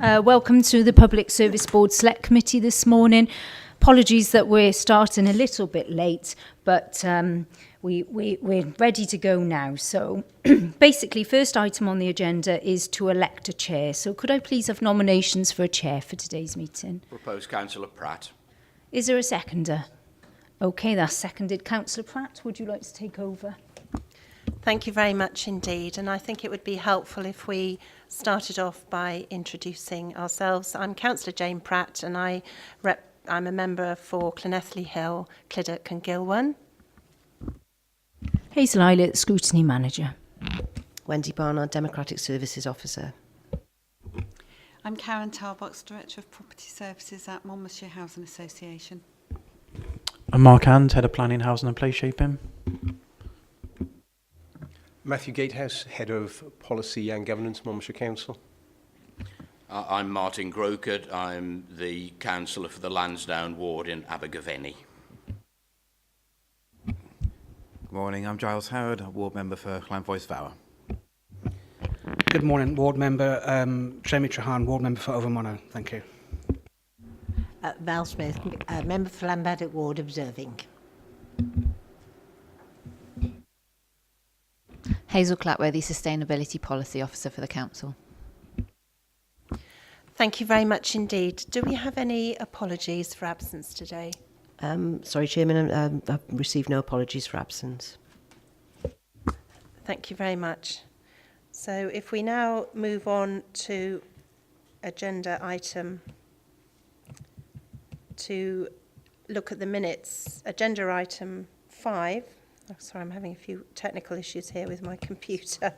Welcome to the Public Service Board Select Committee this morning. Apologies that we're starting a little bit late, but we're ready to go now. So basically, first item on the agenda is to elect a chair. So could I please have nominations for a chair for today's meeting? Propose Councillor Pratt. Is there a seconder? Okay, that's seconded. Councillor Pratt, would you like to take over? Thank you very much indeed, and I think it would be helpful if we started off by introducing ourselves. I'm Councillor Jane Pratt, and I'm a member for Llanelli Hill, Clydach and Gilwan. Hazel Eilert, Scrutiny Manager. Wendy Barnard, Democratic Services Officer. I'm Karen Tarbox, Director of Property Services at Monmouthshire Housing Association. I'm Mark Hand, Head of Planning, Housing and Place Shaping. Matthew Gatehouse, Head of Policy and Governance, Monmouthshire Council. I'm Martin Grokert. I'm the Councillor for the Lansdowne Ward in Abergavenny. Good morning, I'm Giles Howard, Ward Member for Llanfoes Fawr. Good morning, Ward Member Jamie Trahan, Ward Member for Overmono. Thank you. Val Smith, Member for Llanbaddock Ward, observing. Hazel Clatworthy, Sustainability Policy Officer for the Council. Thank you very much indeed. Do we have any apologies for absence today? Sorry, Chairman, I've received no apologies for absence. Thank you very much. So if we now move on to agenda item to look at the minutes, agenda item 5. Oh, sorry, I'm having a few technical issues here with my computer.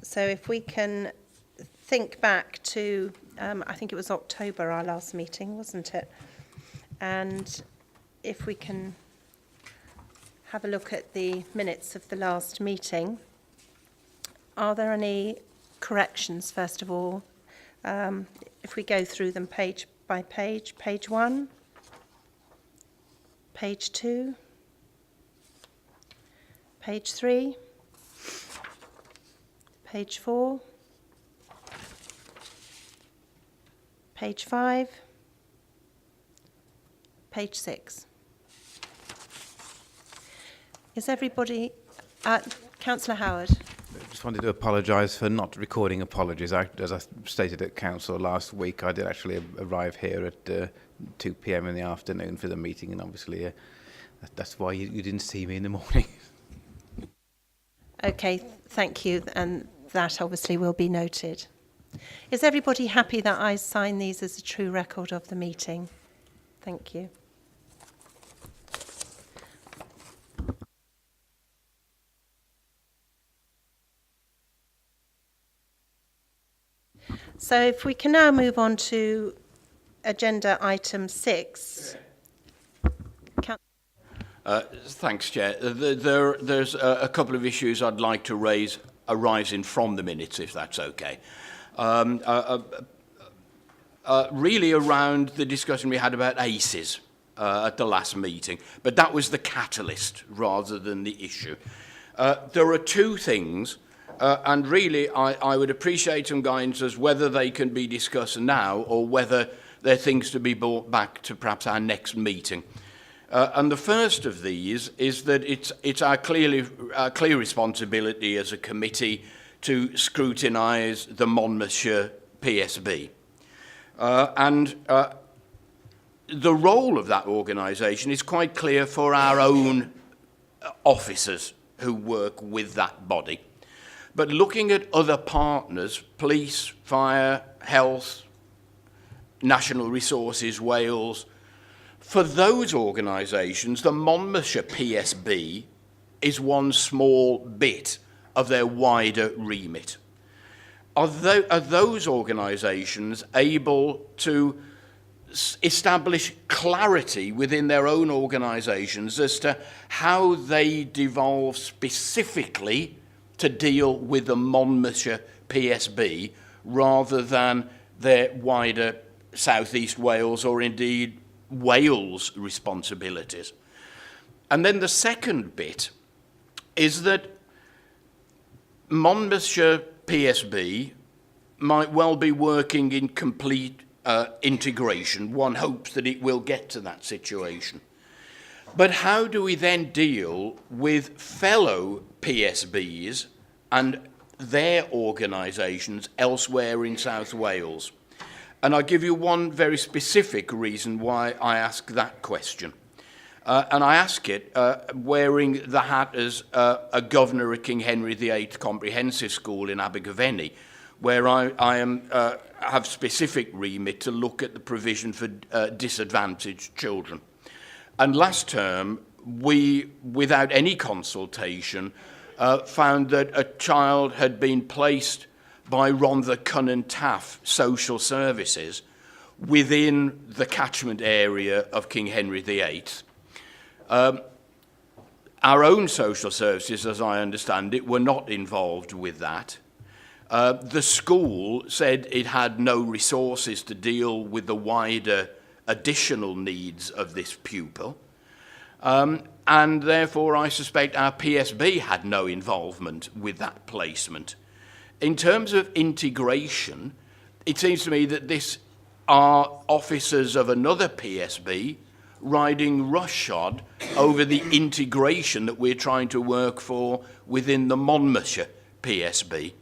So if we can think back to, I think it was October, our last meeting, wasn't it? And if we can have a look at the minutes of the last meeting, are there any corrections, first of all? If we go through them page by page, page 1, page 2, page 3, page 4, page 5, page 6. Is everybody... Councillor Howard. I just wanted to apologise for not recording apologies. As I stated at Council last week, I did actually arrive here at 2 p.m. in the afternoon for the meeting, and obviously that's why you didn't see me in the morning. Okay, thank you, and that obviously will be noted. Is everybody happy that I sign these as a true record of the meeting? Thank you. So if we can now move on to agenda item 6. Thanks, Chair. There's a couple of issues I'd like to raise arising from the minutes, if that's okay. Really around the discussion we had about ACEs at the last meeting, but that was the catalyst rather than the issue. There are two things. And really, I would appreciate some guidance as whether they can be discussed now or whether they're things to be brought back to perhaps our next meeting. And the first of these is that it's our clear responsibility as a committee to scrutinise the Monmouthshire PSB. And the role of that organisation is quite clear for our own officers who work with that body. But looking at other partners, police, fire, health, National Resources, Wales, for those organisations, the Monmouthshire PSB is one small bit of their wider remit. Are those organisations able to establish clarity within their own organisations as to how they devolve specifically to deal with the Monmouthshire PSB rather than their wider South East Wales or indeed Wales responsibilities? And then the second bit is that Monmouthshire PSB might well be working in complete integration. One hopes that it will get to that situation. But how do we then deal with fellow PSBs and their organisations elsewhere in South Wales? And I'll give you one very specific reason why I ask that question. And I ask it wearing the hat as a governor at King Henry VIII Comprehensive School in Abergavenny, where I have specific remit to look at the provision for disadvantaged children. And last term, we, without any consultation, found that a child had been placed by Rhondda Cunnan Taff Social Services within the catchment area of King Henry VIII. Our own social services, as I understand it, were not involved with that. The school said it had no resources to deal with the wider additional needs of this pupil. And therefore, I suspect our PSB had no involvement with that placement. In terms of integration, it seems to me that this are officers of another PSB riding roughshod over the integration that we're trying to work for within the Monmouthshire PSB.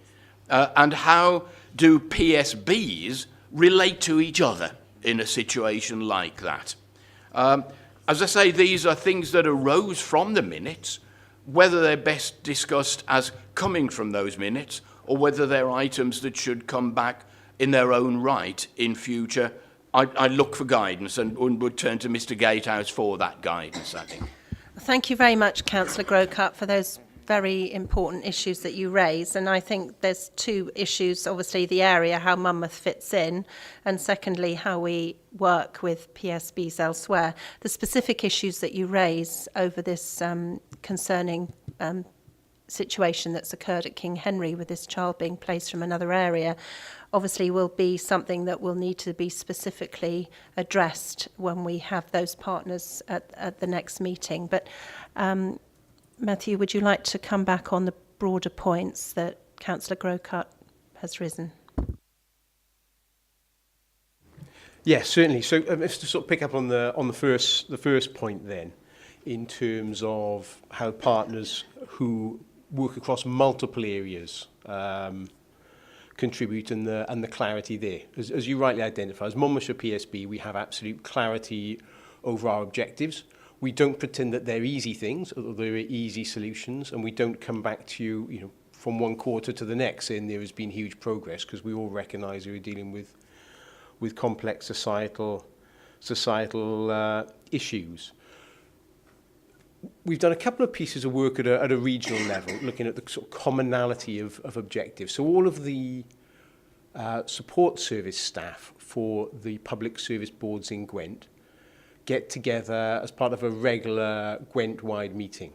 And how do PSBs relate to each other in a situation like that? As I say, these are things that arose from the minutes. Whether they're best discussed as coming from those minutes or whether they're items that should come back in their own right in future, I look for guidance and would turn to Mr Gatehouse for that guidance, I think. Thank you very much, Councillor Grocott, for those very important issues that you raise. And I think there's two issues, obviously the area, how Monmouth fits in, and secondly, how we work with PSBs elsewhere. The specific issues that you raise over this concerning situation that's occurred at King Henry with this child being placed from another area obviously will be something that will need to be specifically addressed when we have those partners at the next meeting. But Matthew, would you like to come back on the broader points that Councillor Grocott has risen? Yes, certainly. So if to sort of pick up on the first point then, in terms of how partners who work across multiple areas contribute and the clarity there. As you rightly identify, as Monmouthshire PSB, we have absolute clarity over our objectives. We don't pretend that they're easy things, or there are easy solutions, and we don't come back to you, from one quarter to the next saying there has been huge progress, because we all recognise we're dealing with complex societal issues. We've done a couple of pieces of work at a regional level, looking at the sort of commonality of objectives. So all of the support service staff for the public service boards in Gwent get together as part of a regular Gwent-wide meeting.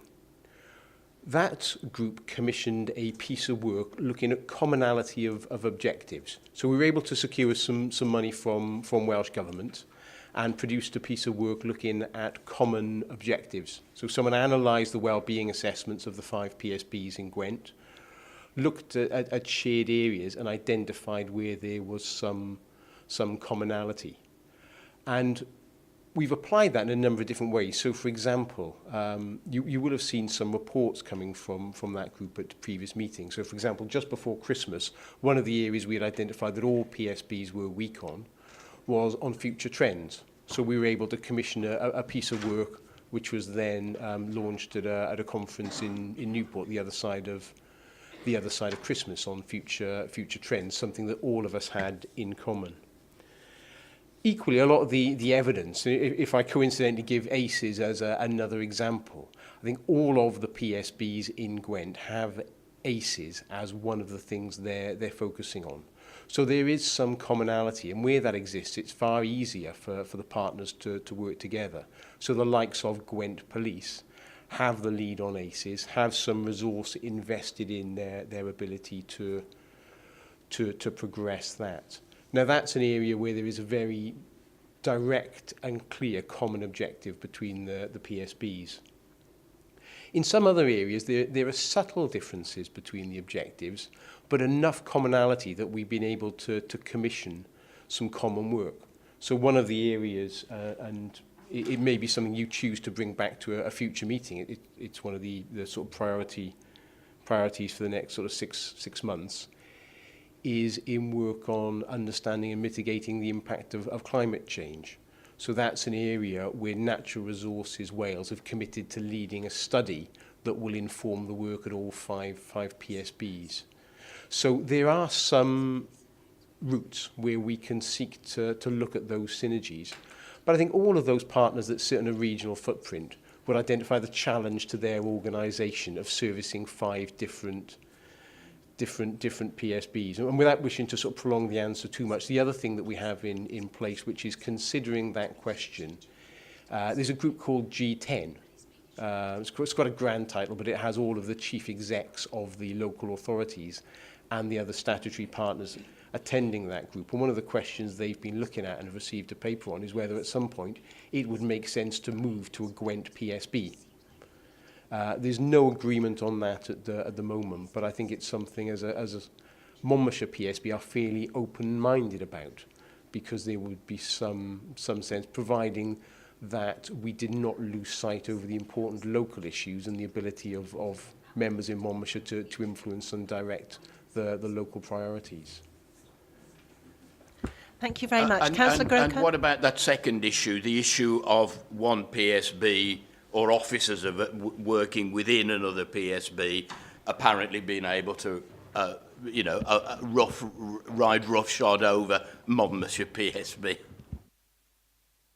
That group commissioned a piece of work looking at commonality of objectives. So we were able to secure some money from Welsh Government and produced a piece of work looking at common objectives. So someone analysed the wellbeing assessments of the 5 PSBs in Gwent, looked at shared areas and identified where there was some commonality. And we've applied that in a number of different ways. So, for example, you will have seen some reports coming from that group at previous meetings. So, for example, just before Christmas, one of the areas we had identified that all PSBs were weak on was on future trends. So we were able to commission a piece of work which was then launched at a conference in Newport, the other side of Christmas, on future trends, something that all of us had in common. Equally, a lot of the evidence, if I coincidentally give ACEs as another example, I think all of the PSBs in Gwent have ACEs as one of the things they're focusing on. So there is some commonality, and where that exists, it's far easier for the partners to work together. So the likes of Gwent Police have the lead on ACEs, have some resource invested in their ability to progress that. Now that's an area where there is a very direct and clear common objective between the PSBs. In some other areas, there are subtle differences between the objectives, but enough commonality that we've been able to commission some common work. So one of the areas, and it may be something you choose to bring back to a future meeting, it's one of the sort of priorities for the next sort of six months, is in work on understanding and mitigating the impact of climate change. So that's an area where Natural Resources Wales have committed to leading a study that will inform the work at all five PSBs. So there are some routes where we can seek to look at those synergies. But I think all of those partners that sit on a regional footprint would identify the challenge to their organisation of servicing 5 different PSBs. And without wishing to sort of prolong the answer too much, the other thing that we have in place, which is considering that question, there's a group called G10. It's got a grand title, but it has all of the chief execs of the local authorities and the other statutory partners attending that group. And one of the questions they've been looking at and have received a paper on is whether at some point it would make sense to move to a Gwent PSB. There's no agreement on that at the moment, but I think it's something as a Monmouthshire PSB are fairly open-minded about, because there would be some sense, providing that we did not lose sight over the important local issues and the ability of members in Monmouthshire to influence and direct the local priorities. Thank you very much. Councillor Groker. And what about that second issue, the issue of one PSB or officers of it working within another PSB apparently being able to, ride roughshod over Monmouthshire PSB?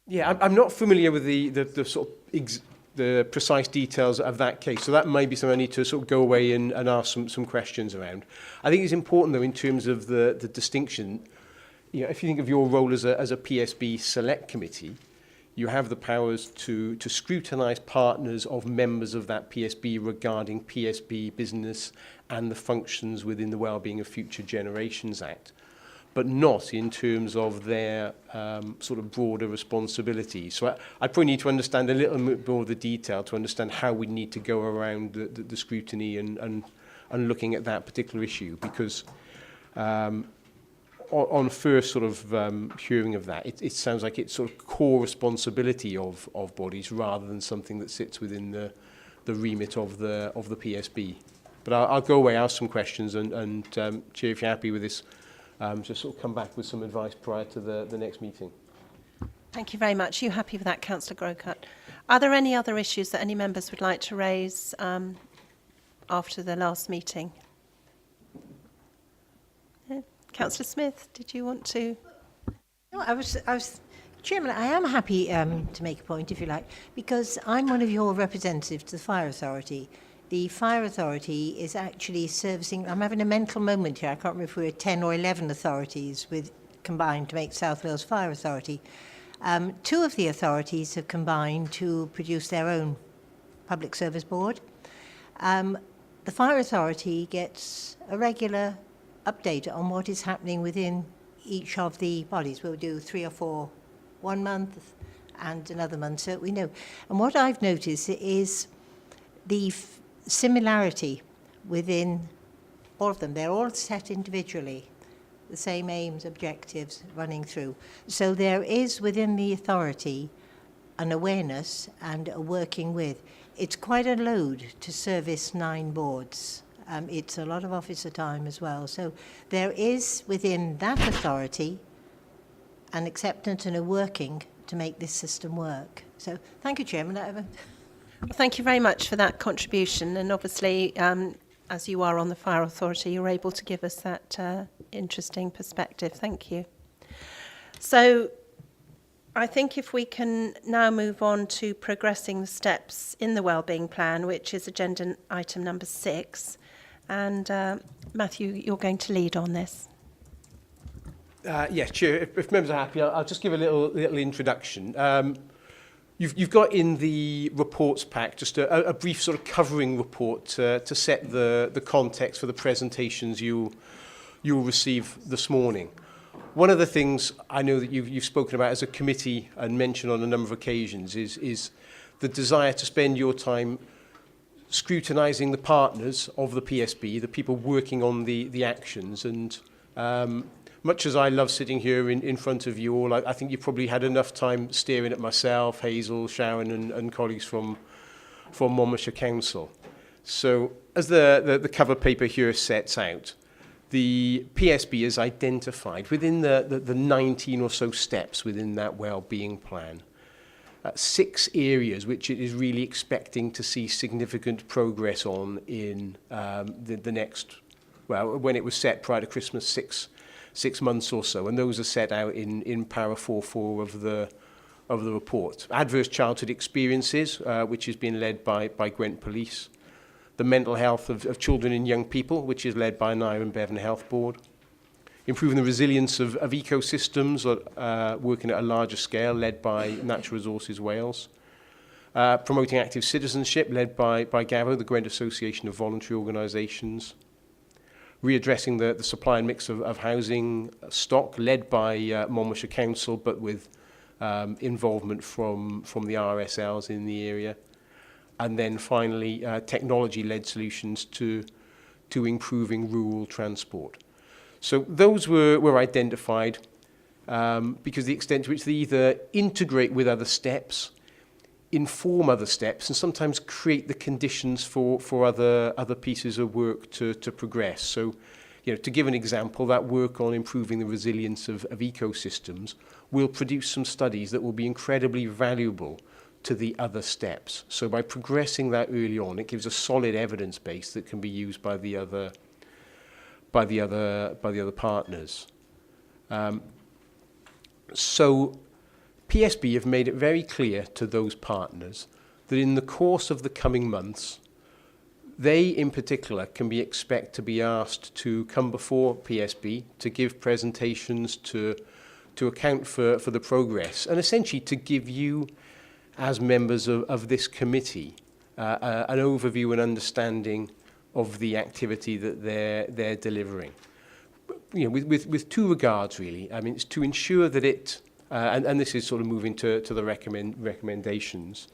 Yeah, I'm not familiar with the sort of the precise details of that case, so that might be something I need to sort of go away and ask some questions around. I think it's important, though, in terms of the distinction. If you think of your role as a PSB select committee, you have the powers to scrutinise partners of members of that PSB regarding PSB business and the functions within the Wellbeing of Future Generations Act, but not in terms of their sort of broader responsibility. So I probably need to understand a little bit more of the detail to understand how we need to go around the scrutiny and looking at that particular issue, because on first sort of hearing of that, it sounds like it's sort of core responsibility of bodies rather than something that sits within the remit of the PSB. But I'll go away, ask some questions, and Chair, if you're happy with this, just sort of come back with some advice prior to the next meeting. Thank you very much. Are you happy with that, Councillor Grocott? Are there any other issues that any members would like to raise after the last meeting? Councillor Smith, did you want to? No, I was Chairman, I am happy to make a point, if you like, because I'm one of your representatives to the Fire Authority. The Fire Authority is actually servicing, I'm having a mental moment here, I can't remember if we were 10 or 11 authorities combined to make South Wales Fire Authority. 2 of the authorities have combined to produce their own public service board. The Fire Authority gets a regular update on what is happening within each of the bodies. We'll do 3 or 4 one month and another month, so we know. And what I've noticed is the similarity within all of them. They're all set individually, the same aims, objectives running through. So there is within the authority an awareness and a working with. It's quite a load to service 9 boards. It's a lot of officer time as well. So there is within that authority an acceptance and a working to make this system work. So thank you, Chairman. Well, thank you very much for that contribution. And obviously, as you are on the Fire Authority, you're able to give us that interesting perspective. Thank you. So I think if we can now move on to progressing the steps in the Wellbeing Plan, which is agenda item number 6. And Matthew, you're going to lead on this. Yes, Chair, if members are happy, I'll just give a little introduction. You've got in the reports pack just a brief sort of covering report to set the context for the presentations you'll receive this morning. One of the things I know that you've spoken about as a committee and mentioned on a number of occasions is the desire to spend your time scrutinising the partners of the PSB, the people working on the actions. And much as I love sitting here in front of you all, I think you probably had enough time staring at myself, Hazel, Sharon and colleagues from Monmouthshire Council. So as the cover paper here sets out, the PSB has identified within the 19 or so steps within that well-being plan, 6 areas which it is really expecting to see significant progress on in the next, well, when it was set prior to Christmas, six months or so, and those are set out in para 4.4 of the report. Adverse childhood experiences, which has been led by Gwent Police. The mental health of children and young people, which is led by Nair and Bevan Health Board. Improving the resilience of ecosystems, working at a larger scale, led by Natural Resources Wales. Promoting active citizenship, led by Galvo, the Gwent Association of Voluntary Organisations. Readdressing the supply and mix of housing stock, led by Monmouthshire Council, but with involvement from the RSLs in the area. And then finally, technology-led solutions to improving rural transport. So those were identified because the extent to which they either integrate with other steps, inform other steps, and sometimes create the conditions for other pieces of work to progress. So, to give an example, that work on improving the resilience of ecosystems will produce some studies that will be incredibly valuable to the other steps. So by progressing that early on, it gives a solid evidence base that can be used by the other partners. So PSB have made it very clear to those partners that in the course of the coming months, they in particular can be expected to be asked to come before PSB to give presentations to account for the progress, and essentially to give you, as members of this committee, an overview and understanding of the activity that they're delivering. With 2 regards, really. I mean, it's to ensure that it, and this is sort of moving to the recommendations,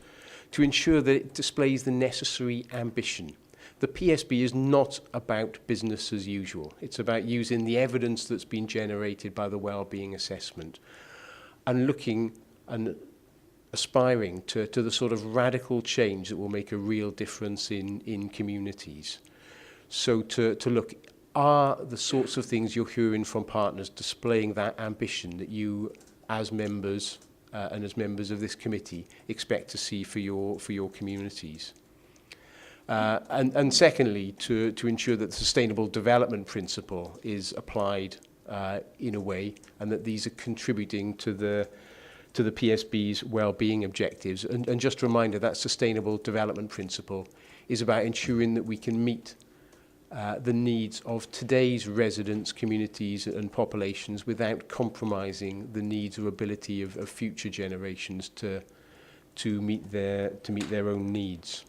to ensure that it displays the necessary ambition. The PSB is not about business as usual. It's about using the evidence that's been generated by the wellbeing assessment and looking and aspiring to the sort of radical change that will make a real difference in communities. So to look, are the sorts of things you're hearing from partners displaying that ambition that you, as members and as members of this committee, expect to see for your communities? And secondly, to ensure that the Sustainable Development Principle is applied in a way, and that these are contributing to the PSB's well-being objectives. And just a reminder, that Sustainable Development Principle is about ensuring that we can meet the needs of today's residents, communities and populations without compromising the needs or ability of future generations to meet their own needs.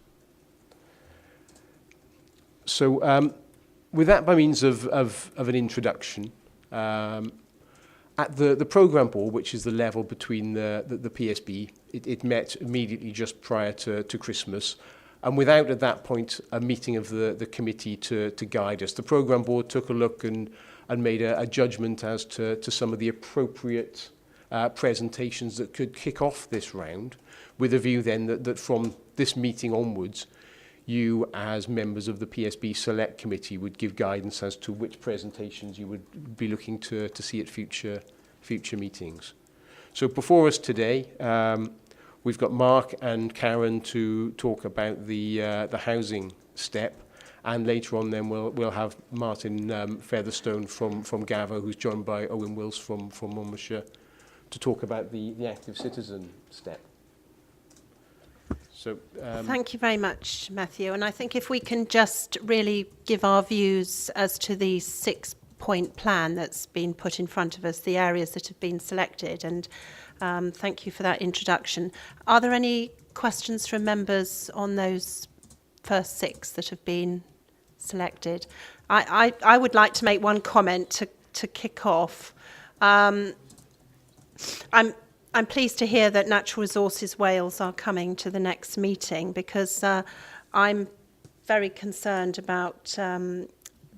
So with that by means of an introduction, at the programme board, which is the level between the PSB, it met immediately just prior to Christmas, and without at that point a meeting of the committee to guide us. The programme board took a look and made a judgment as to some of the appropriate presentations that could kick off this round, with a view then that from this meeting onwards, you as members of the PSB Select Committee would give guidance as to which presentations you would be looking to see at future meetings. So before us today, we've got Mark and Karen to talk about the housing step, and later on then we'll have Martin Featherstone from Galvo, who's joined by Owen Wills from Monmouthshire, to talk about the active citizen step. So, thank you very much, Matthew. And I think if we can just really give our views as to the 6-point plan that's been put in front of us, the areas that have been selected, and thank you for that introduction. Are there any questions from members on those first 6 that have been selected? I would like to make one comment to kick off. I'm pleased to hear that Natural Resources Wales are coming to the next meeting, because I'm very concerned about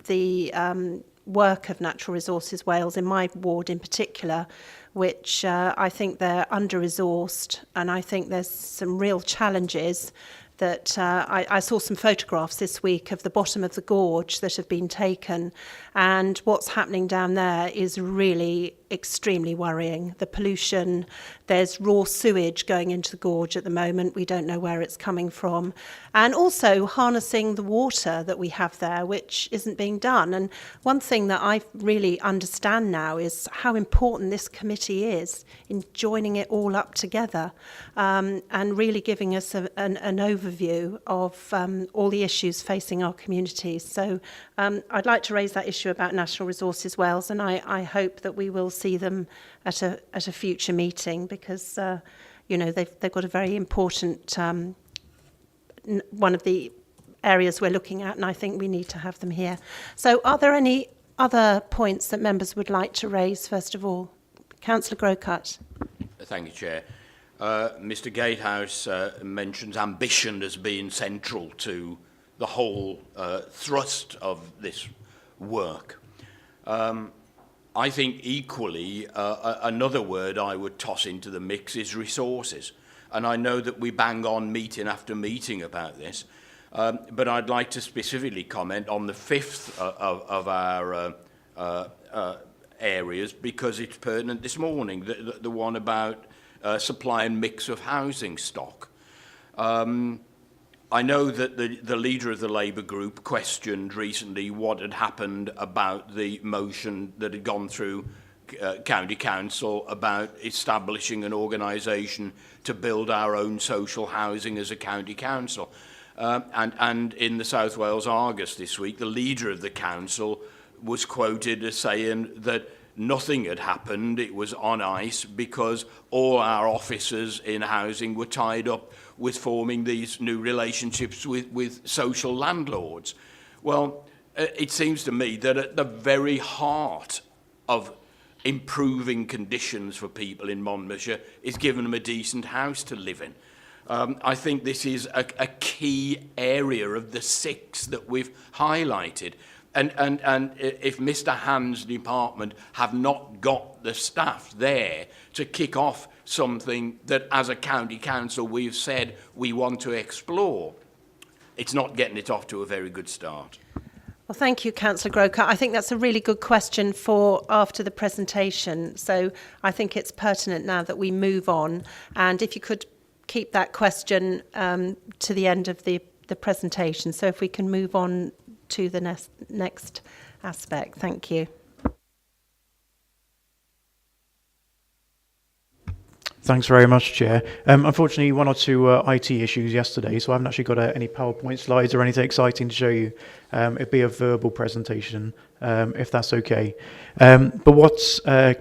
the work of Natural Resources Wales, in my ward in particular, which I think they're under-resourced, and I think there's some real challenges that I saw some photographs this week of the bottom of the gorge that have been taken, and what's happening down there is really extremely worrying. The pollution, there's raw sewage going into the gorge at the moment. We don't know where it's coming from. And also harnessing the water that we have there, which isn't being done. And one thing that I really understand now is how important this committee is in joining it all up together, and really giving us an overview of all the issues facing our communities. So I'd like to raise that issue about Natural Resources Wales, and I hope that we will see them at a future meeting, because you know, they've got a very important one of the areas we're looking at, and I think we need to have them here. So are there any other points that members would like to raise? First of all, Councillor Grocott. Thank you, Chair. Mr Gatehouse mentions ambition as being central to the whole thrust of this work. I think equally another word I would toss into the mix is resources. And I know that we bang on meeting after meeting about this, but I'd like to specifically comment on the fifth of our areas, because it's pertinent this morning, the one about supply and mix of housing stock. I know that the leader of the Labour group questioned recently what had happened about the motion that had gone through County Council about establishing an organisation to build our own social housing as a county council. And in the South Wales Argus this week, the leader of the council was quoted as saying that nothing had happened, it was on ice, because all our officers in housing were tied up with forming these new relationships with social landlords. Well, it seems to me that at the very heart of improving conditions for people in Monmouthshire is giving them a decent house to live in. I think this is a key area of the 6 that we've highlighted. And if Mr Hand's department have not got the staff there to kick off something that as a county council we've said we want to explore, it's not getting it off to a very good start. Well, thank you, Councillor Grocott. I think that's a really good question for after the presentation. So I think it's pertinent now that we move on. And if you could keep that question to the end of the presentation. So if we can move on to the next aspect. Thank you. Thanks very much, Chair. Unfortunately, 1 or 2 IT issues yesterday, so I haven't actually got any PowerPoint slides or anything exciting to show you. It'd be a verbal presentation, if that's okay. But what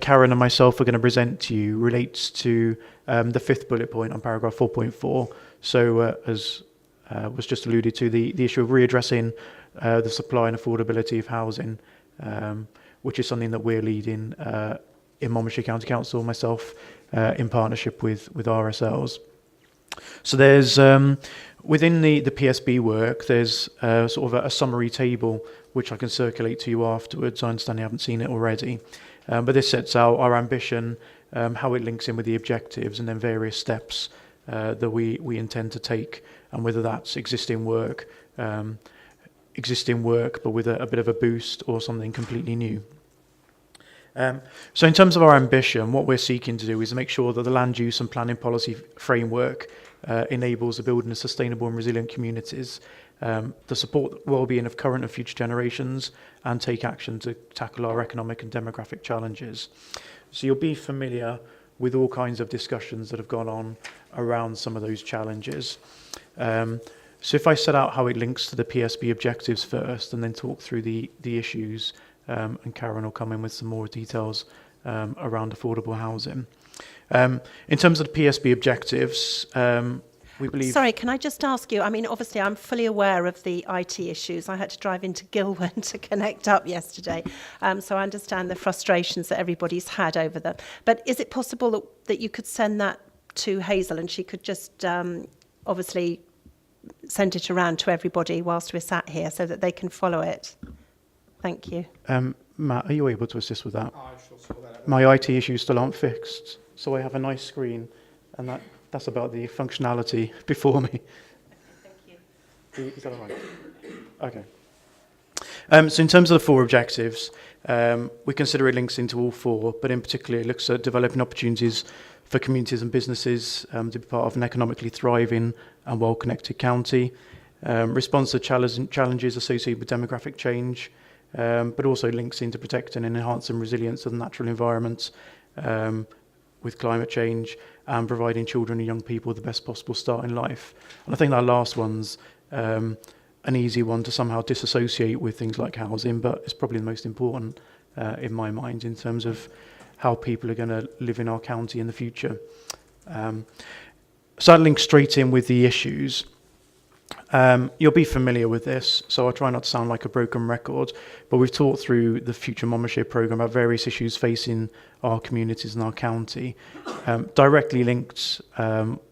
Karen and myself are going to present to you relates to the 5th bullet point on paragraph 4.4. So, as was just alluded to, the issue of readdressing the supply and affordability of housing, which is something that we're leading in Monmouthshire County Council, myself, in partnership with RSLs. So there's, within the PSB work, there's sort of a summary table which I can circulate to you afterwards. I understand you haven't seen it already. But this sets out our ambition, how it links in with the objectives, and then various steps that we intend to take, and whether that's existing work, but with a bit of a boost or something completely new. So in terms of our ambition, what we're seeking to do is make sure that the land use and planning policy framework enables the building of sustainable and resilient communities, to support the well-being of current and future generations, and take action to tackle our economic and demographic challenges. So you'll be familiar with all kinds of discussions that have gone on around some of those challenges. So if I set out how it links to the PSB objectives first, and then talk through the issues, and Karen will come in with some more details around affordable housing. In terms of the PSB objectives, we believe... Sorry, can I just ask you, I mean, obviously I'm fully aware of the IT issues. I had to drive into Gilwern to connect up yesterday, so I understand the frustrations that everybody's had over them. But is it possible that you could send that to Hazel and she could just obviously send it around to everybody whilst we're sat here so that they can follow it. Thank you. Matt, are you able to assist with that? I shall sort that out. My IT issues still aren't fixed, so I have a nice screen, and that's about the functionality before me. Thank you. Is that all right? Okay. So in terms of the 4 objectives, we consider it links into all 4, but in particular it looks at developing opportunities for communities and businesses to be part of an economically thriving and well-connected county, response to challenges associated with demographic change, but also links into protecting and enhancing resilience of the natural environment with climate change and providing children and young people the best possible start in life. And I think that last one's an easy one to somehow disassociate with things like housing, but it's probably the most important in my mind in terms of how people are going to live in our county in the future. So that links straight in with the issues. You'll be familiar with this, so I'll try not to sound like a broken record, but we've talked through the Future Monmouthshire programme about various issues facing our communities and our county. Directly linked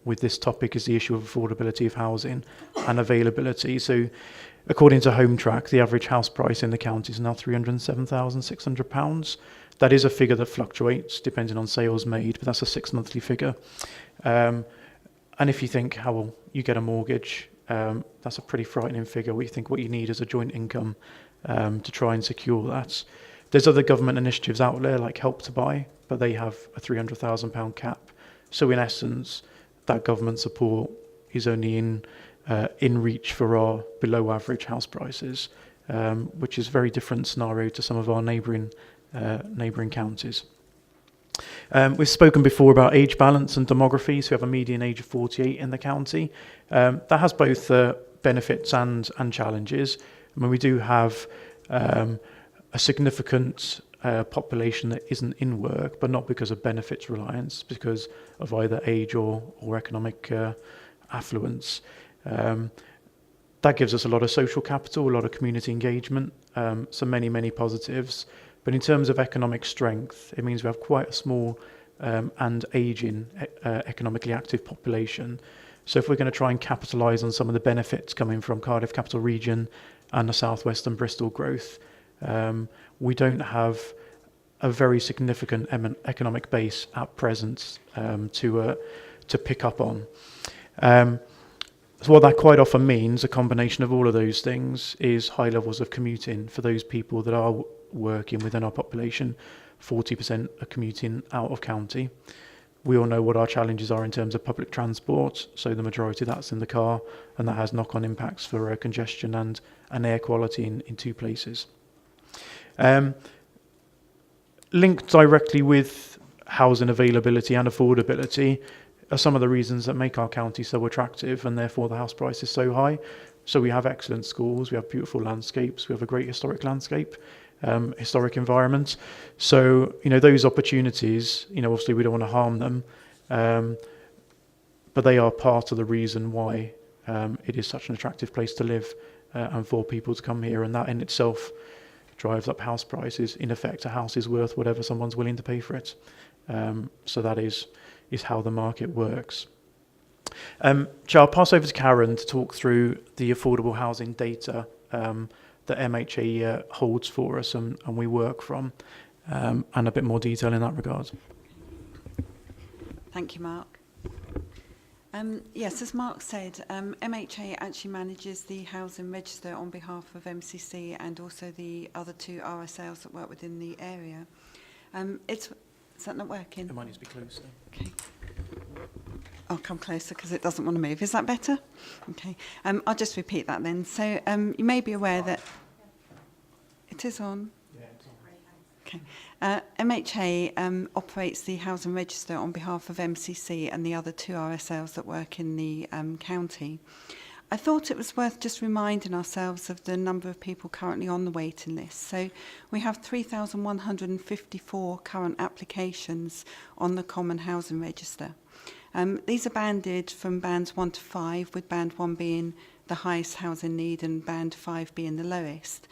with this topic is the issue of affordability of housing and availability. So according to Home Track, the average house price in the county is now £307,600. That is a figure that fluctuates depending on sales made, but that's a 6-monthly figure. And if you think how will you get a mortgage, that's a pretty frightening figure. We think what you need is a joint income to try and secure that. There's other government initiatives out there like Help to Buy, but they have a £300,000 cap. So in essence, that government support is only in reach for our below average house prices, which is a very different scenario to some of our neighbouring counties. We've spoken before about age balance and demography, so we have a median age of 48 in the county. That has both benefits and challenges. I mean, we do have a significant population that isn't in work, but not because of benefits reliance, because of either age or economic affluence. That gives us a lot of social capital, a lot of community engagement, so many positives. But in terms of economic strength, it means we have quite a small and ageing economically active population. So if we're going to try and capitalise on some of the benefits coming from Cardiff Capital Region and the South West and Bristol growth, we don't have a very significant economic base at present to pick up on. So what that quite often means, a combination of all of those things, is high levels of commuting for those people that are working within our population. 40% are commuting out of county. We all know what our challenges are in terms of public transport, so the majority of that's in the car, and that has knock-on impacts for congestion and air quality in 2 places. Linked directly with housing availability and affordability are some of the reasons that make our county so attractive, and therefore the house price is so high. So we have excellent schools, we have beautiful landscapes, we have a great historic landscape, historic environment. So, those opportunities, obviously we don't want to harm them, but they are part of the reason why it is such an attractive place to live and for people to come here, and that in itself drives up house prices. In effect, a house is worth whatever someone's willing to pay for it. So that is how the market works. I'll pass over to Karen to talk through the affordable housing data that MHA holds for us and we work from, and a bit more detail in that regard. Thank you, Mark. Yes, as Mark said, MHA actually manages the housing register on behalf of MCC and also the other 2 RSLs that work within the area. Is that not working? It might need to be closer. Okay. I'll come closer because it doesn't want to move. Is that better? Okay. I'll just repeat that then. So you may be aware that it is on. Yeah, it's on. Okay. MHA operates the housing register on behalf of MCC and the other 2 RSLs that work in the county. I thought it was worth just reminding ourselves of the number of people currently on the waiting list. So we have 3,154 current applications on the Common Housing Register. These are banded from bands 1 to 5, with band 1 being the highest housing need and band 5 being the lowest.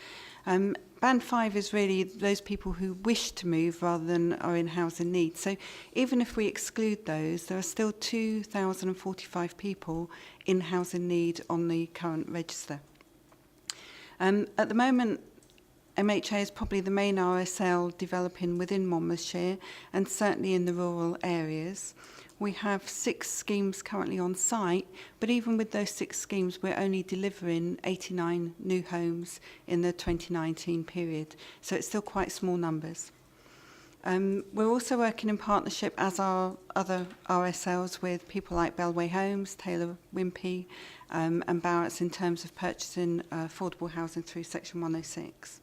Band 5 is really those people who wish to move rather than are in housing need. So even if we exclude those, there are still 2,045 people in housing need on the current register. At the moment, MHA is probably the main RSL developing within Monmouthshire and certainly in the rural areas. We have 6 schemes currently on site, but even with those 6 schemes, we're only delivering 89 new homes in the 2019 period. So it's still quite small numbers. We're also working in partnership, as our other RSLs, with people like Bellway Homes, Taylor Wimpey, and Barrett's in terms of purchasing affordable housing through Section 106.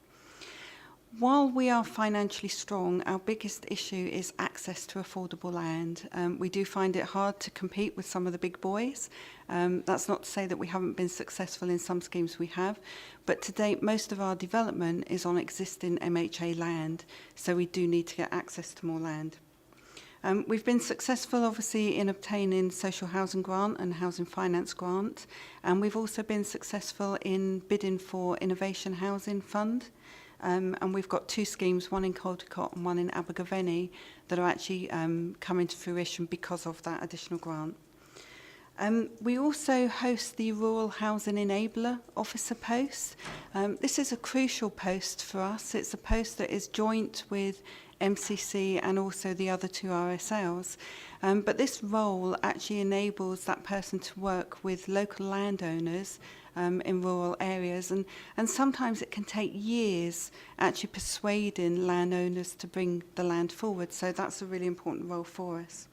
While we are financially strong, our biggest issue is access to affordable land. We do find it hard to compete with some of the big boys. That's not to say that we haven't been successful in some schemes we have, but to date most of our development is on existing MHA land, so we do need to get access to more land. We've been successful obviously in obtaining social housing grant and housing finance grant, and we've also been successful in bidding for Innovation Housing Fund. And we've got 2 schemes, one in Caldecott and one in Abergavenny, that are actually coming to fruition because of that additional grant. We also host the Rural Housing Enabler Officer post. This is a crucial post for us. It's a post that is joint with MCC and also the other 2 RSLs. But this role actually enables that person to work with local landowners in rural areas, and sometimes it can take years actually persuading landowners to bring the land forward, so that's a really important role for us.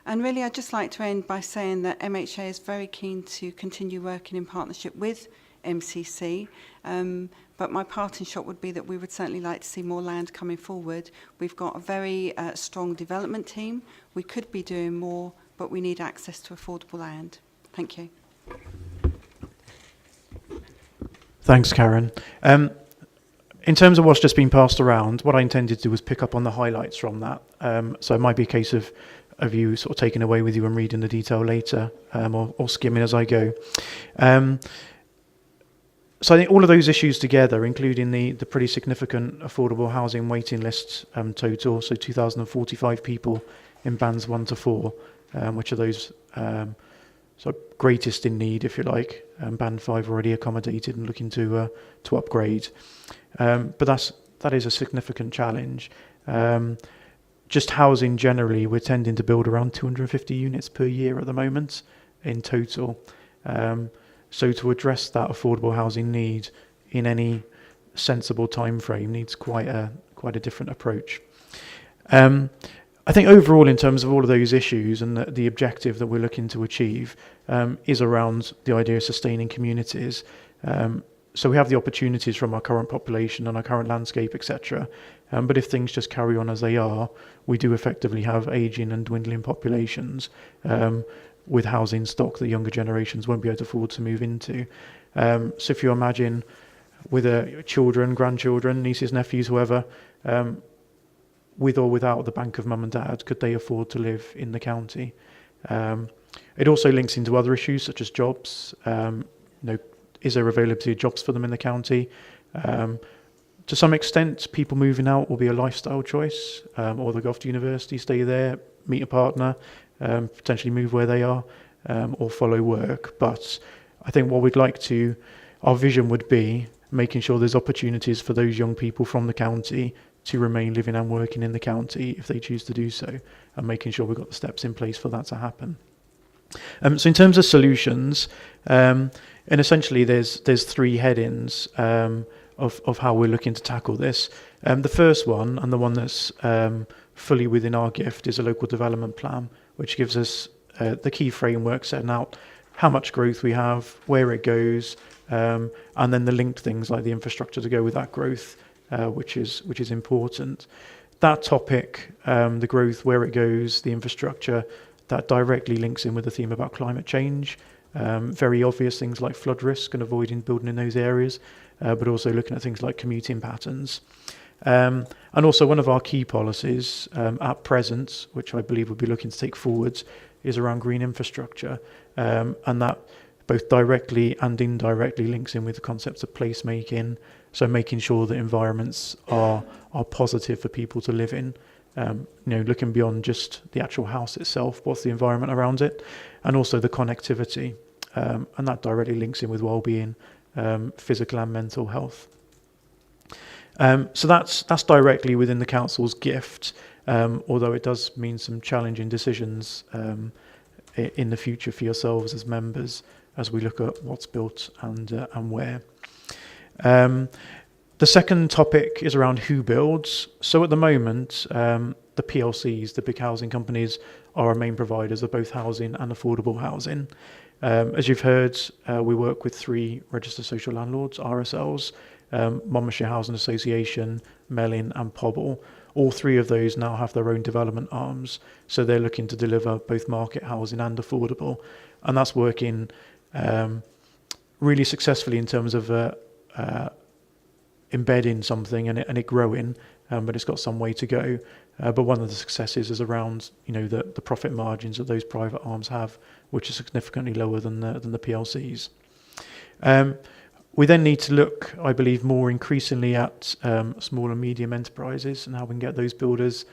And really I'd just like to end by saying that MHA is very keen to continue working in partnership with MCC, but my parting shot would be that we would certainly like to see more land coming forward. We've got a very strong development team. We could be doing more, but we need access to affordable land. Thank you. Thanks, Karen. In terms of what's just been passed around, what I intended to do was pick up on the highlights from that. So it might be a case of you sort of taking away with you and reading the detail later, or skimming as I go. So I think all of those issues together, including the pretty significant affordable housing waiting lists total, so 2,045 people in bands 1 to 4, which are those sort of greatest in need, if you like. Band 5 already accommodated and looking to upgrade. But that is a significant challenge. Just housing generally, we're tending to build around 250 units per year at the moment in total. So to address that affordable housing need in any sensible time frame needs quite a different approach. I think overall, in terms of all of those issues and the objective that we're looking to achieve is around the idea of sustaining communities. So we have the opportunities from our current population and our current landscape, etc. But if things just carry on as they are, we do effectively have ageing and dwindling populations with housing stock that younger generations won't be able to afford to move into. So if you imagine with children, grandchildren, nieces, nephews, whoever, with or without the bank of mum and dad, could they afford to live in the county? It also links into other issues such as jobs. Is there availability of jobs for them in the county? To some extent, people moving out will be a lifestyle choice, or they go off to university, stay there, meet a partner, potentially move where they are, or follow work. But I think our vision would be making sure there's opportunities for those young people from the county to remain living and working in the county if they choose to do so, and making sure we've got the steps in place for that to happen. So in terms of solutions, and essentially there's 3 headings of how we're looking to tackle this. The first one, and the one that's fully within our gift, is a local development plan, which gives us the key framework setting out how much growth we have, where it goes, and then the linked things like the infrastructure to go with that growth, which is important. That topic, the growth, where it goes, the infrastructure, that directly links in with the theme about climate change. Very obvious things like flood risk and avoiding building in those areas, but also looking at things like commuting patterns. And also one of our key policies at present, which I believe we'll be looking to take forwards, is around green infrastructure. And that both directly and indirectly links in with the concepts of placemaking, So making sure that environments are positive for people to live in. Looking beyond just the actual house itself, what's the environment around it, and also the connectivity, and that directly links in with well-being, physical and mental health. So that's directly within the council's gift, although it does mean some challenging decisions in the future for yourselves as members as we look at what's built and where. The second topic is around who builds. So at the moment, the PLCs, the big housing companies, are our main providers of both housing and affordable housing. As you've heard, we work with 3 registered social landlords, RSLs, Monmouthshire Housing Association, Mellin and Pobble. All 3 of those now have their own development arms, so they're looking to deliver both market housing and affordable, and that's working really successfully in terms of embedding something and it growing, but it's got some way to go. But one of the successes is around the profit margins that those private arms have, which are significantly lower than the PLCs. We then need to look, I believe, more increasingly at small and medium enterprises and how we can get those builders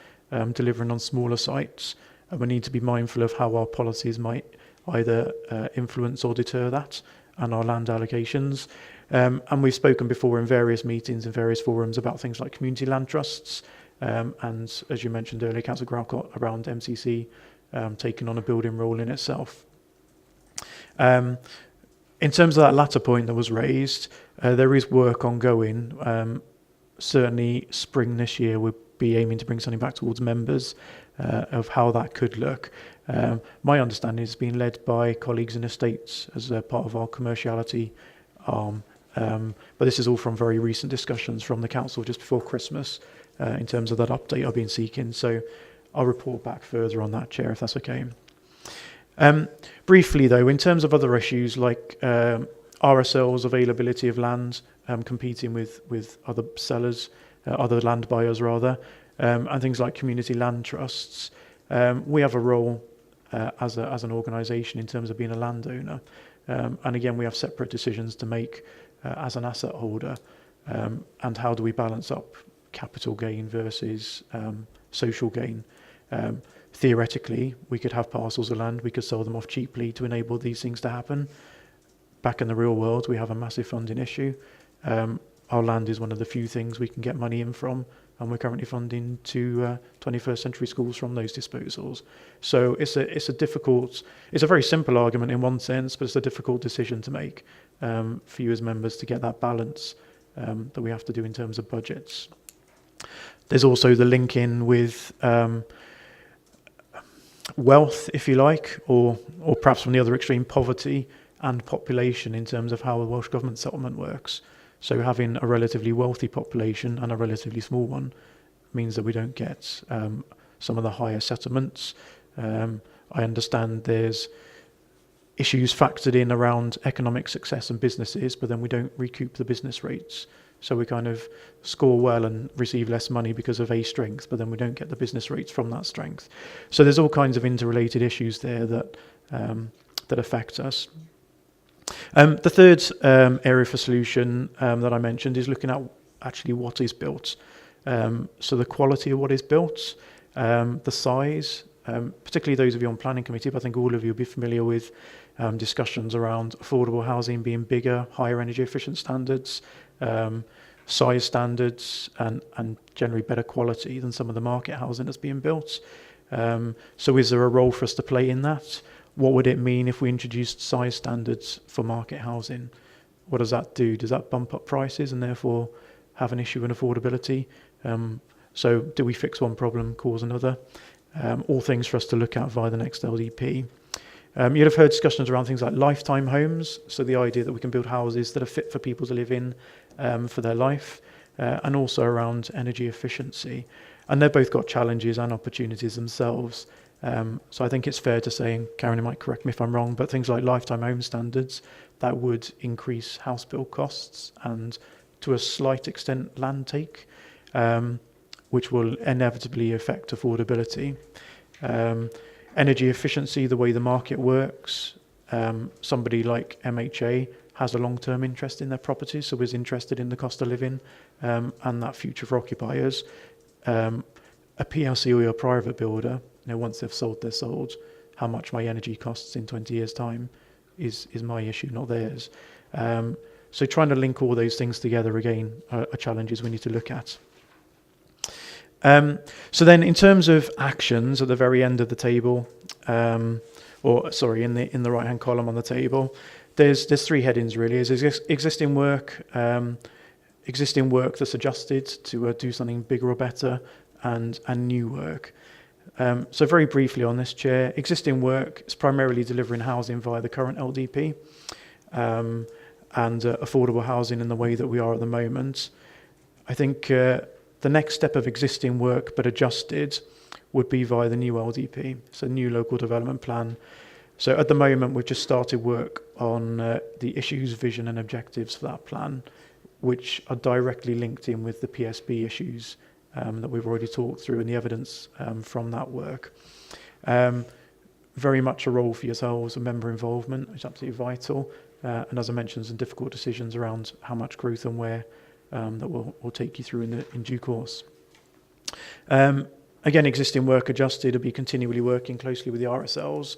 delivering on smaller sites. And we need to be mindful of how our policies might either influence or deter that and our land allocations. And we've spoken before in various meetings and various forums about things like community land trusts, and as you mentioned earlier, Councillor Gralcott, around MCC taking on a building role in itself. In terms of that latter point that was raised, there is work ongoing. Certainly spring this year we'll be aiming to bring something back towards members of how that could look. My understanding is being led by colleagues in estates as part of our commerciality arm. But this is all from very recent discussions from the council just before Christmas in terms of that update I've been seeking. So I'll report back further on that, Chair, if that's okay. Briefly, though, in terms of other issues like RSL's availability of land, competing with other sellers, other land buyers rather, and things like community land trusts, we have a role as an organisation in terms of being a landowner. And again, we have separate decisions to make as an asset holder, and how do we balance up capital gain versus social gain. Theoretically, we could have parcels of land, we could sell them off cheaply to enable these things to happen. Back in the real world, we have a massive funding issue. Our land is one of the few things we can get money in from, and we're currently funding 2 21st century schools from those disposals. So it's a very simple argument in one sense, but it's a difficult decision to make for you as members to get that balance that we have to do in terms of budgets. There's also the link in with wealth, if you like, or perhaps from the other extreme, poverty and population in terms of how the Welsh Government settlement works. So having a relatively wealthy population and a relatively small one means that we don't get some of the higher settlements. I understand there's issues factored in around economic success and businesses, but then we don't recoup the business rates. So we kind of score well and receive less money because of a strength, but then we don't get the business rates from that strength. So there's all kinds of interrelated issues there that affect us. The third area for solution that I mentioned is looking at actually what is built. So the quality of what is built, the size, particularly those of you on planning committee, but I think all of you will be familiar with discussions around affordable housing being bigger, higher energy efficient standards, size standards, and generally better quality than some of the market housing that's being built. So is there a role for us to play in that? What would it mean if we introduced size standards for market housing? What does that do? Does that bump up prices and therefore have an issue in affordability? So do we fix one problem, cause another? All things for us to look at via the next LDP. You'd have heard discussions around things like lifetime homes, so the idea that we can build houses that are fit for people to live in for their life, and also around energy efficiency. And they've both got challenges and opportunities themselves. So I think it's fair to say, and Karen might correct me if I'm wrong, but things like lifetime home standards, that would increase house build costs and to a slight extent land take, which will inevitably affect affordability. Energy efficiency, the way the market works, somebody like MHA has a long-term interest in their properties, so is interested in the cost of living and that future for occupiers. A PLC or a private builder, once they've sold, they're sold. How much my energy costs in 20 years' time is my issue, not theirs. So trying to link all those things together, again, are challenges we need to look at. So then in terms of actions at the very end of the table, in the right-hand column on the table, there's three headings really. There's existing work that's adjusted to do something bigger or better, and new work. So very briefly on this, Chair, existing work is primarily delivering housing via the current LDP and affordable housing in the way that we are at the moment. I think the next step of existing work but adjusted would be via the new LDP, so new local development plan. So at the moment we've just started work on the issues, vision and objectives for that plan, which are directly linked in with the PSB issues that we've already talked through and the evidence from that work. Very much a role for yourselves, a member involvement is absolutely vital. And as I mentioned, some difficult decisions around how much growth and where that we'll take you through in due course. Again, existing work adjusted will be continually working closely with the RSLs,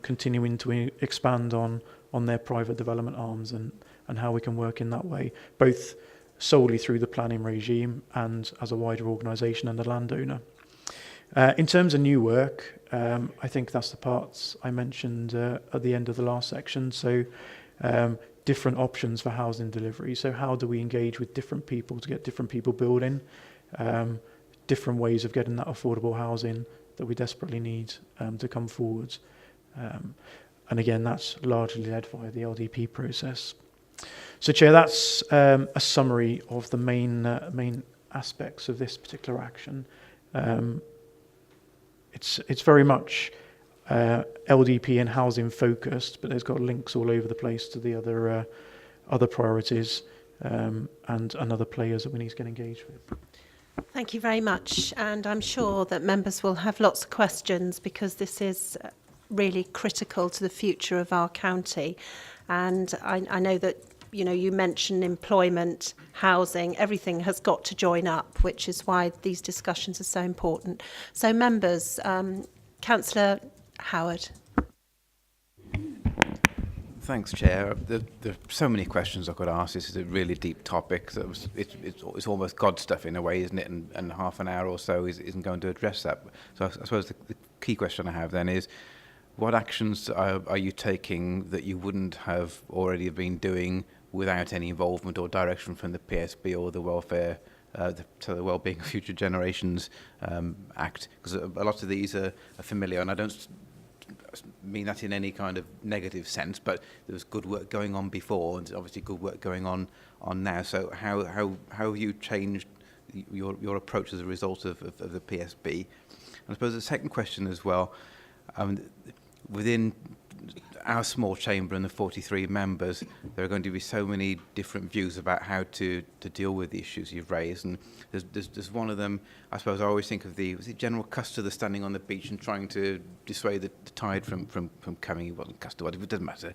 continuing to expand on their private development arms and how we can work in that way, both solely through the planning regime and as a wider organisation and a landowner. In terms of new work, I think that's the parts I mentioned at the end of the last section. So different options for housing delivery. So how do we engage with different people to get different people building? Different ways of getting that affordable housing that we desperately need to come forward. And again, that's largely led via the LDP process. So, Chair, that's a summary of the main aspects of this particular action. It's very much LDP and housing focused, but there's got links all over the place to the other priorities and other players that we need to get engaged with. Thank you very much, and I'm sure that members will have lots of questions because this is really critical to the future of our county. And I know that you mentioned employment, housing, everything has got to join up, which is why these discussions are so important. So members, Councillor Howard. Thanks, Chair. There are so many questions I could ask. This is a really deep topic. So it's almost God stuff in a way, isn't it? And half an hour or so isn't going to address that. So I suppose the key question I have then is, what actions are you taking that you wouldn't have already been doing without any involvement or direction from the PSB or the Welfare, the Wellbeing of Future Generations Act? Because a lot of these are familiar, and I don't mean that in any kind of negative sense, but there was good work going on before, and obviously good work going on now. So how have you changed your approach as a result of the PSB? And I suppose the second question as well, within our small chamber and the 43 members, there are going to be so many different views about how to deal with the issues you've raised. And there's one of them, I suppose I always think of was it General Custer that's standing on the beach and trying to dissuade the tide from coming. It wasn't Custer, it doesn't matter.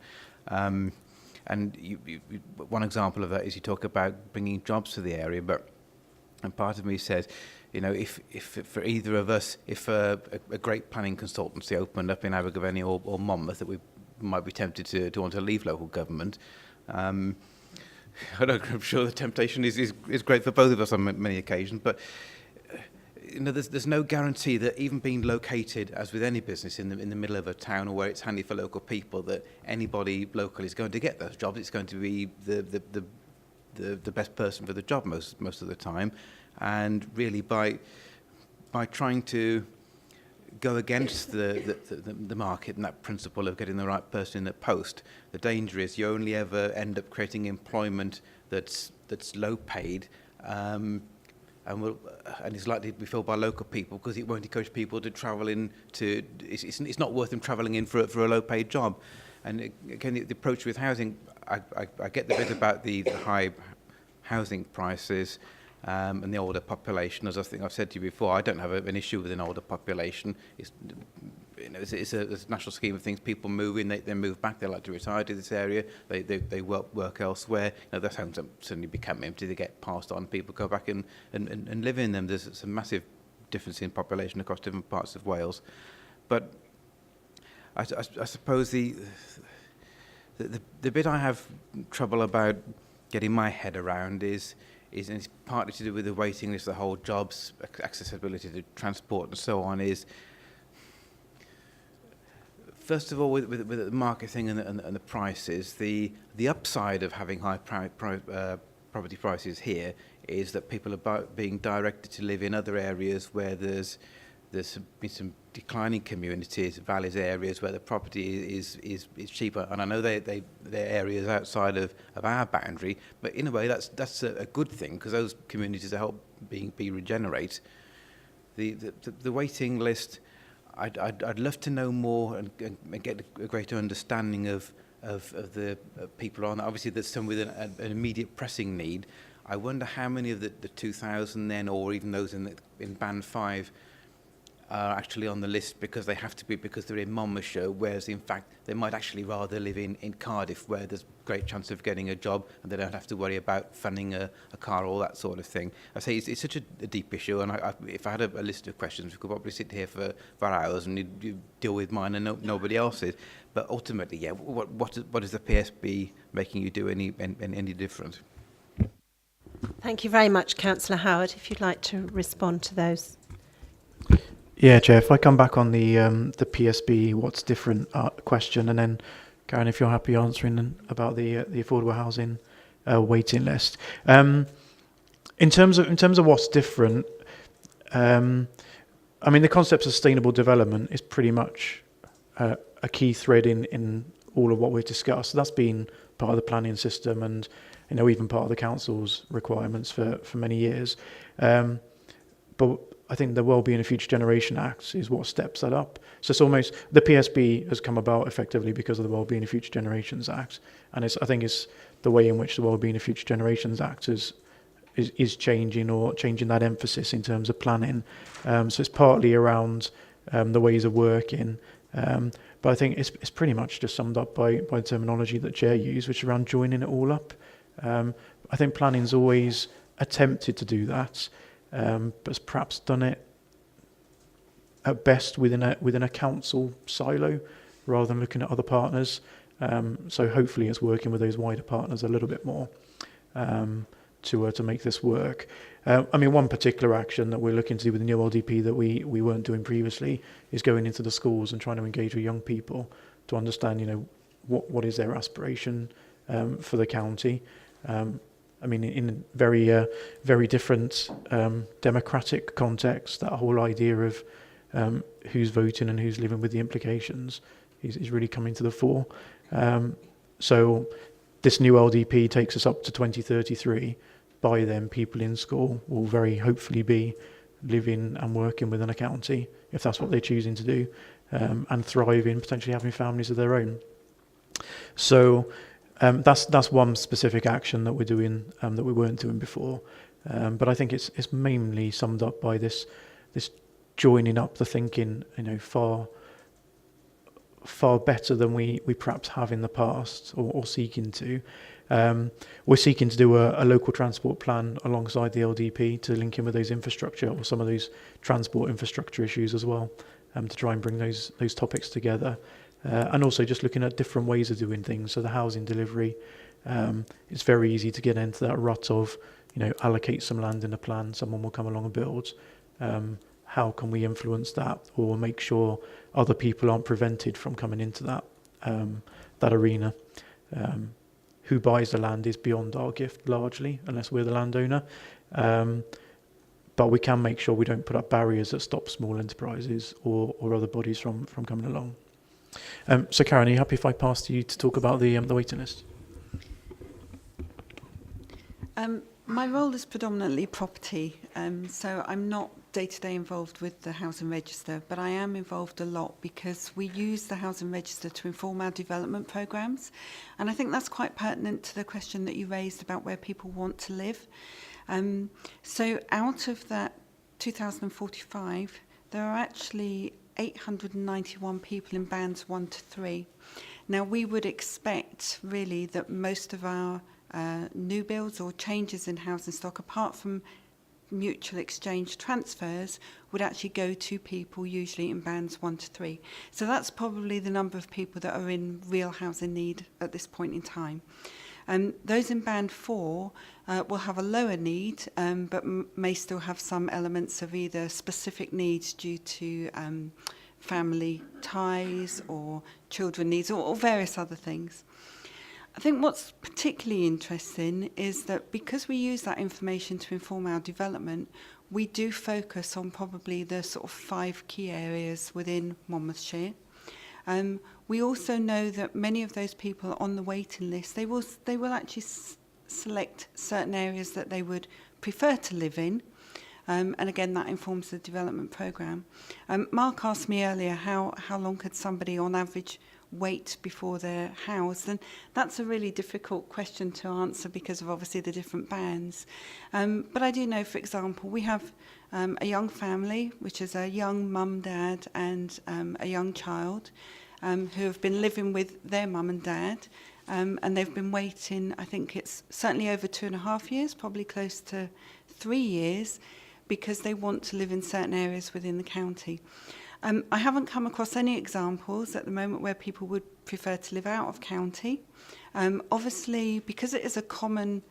And one example of that is you talk about bringing jobs to the area, and part of me says, if for either of us, if a great planning consultancy opened up in Abergavenny or Monmouth, that we might be tempted to want to leave local government. I'm sure the temptation is great for both of us on many occasions, but there's no guarantee that even being located, as with any business, in the middle of a town or where it's handy for local people, that anybody local is going to get those jobs. It's going to be the best person for the job most of the time. And really by trying to go against the market and that principle of getting the right person in that post, the danger is you only ever end up creating employment that's low paid and is likely to be filled by local people, because it won't encourage people to travel in to. It's not worth them travelling in for a low paid job. And again, the approach with housing, I get the bit about the high housing prices. And the older population, as I think I've said to you before, I don't have an issue with an older population. it's a national scheme of things. People move in, they move back. They like to retire to this area. They work elsewhere. Their homes don't suddenly become empty. They get passed on. People go back and live in them. There's some massive difference in population across different parts of Wales, but I suppose the bit I have trouble about getting my head around is it's partly to do with the waiting list, the whole jobs, accessibility to transport and so on. Is first of all with the market thing and the prices, the upside of having high property prices here is that people are being directed to live in other areas where there's been some declining communities, valleys areas where the property is cheaper. And I know they're areas outside of our boundary, but in a way that's a good thing, because those communities are help be regenerate. The waiting list, I'd love to know more and get a greater understanding of the people on. Obviously there's some with an immediate pressing need. I wonder how many of the 2,000 then, or even those in Band 5, are actually on the list because they have to be, because they're in Monmouthshire, whereas in fact they might actually rather live in Cardiff, where there's great chance of getting a job and they don't have to worry about funding a car or all that sort of thing. I say it's such a deep issue, and if I had a list of questions, we could probably sit here for hours and you'd deal with mine and nobody else's. But ultimately, yeah, what is the PSB making you do any different? Thank you very much, Councillor Howard. If you'd like to respond to those. Yeah, Chair, if I come back on the PSB, what's different question, and then Karen, if you're happy answering about the affordable housing waiting list. In terms of what's different, I mean, the concept of sustainable development is pretty much a key thread in all of what we've discussed. That's been part of the planning system, and even part of the council's requirements for many years. But I think the Wellbeing and Future Generation Act is what steps that up. So it's almost, the PSB has come about effectively because of the Wellbeing and Future Generations Act, and I think it's the way in which the Wellbeing and Future Generations Act is changing that emphasis in terms of planning. So it's partly around the ways of working, but I think it's pretty much just summed up by the terminology that Chair used, which is around joining it all up. I think planning's always attempted to do that, but has perhaps done it at best within a council silo rather than looking at other partners. So hopefully it's working with those wider partners a little bit more to make this work. I mean, one particular action that we're looking to do with the new LDP that we weren't doing previously is going into the schools and trying to engage with young people to understand, what is their aspiration for the county. I mean, in very different democratic context, that whole idea of who's voting and who's living with the implications is really coming to the fore. So this new LDP takes us up to 2033. By then, people in school will very hopefully be living and working within a county, if that's what they're choosing to do, and thriving, potentially having families of their own. So that's one specific action that we're doing that we weren't doing before. But I think it's mainly summed up by this joining up the thinking, far better than we perhaps have in the past or seeking to. We're seeking to do a local transport plan alongside the LDP to link in with those infrastructure or some of those transport infrastructure issues as well, to try and bring those topics together. And also just looking at different ways of doing things. So the housing delivery, it's very easy to get into that rut of, allocate some land in a plan, someone will come along and build. How can we influence that or make sure other people aren't prevented from coming into that arena? Who buys the land is beyond our gift largely, unless we're the landowner. But we can make sure we don't put up barriers that stop small enterprises or other bodies from coming along. So Karen, are you happy if I pass to you to talk about the waiting list? My role is predominantly property, so I'm not day-to-day involved with the housing register, but I am involved a lot because we use the housing register to inform our development programmes, and I think that's quite pertinent to the question that you raised about where people want to live. So out of that 2045, there are actually 891 people in bands 1 to 3. Now, we would expect really that most of our new builds or changes in housing stock, apart from mutual exchange transfers, would actually go to people usually in bands 1 to 3. So that's probably the number of people that are in real housing need at this point in time. Those in band 4 will have a lower need, but may still have some elements of either specific needs due to family ties or children needs or various other things. I think what's particularly interesting is that because we use that information to inform our development, we do focus on probably the sort of 5 key areas within Monmouthshire. We also know that many of those people on the waiting list, they will actually select certain areas that they would prefer to live in. And again, that informs the development programme. Mark asked me earlier how long could somebody on average wait before they're housed, and that's a really difficult question to answer because of obviously the different bands. But I do know, for example, we have a young family, which is a young mum, dad, and a young child, who have been living with their mum and dad, and they've been waiting, I think it's certainly over 2.5 years, probably close to 3 years, because they want to live in certain areas within the county. I haven't come across any examples at the moment where people would prefer to live out of county. Obviously, because it is a common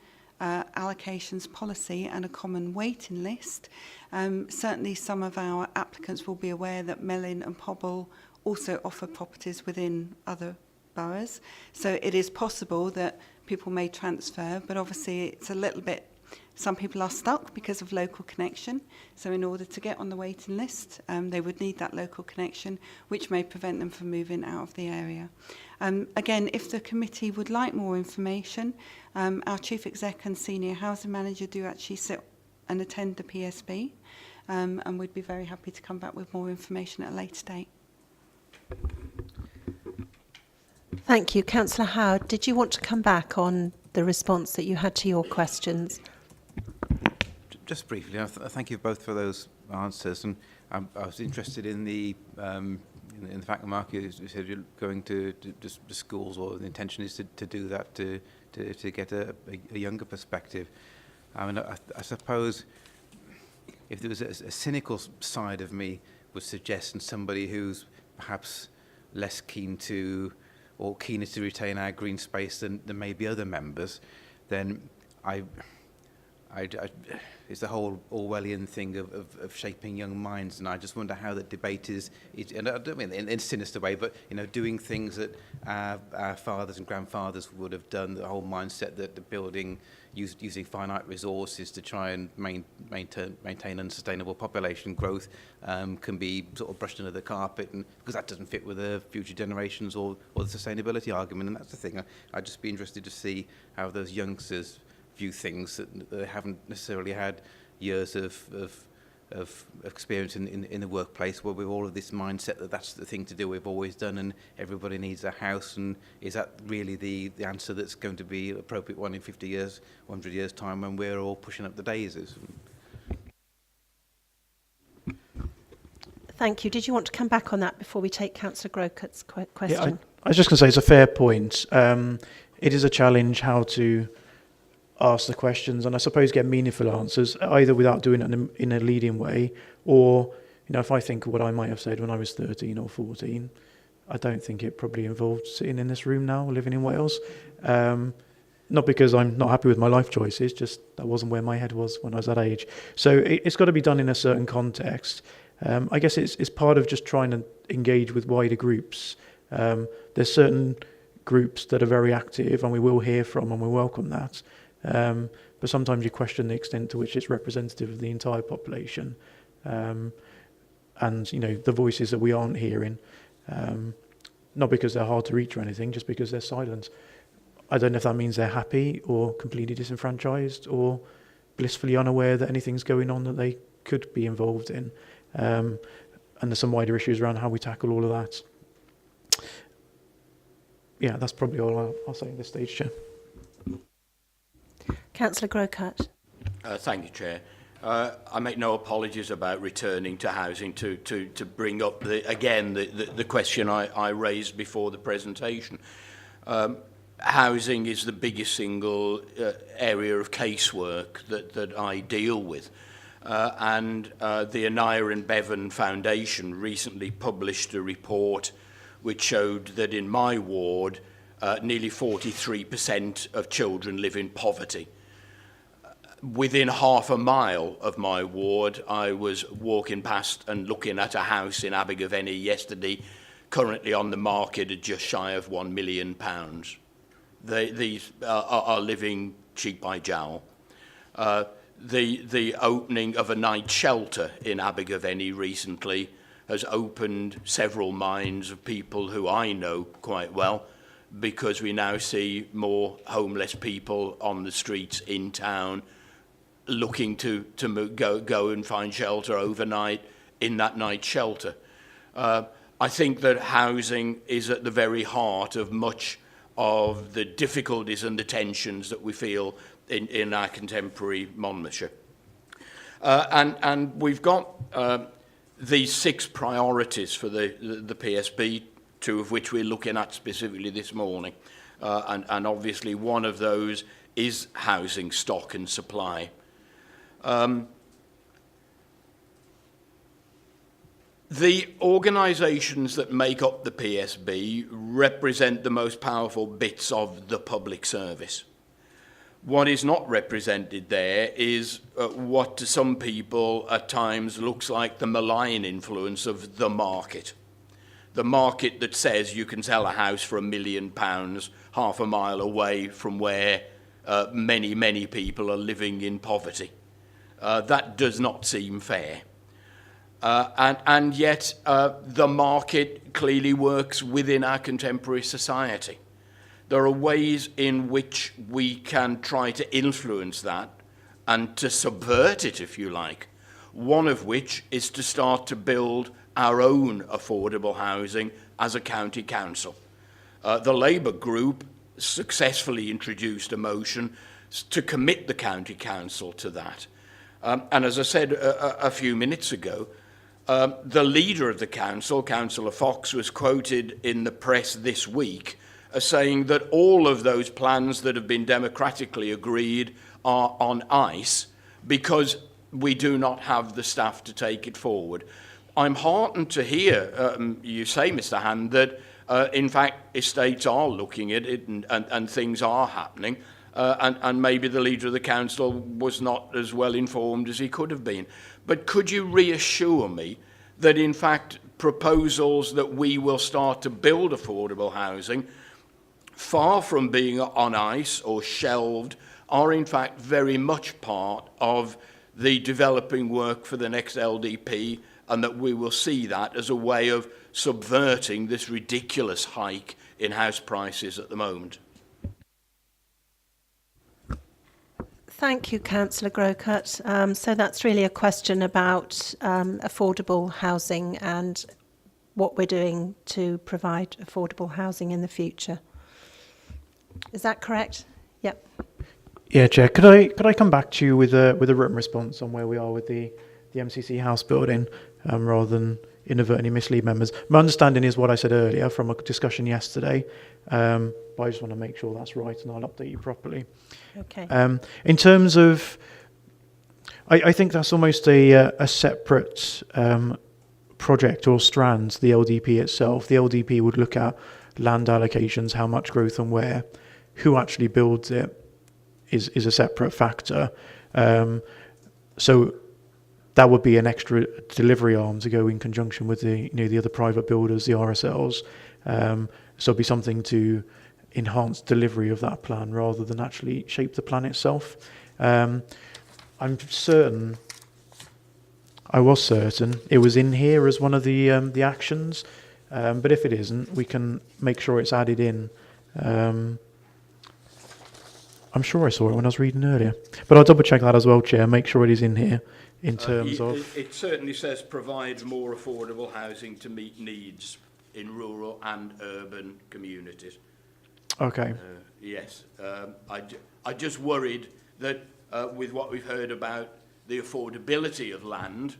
allocations policy and a common waiting list, certainly some of our applicants will be aware that Melling and Pobble also offer properties within other boroughs. So it is possible that people may transfer, but obviously it's a little bit, some people are stuck because of local connection. So in order to get on the waiting list, they would need that local connection, which may prevent them from moving out of the area. Again, if the committee would like more information, our Chief Exec and Senior Housing Manager do actually sit and attend the PSB, and we'd be very happy to come back with more information at a later date. Thank you. Councillor Howard, did you want to come back on the response that you had to your questions? Just briefly, thank you both for those answers, and I was interested in the fact that Mark, you said you're going to schools, or the intention is to do that to get a younger perspective. I mean, I suppose if there was a cynical side of me would suggest, and somebody who's perhaps less keen to, or keener to retain our green space than maybe other members, then it's the whole Orwellian thing of shaping young minds, and I just wonder how the debate is, and I don't mean in a sinister way, but doing things that our fathers and grandfathers would have done. The whole mindset that the building using finite resources to try and maintain unsustainable population growth can be sort of brushed under the carpet, and because that doesn't fit with the future generations or the sustainability argument, and that's the thing. I'd just be interested to see how those youngsters view things that they haven't necessarily had years of experience in the workplace, where with all of this mindset that that's the thing to do, we've always done, and everybody needs a house, and is that really the answer that's going to be an appropriate one in 50 years, 100 years' time, when we're all pushing up the daisies? Thank you. Did you want to come back on that before we take Councillor Grocut's question? Yeah, I was just going to say it's a fair point. It is a challenge how to ask the questions, and I suppose get meaningful answers, either without doing it in a leading way, or if I think of what I might have said when I was 13 or 14, I don't think it probably involved sitting in this room now or living in Wales. Not because I'm not happy with my life choices, just that wasn't where my head was when I was that age. So it's got to be done in a certain context. I guess it's part of just trying to engage with wider groups. There's certain groups that are very active, and we will hear from, and we welcome that. But sometimes you question the extent to which it's representative of the entire population, and the voices that we aren't hearing, not because they're hard to reach or anything, just because they're silent. I don't know if that means they're happy or completely disenfranchised or blissfully unaware that anything's going on that they could be involved in, and there's some wider issues around how we tackle all of that. Yeah, that's probably all I'll say at this stage, Chair. Councillor Grocut. Thank you, Chair. I make no apologies about returning to housing to bring up the question I raised before the presentation. Housing is the biggest single area of casework that I deal with. And the Anaya and Bevan Foundation recently published a report which showed that in my ward, nearly 43% of children live in poverty. Within half a mile of my ward, I was walking past and looking at a house in Abergavenny yesterday, currently on the market at just shy of £1 million. These are living cheek by jowl. The opening of a night shelter in Abergavenny recently has opened several minds of people who I know quite well, because we now see more homeless people on the streets in town looking to go and find shelter overnight in that night shelter. I think that housing is at the very heart of much of the difficulties and the tensions that we feel in our contemporary Monmouthshire. And we've got these 6 priorities for the PSB, 2 of which we're looking at specifically this morning. And obviously one of those is housing stock and supply. The organisations that make up the PSB represent the most powerful bits of the public service. What is not represented there is what to some people at times looks like the malign influence of the market. The market that says you can sell a house for £1 million half a mile away from where many people are living in poverty. That does not seem fair. And yet the market clearly works within our contemporary society. There are ways in which we can try to influence that and to subvert it, if you like. One of which is to start to build our own affordable housing as a county council. The Labour group successfully introduced a motion to commit the county council to that. And as I said a few minutes ago, the leader of the council, Councillor Fox, was quoted in the press this week as saying that all of those plans that have been democratically agreed are on ice because we do not have the staff to take it forward. I'm heartened to hear you say, Mr. Hand, that in fact estates are looking at it and things are happening. And maybe the leader of the council was not as well informed as he could have been. But could you reassure me that in fact proposals that we will start to build affordable housing, far from being on ice or shelved, are in fact very much part of the developing work for the next LDP, and that we will see that as a way of subverting this ridiculous hike in house prices at the moment? Thank you, Councillor Grocott. So that's really a question about affordable housing and what we're doing to provide affordable housing in the future. Is that correct? Yep. Yeah, Chair. Could I come back to you with a written response on where we are with the MCC house building, rather than inadvertently mislead members? My understanding is what I said earlier from a discussion yesterday, but I just want to make sure that's right, and I'll update you properly. Okay. In terms of, I think that's almost a separate project or strand, the LDP itself. The LDP would look at land allocations, how much growth and where. Who actually builds it is a separate factor. So that would be an extra delivery arm to go in conjunction with the other private builders, the RSLs. So it'd be something to enhance delivery of that plan rather than actually shape the plan itself. I was certain it was in here as one of the actions, but if it isn't, we can make sure it's added in. I'm sure I saw it when I was reading earlier, but I'll double check that as well, Chair, make sure it is in here in terms of... It certainly says provide more affordable housing to meet needs in rural and urban communities. Okay. Yes. I just worried that with what we've heard about the affordability of land,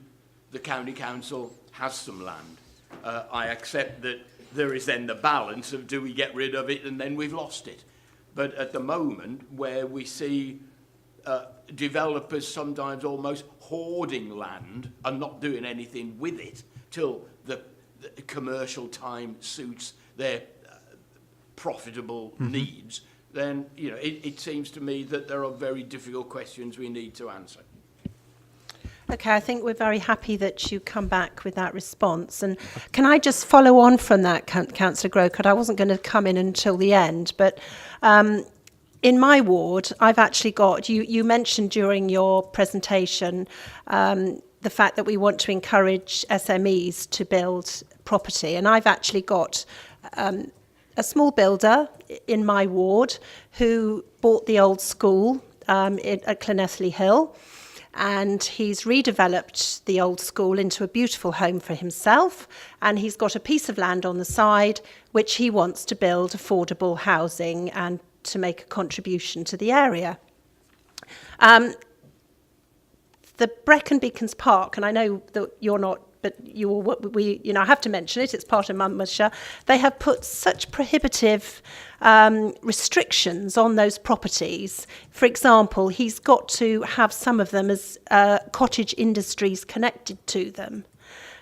the county council has some land. I accept that there is then the balance of do we get rid of it and then we've lost it. But at the moment, where we see developers sometimes almost hoarding land and not doing anything with it till the commercial time suits their profitable needs, then it seems to me that there are very difficult questions we need to answer. Okay, I think we're very happy that you come back with that response. And can I just follow on from that, Councillor Grocott? I wasn't going to come in until the end, but in my ward, I've actually got, you mentioned during your presentation the fact that we want to encourage SMEs to build property. And I've actually got a small builder in my ward who bought the old school at Llanelli Hill. And he's redeveloped the old school into a beautiful home for himself. And he's got a piece of land on the side which he wants to build affordable housing and to make a contribution to the area. The Brecon Beacons Park, and I know that you're not, but I have to mention it, it's part of Monmouthshire. They have put such prohibitive restrictions on those properties. For example, he's got to have some of them as cottage industries connected to them.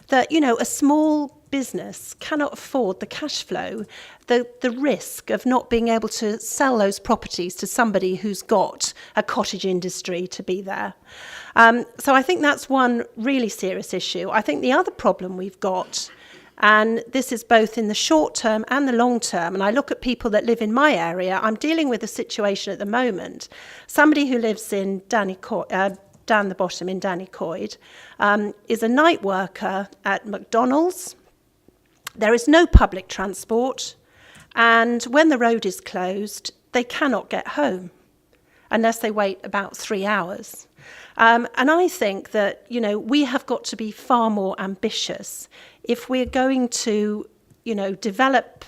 That, a small business cannot afford the cash flow, the risk of not being able to sell those properties to somebody who's got a cottage industry to be there. So I think that's one really serious issue. I think the other problem we've got, and this is both in the short term and the long term, and I look at people that live in my area, I'm dealing with a situation at the moment. Somebody who lives in down the bottom in Dannycoid, is a night worker at McDonald's. There is no public transport, and when the road is closed, they cannot get home unless they wait about 3 hours. And I think that, we have got to be far more ambitious if we're going to, develop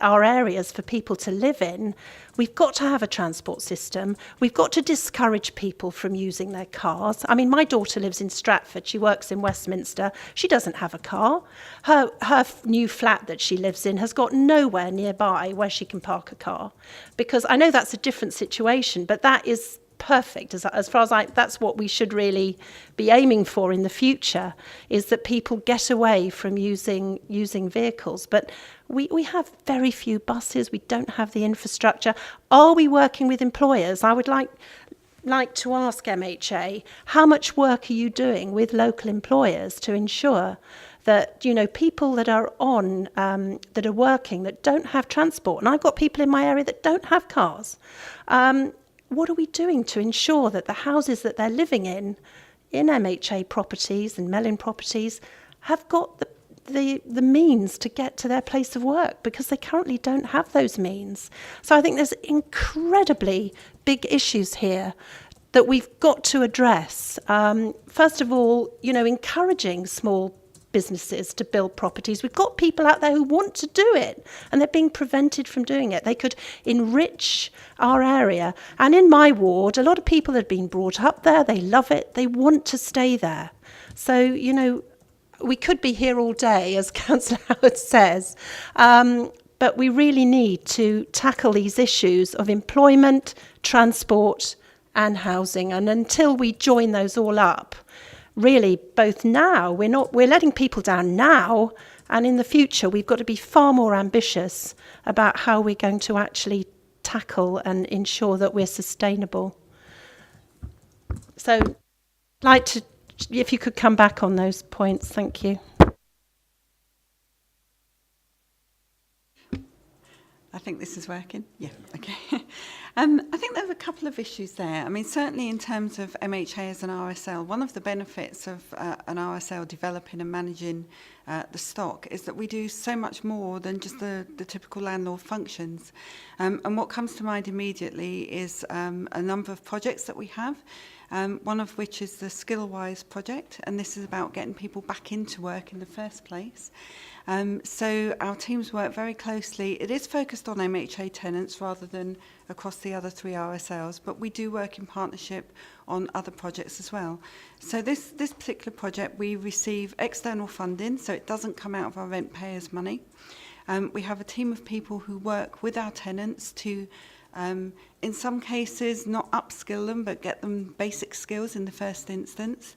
our areas for people to live in. We've got to have a transport system. We've got to discourage people from using their cars. I mean, my daughter lives in Stratford. She works in Westminster. She doesn't have a car. Her new flat that she lives in has got nowhere nearby where she can park a car. Because I know that's a different situation, but that is perfect. As far as that's what we should really be aiming for in the future, is that people get away from using vehicles. But we have very few buses. We don't have the infrastructure. Are we working with employers? I would like to ask MHA, how much work are you doing with local employers to ensure that, people that are that are working, that don't have transport, and I've got people in my area that don't have cars, what are we doing to ensure that the houses that they're living in MHA properties and Mellon properties, have got the means to get to their place of work, because they currently don't have those means. So I think there's incredibly big issues here that we've got to address. First of all, encouraging small businesses to build properties. We've got people out there who want to do it, and they're being prevented from doing it. They could enrich our area. And in my ward, a lot of people have been brought up there. They love it. They want to stay there. So, we could be here all day, as Councillor Howard says, but we really need to tackle these issues of employment, transport and housing. And until we join those all up, really, both now, we're letting people down now, and in the future we've got to be far more ambitious about how we're going to actually tackle and ensure that we're sustainable. So I'd like to, if you could come back on those points, thank you. I think this is working. Yeah, okay. I think there are a couple of issues there. I mean, certainly in terms of MHA as an RSL, one of the benefits of an RSL developing and managing the stock is that we do so much more than just the typical landlord functions. And what comes to mind immediately is a number of projects that we have. one of which is the SkillWise project, and this is about getting people back into work in the first place. So our teams work very closely. It is focused on MHA tenants rather than across the other 3 RSLs, but we do work in partnership on other projects as well. So this particular project, we receive external funding, so it doesn't come out of our rent payers' money. We have a team of people who work with our tenants to, in some cases, not upskill them, but get them basic skills in the first instance.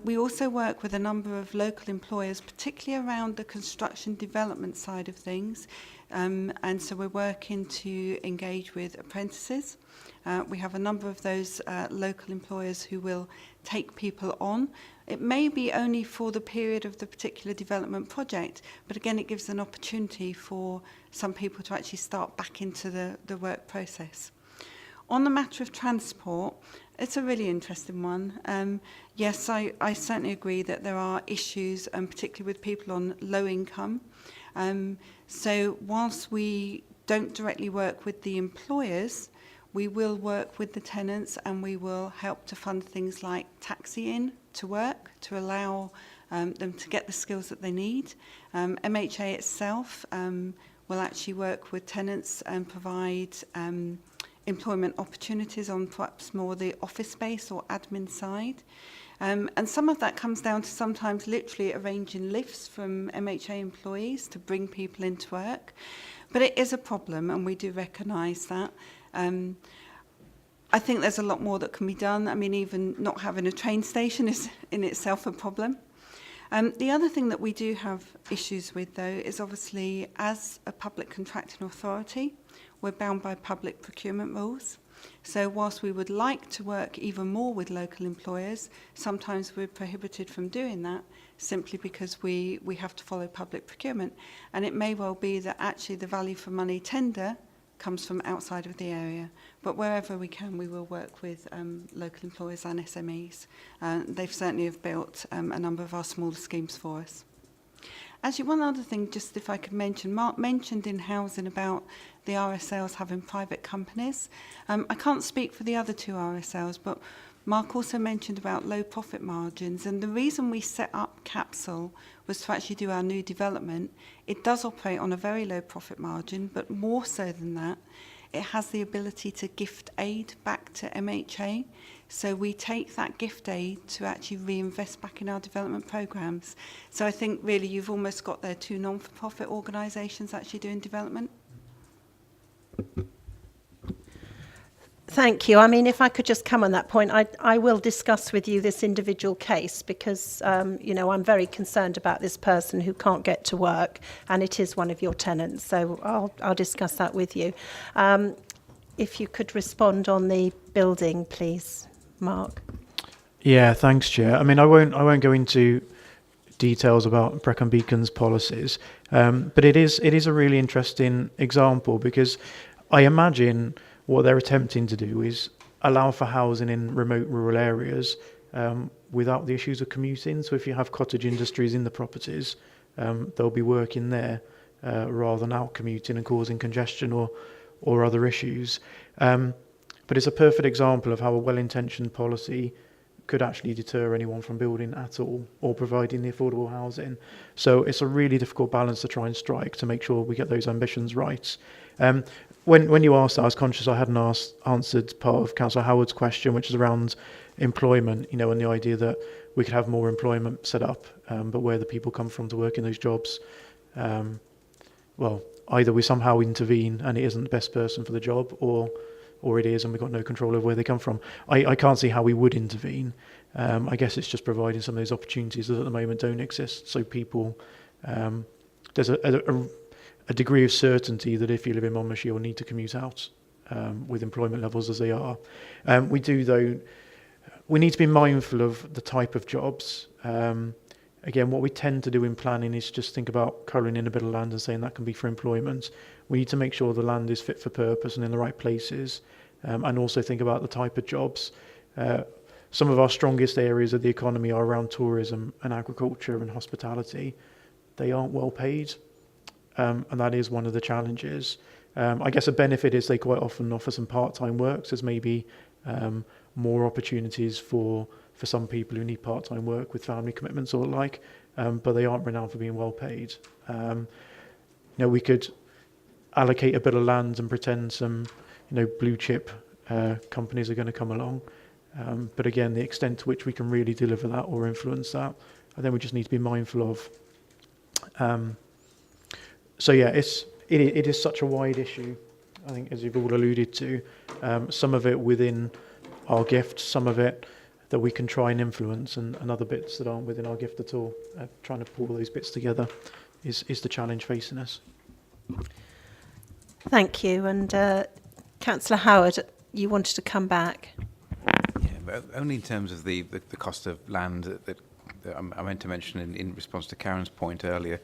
We also work with a number of local employers, particularly around the construction development side of things. And so we're working to engage with apprentices. We have a number of those local employers who will take people on. It may be only for the period of the particular development project, but again, it gives an opportunity for some people to actually start back into the work process. On the matter of transport, it's a really interesting one. Yes, I certainly agree that there are issues, particularly with people on low income. So whilst we don't directly work with the employers, we will work with the tenants and we will help to fund things like taxi-in to work to allow them to get the skills that they need. MHA itself will actually work with tenants and provide employment opportunities on perhaps more the office space or admin side. And some of that comes down to sometimes literally arranging lifts from MHA employees to bring people into work. But it is a problem, and we do recognise that. I think there's a lot more that can be done. I mean, even not having a train station is in itself a problem. The other thing that we do have issues with, though, is obviously as a public contracting authority, we're bound by public procurement rules. So whilst we would like to work even more with local employers, sometimes we're prohibited from doing that simply because we have to follow public procurement. And it may well be that actually the value for money tender comes from outside of the area. But wherever we can, we will work with local employers and SMEs. They've certainly have built a number of our smaller schemes for us. Actually, one other thing, just if I could mention, Mark mentioned in housing about the RSLs having private companies. I can't speak for the other 2 RSLs, but Mark also mentioned about low profit margins, and the reason we set up Capsule was to actually do our new development. It does operate on a very low profit margin, but more so than that, it has the ability to gift aid back to MHA. So we take that gift aid to actually reinvest back in our development programmes. So I think really you've almost got there 2 non-for-profit organisations actually doing development. Thank you. I mean, if I could just come on that point, I will discuss with you this individual case because, you know, I'm very concerned about this person who can't get to work, and it is one of your tenants. So I'll discuss that with you. If you could respond on the building, please, Mark. Yeah, thanks, Chair. I mean, I won't go into details about Brecon Beacon's policies, but it is a really interesting example because I imagine what they're attempting to do is allow for housing in remote rural areas without the issues of commuting. So if you have cottage industries in the properties, they'll be working there rather than out commuting and causing congestion or other issues. But it's a perfect example of how a well-intentioned policy could actually deter anyone from building at all or providing the affordable housing. So it's a really difficult balance to try and strike to make sure we get those ambitions right. When you asked that, I was conscious I hadn't answered part of Councillor Howard's question, which is around employment, you know, and the idea that we could have more employment set up, but where the people come from to work in those jobs, well, either we somehow intervene and it isn't the best person for the job, or it is and we've got no control over where they come from. I can't see how we would intervene. I guess it's just providing some of those opportunities that at the moment don't exist, so people, there's a degree of certainty that if you live in Monmouthshire, you'll need to commute out with employment levels as they are. We do, though, we need to be mindful of the type of jobs. Again, what we tend to do in planning is just think about colouring in a bit of land and saying that can be for employment. We need to make sure the land is fit for purpose and in the right places, and also think about the type of jobs. Some of our strongest areas of the economy are around tourism and agriculture and hospitality. They aren't well paid. And that is one of the challenges. I guess a benefit is they quite often offer some part-time work, so there's maybe more opportunities for some people who need part-time work with family commitments or the like, but they aren't renowned for being well paid. We could allocate a bit of land and pretend some, blue chip companies are going to come along. But again, the extent to which we can really deliver that or influence that, I think we just need to be mindful of. It is such a wide issue, I think, as you've all alluded to. Some of it within our gift, some of it that we can try and influence, and other bits that aren't within our gift at all. Trying to pull those bits together is the challenge facing us. Thank you. And Councillor Howard, you wanted to come back. Yeah, but only in terms of the cost of land that I meant to mention in response to Karen's point earlier,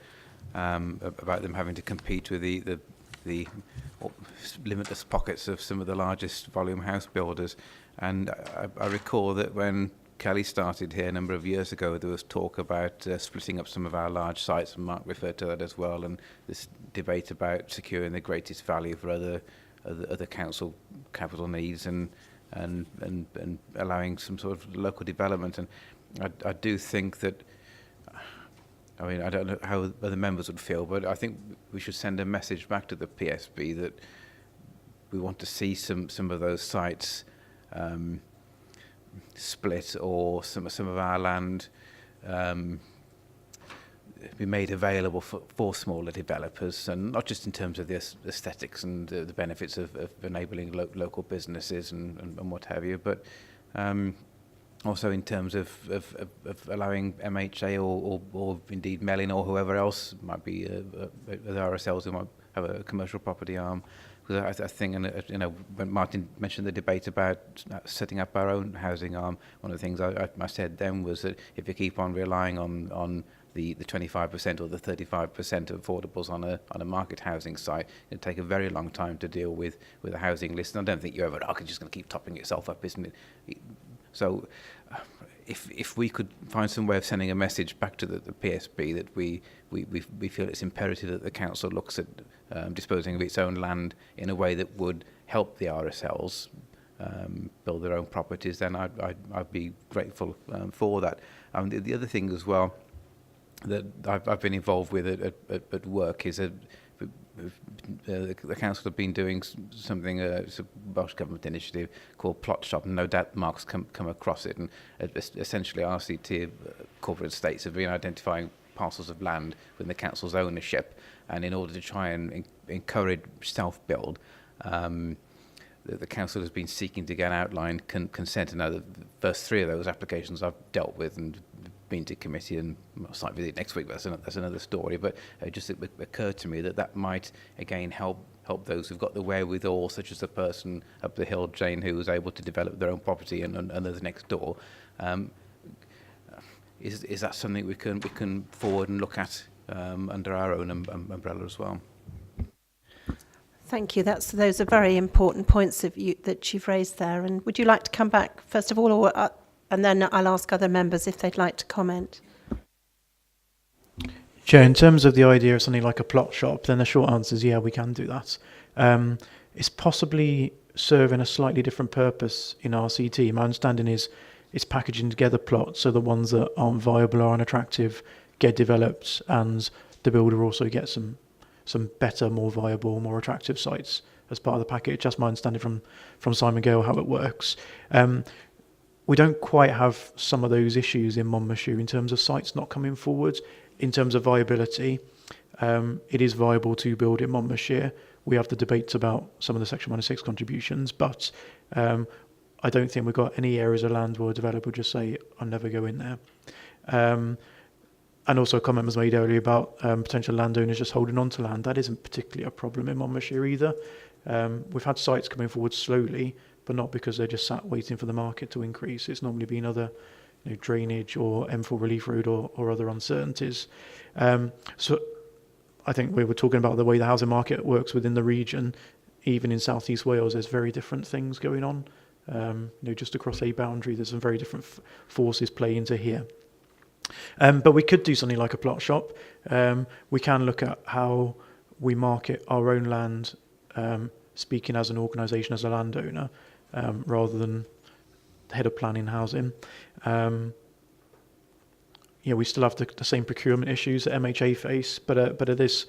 about them having to compete with the limitless pockets of some of the largest volume house builders. And I recall that when Kelly started here a number of years ago, there was talk about splitting up some of our large sites, and Mark referred to that as well, and this debate about securing the greatest value for other council capital needs and allowing some sort of local development. And I do think that, I don't know how other members would feel, but I think we should send a message back to the PSB that we want to see some of those sites split, or some of our land be made available for smaller developers, and not just in terms of the aesthetics and the benefits of enabling local businesses and what have you, but also in terms of allowing MHA or indeed Mellin or whoever else might be the RSLs who might have a commercial property arm. Because I think, when Martin mentioned the debate about setting up our own housing arm, one of the things I said then was that if you keep on relying on the 25% or the 35% of affordables on a market housing site, it'll take a very long time to deal with a housing list. And I don't think you're ever, just going to keep topping itself up, isn't it? So if we could find some way of sending a message back to the PSB that we feel it's imperative that the council looks at disposing of its own land in a way that would help the RSLs build their own properties, then I'd be grateful for that. The other thing as well that I've been involved with at work is the council have been doing something, it's a Welsh Government initiative called Plot Shop, and no doubt Mark's come across it, and essentially RCT corporate estates have been identifying parcels of land within the council's ownership, and in order to try and encourage self-build, the council has been seeking to get outlined consent, and now the first 3 of those applications I've dealt with and been to committee, and site visit next week, but that's another story. But it just occurred to me that might again help those who've got the wherewithal, such as the person up the hill, Jane, who was able to develop their own property, and others next door. Is that something we can forward and look at under our own umbrella as well? Thank you. Those are very important points that you've raised there. And would you like to come back first of all, or and then I'll ask other members if they'd like to comment? Chair, in terms of the idea of something like a plot shop, then the short answer is yeah, we can do that. It's possibly serving a slightly different purpose in RCT. My understanding is it's packaging together plots, so the ones that aren't viable or unattractive get developed, and the builder also gets some better, more viable, more attractive sites as part of the package. That's my understanding from Simon Gale how it works. We don't quite have some of those issues in Monmouthshire in terms of sites not coming forward. In terms of viability, it is viable to build in Monmouthshire. We have the debates about some of the Section 106 contributions, but I don't think we've got any areas of land where a developer would just say, I'll never go in there. And also a comment was made earlier about potential landowners just holding on to land. That isn't particularly a problem in Monmouthshire either. We've had sites coming forward slowly, but not because they're just sat waiting for the market to increase. It's normally been other drainage or M4 relief road or other uncertainties. So I think we were talking about the way the housing market works within the region. Even in South East Wales, there's very different things going on. Just across a boundary, there's some very different forces play into here. But we could do something like a plot shop. We can look at how we market our own land, speaking as an organisation, as a landowner. rather than head of planning housing. We still have the same procurement issues that MHA face, but that is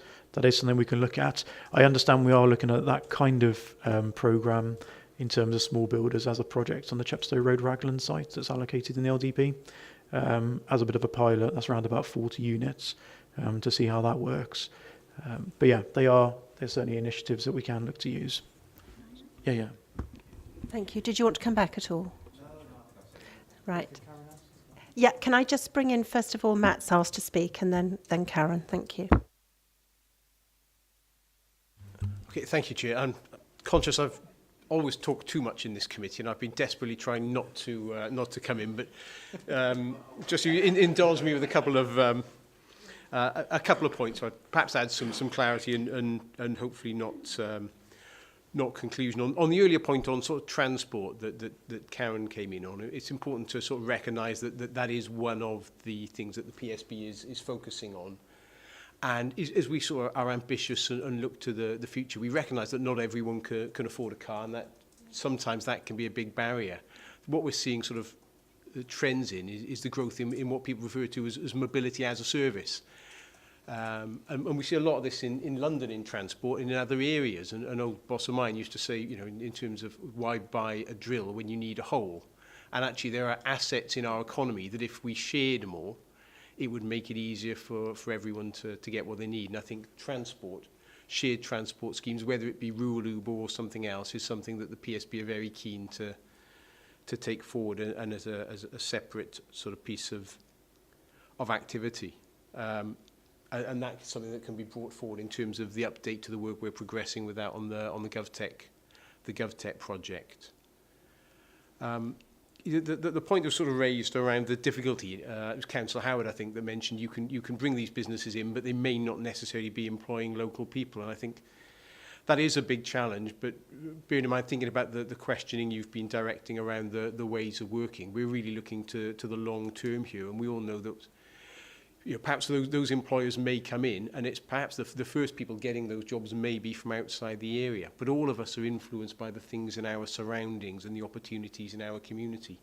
something we can look at. I understand we are looking at that kind of programme in terms of small builders as a project on the Chepstow Road Raglan site that's allocated in the LDP as a bit of a pilot. That's around about 40 units to see how that works. But yeah, there's certainly initiatives that we can look to use. Yeah. Thank you. Did you want to come back at all? Right. Yeah, can I just bring in, first of all, Matt's asked to speak, and then Karen. Thank you. Okay, thank you, Chair. I'm conscious I've always talked too much in this committee, and I've been desperately trying not to come in, but just you indulge me with a couple of points. So I'd perhaps add some clarity and hopefully not conclusion. On the earlier point on sort of transport that Karen came in on, it's important to sort of recognise that is one of the things that the PSB is focusing on. And as we sort of are ambitious and look to the future, we recognise that not everyone can afford a car, and that sometimes that can be a big barrier. What we're seeing sort of trends in is the growth in what people refer to as mobility as a service. And we see a lot of this in London in transport and in other areas. And an old boss of mine used to say, in terms of why buy a drill when you need a hole? And actually there are assets in our economy that if we shared more, it would make it easier for everyone to get what they need. And I think shared transport schemes, whether it be rural Uber or something else, is something that the PSB are very keen to take forward and as a separate sort of piece of activity. And that's something that can be brought forward in terms of the update to the work we're progressing with that on the GovTech project. The point that was sort of raised around the difficulty, it was Councillor Howard, I think, that mentioned you can bring these businesses in, but they may not necessarily be employing local people. And I think that is a big challenge. But bearing in mind, thinking about the questioning you've been directing around the ways of working, we're really looking to the long term here, and we all know that. Perhaps those employers may come in, and it's perhaps the first people getting those jobs may be from outside the area. But all of us are influenced by the things in our surroundings and the opportunities in our community.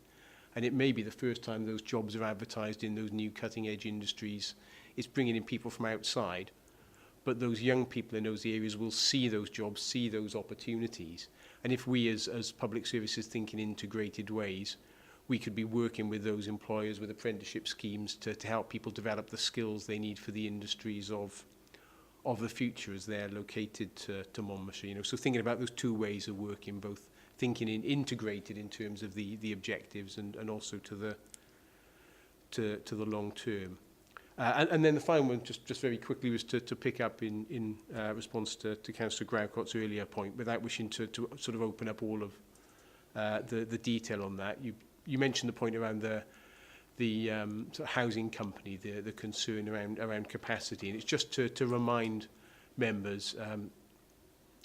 And it may be the first time those jobs are advertised in those new cutting-edge industries. It's bringing in people from outside. But those young people in those areas will see those jobs, see those opportunities. And if we as public services think in integrated ways, we could be working with those employers with apprenticeship schemes to help people develop the skills they need for the industries of the future as they're located to Monmouthshire. So thinking about those two ways of working, both thinking in integrated in terms of the objectives and also to the long term. And then the final one, just very quickly, was to pick up in response to Councillor Graucott's earlier point, without wishing to sort of open up all of the detail on that. You mentioned the point around the sort of housing company, the concern around capacity, and it's just to remind members,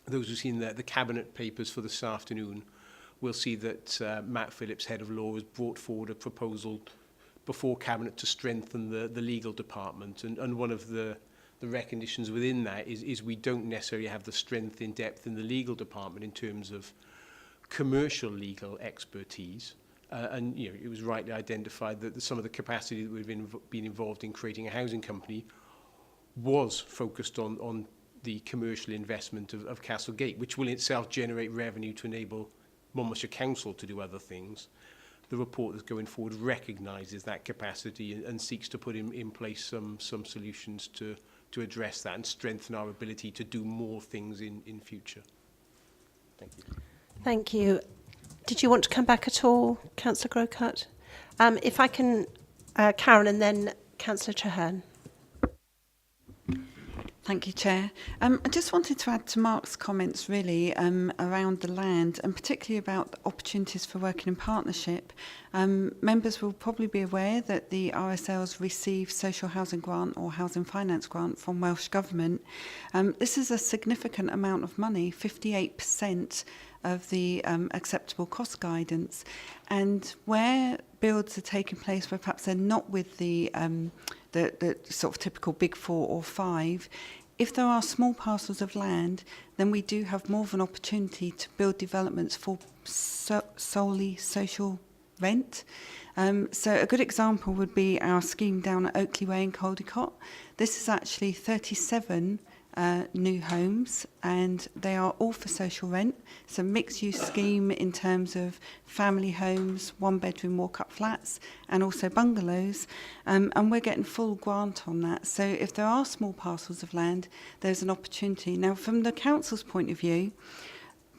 those who've seen the cabinet papers for this afternoon will see that Matt Phillips, head of law, has brought forward a proposal before cabinet to strengthen the legal department, and one of the recognitions within that is we don't necessarily have the strength in depth in the legal department in terms of commercial legal expertise. And it was rightly identified that some of the capacity that we've been involved in creating a housing company was focused on the commercial investment of Castlegate, which will in itself generate revenue to enable Monmouthshire Council to do other things. The report that's going forward recognises that capacity and seeks to put in place some solutions to address that and strengthen our ability to do more things in future. Thank you. Thank you. Did you want to come back at all, Councillor Graucott? If I can, Karen, and then Councillor Traherne. Thank you, Chair. I just wanted to add to Mark's comments, really, around the land, and particularly about opportunities for working in partnership. Members will probably be aware that the RSLs receive social housing grant or housing finance grant from Welsh Government. This is a significant amount of money, 58% of the acceptable cost guidance. And where builds are taking place where perhaps they're not with the sort of typical big 4 or 5, if there are small parcels of land, then we do have more of an opportunity to build developments for solely social rent. So a good example would be our scheme down at Oakley Way in Caldecott. This is actually 37 new homes, and they are all for social rent. It's a mixed-use scheme in terms of family homes, one-bedroom walk-up flats, and also bungalows. And we're getting full grant on that. So if there are small parcels of land, there's an opportunity. Now, from the council's point of view,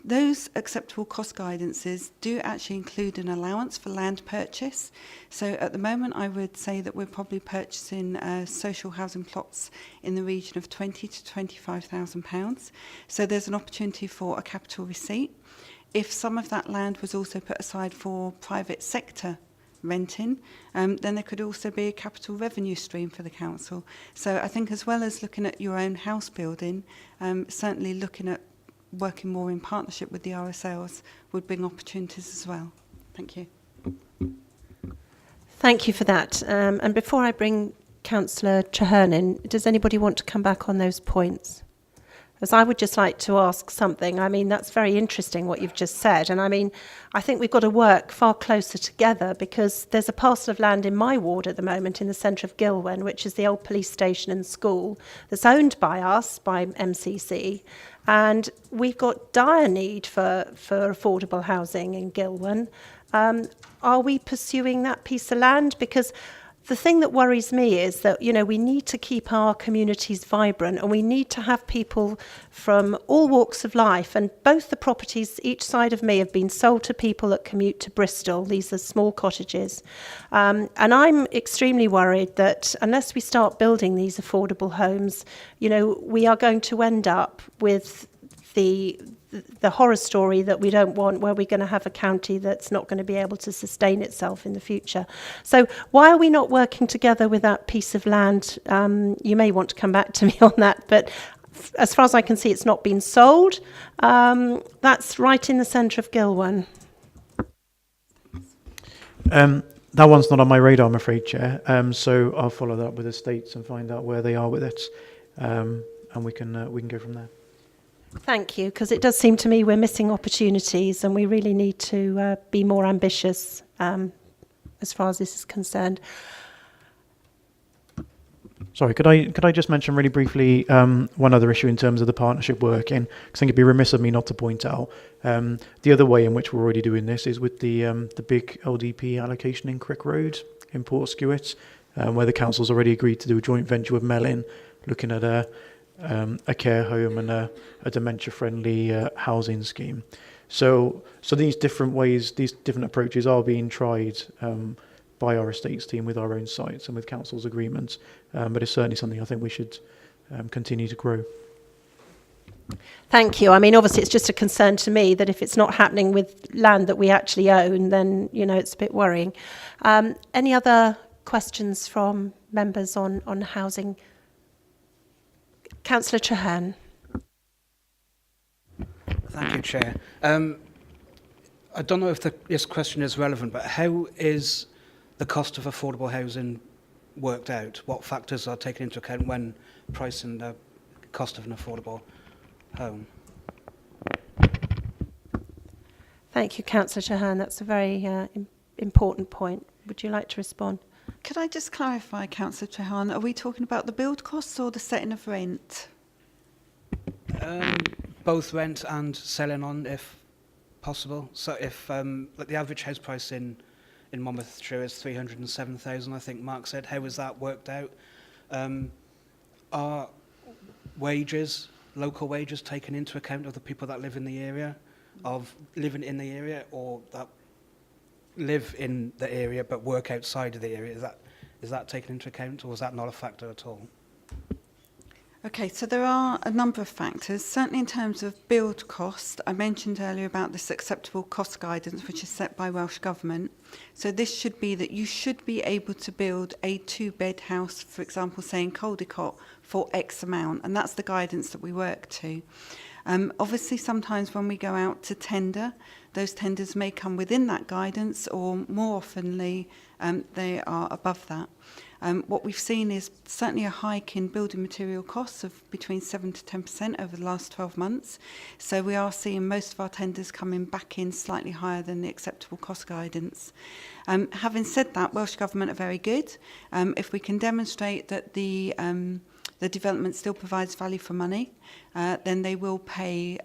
those acceptable cost guidances do actually include an allowance for land purchase. So at the moment, I would say that we're probably purchasing social housing plots in the region of £20,000 to £25,000. So there's an opportunity for a capital receipt. If some of that land was also put aside for private sector renting, then there could also be a capital revenue stream for the council. So I think as well as looking at your own house building, certainly looking at working more in partnership with the RSLs would bring opportunities as well. Thank you. Thank you for that. And before I bring Councillor Traherne in, does anybody want to come back on those points? As I would just like to ask something. I mean, that's very interesting what you've just said. And I mean, I think we've got to work far closer together, because there's a parcel of land in my ward at the moment in the centre of Gilwen, which is the old police station and school, that's owned by us, by MCC. And we've got dire need for affordable housing in Gilwen. Are we pursuing that piece of land? Because the thing that worries me is that, you know, we need to keep our communities vibrant, and we need to have people from all walks of life. And both the properties each side of me have been sold to people that commute to Bristol. These are small cottages. And I'm extremely worried that unless we start building these affordable homes, you know, we are going to end up with the horror story that we don't want, where we're going to have a county that's not going to be able to sustain itself in the future. So why are we not working together with that piece of land? You may want to come back to me on that, but as far as I can see, it's not been sold. That's right in the centre of Gilwen. That one's not on my radar, I'm afraid, Chair. So I'll follow that up with the estates and find out where they are with it, and we can go from there. Thank you, because it does seem to me we're missing opportunities, and we really need to be more ambitious as far as this is concerned. Sorry, could I just mention really briefly one other issue in terms of the partnership working? Because I think it'd be remiss of me not to point out the other way in which we're already doing this is with the big LDP allocation in Crick Road in Portskewitt, where the council's already agreed to do a joint venture with Mellin, looking at a care home and a dementia-friendly housing scheme. So these different ways, these different approaches are being tried by our estates team with our own sites and with council's agreements. But it's certainly something I think we should continue to grow. Thank you. I mean, obviously, it's just a concern to me that if it's not happening with land that we actually own, then, you know, it's a bit worrying. Any other questions from members on housing? Councillor Traherne. Thank you, Chair. I don't know if this question is relevant, but how is the cost of affordable housing worked out? What factors are taken into account when pricing the cost of an affordable home? Thank you, Councillor Traherne. That's a very important point. Would you like to respond? Could I just clarify, Councillor Traherne, are we talking about the build costs or the setting of rent? Both rent and selling on, if possible. So if like the average house price in Monmouthshire is 307,000, I think Mark said. How is that worked out? Are wages, local wages, taken into account of the people that live in the area, of living in the area, or that live in the area but work outside of the area? Is that taken into account, or is that not a factor at all? Okay, so there are a number of factors. Certainly in terms of build cost, I mentioned earlier about this acceptable cost guidance, which is set by Welsh Government. So this should be that you should be able to build a 2-bed house, for example, say in Caldecott, for X amount, and that's the guidance that we work to. Obviously, sometimes when we go out to tender, those tenders may come within that guidance, or more oftenly, they are above that. what we've seen is certainly a hike in building material costs of between 7 to 10% over the last 12 months. So we are seeing most of our tenders coming back in slightly higher than the acceptable cost guidance. Having said that, Welsh Government are very good. If we can demonstrate that the development still provides value for money, then they will pay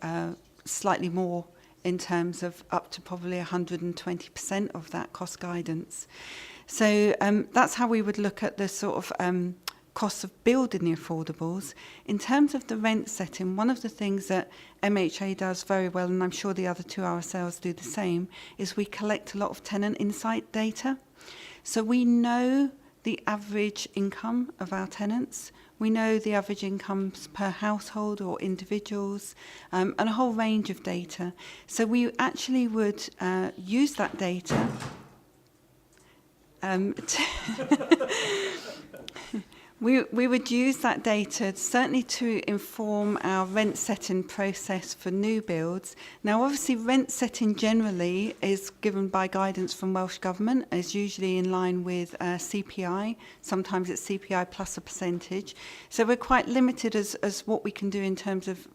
slightly more in terms of up to probably 120% of that cost guidance. So that's how we would look at the sort of costs of building the affordables. In terms of the rent setting, one of the things that MHA does very well, and I'm sure the other two RSLs do the same, is we collect a lot of tenant insight data. So we know the average income of our tenants. We know the average incomes per household or individuals, and a whole range of data. So we actually would use that data we would use that data certainly to inform our rent setting process for new builds. Now, obviously, rent setting generally is given by guidance from Welsh Government, is usually in line with CPI. Sometimes it's CPI plus a percentage. So we're quite limited as what we can do in terms of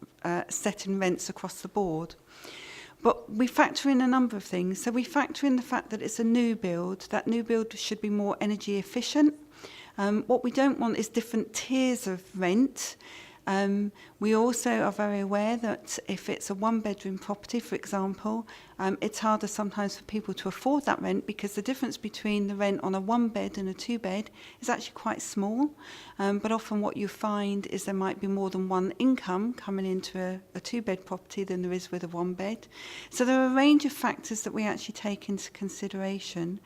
setting rents across the board. But we factor in a number of things. So we factor in the fact that it's a new build. That new build should be more energy efficient. What we don't want is different tiers of rent. We also are very aware that if it's a one-bedroom property, for example, it's harder sometimes for people to afford that rent because the difference between the rent on a one-bed and a two-bed is actually quite small. But often what you find is there might be more than one income coming into a two-bed property than there is with a one-bed. So there are a range of factors that we actually take into consideration.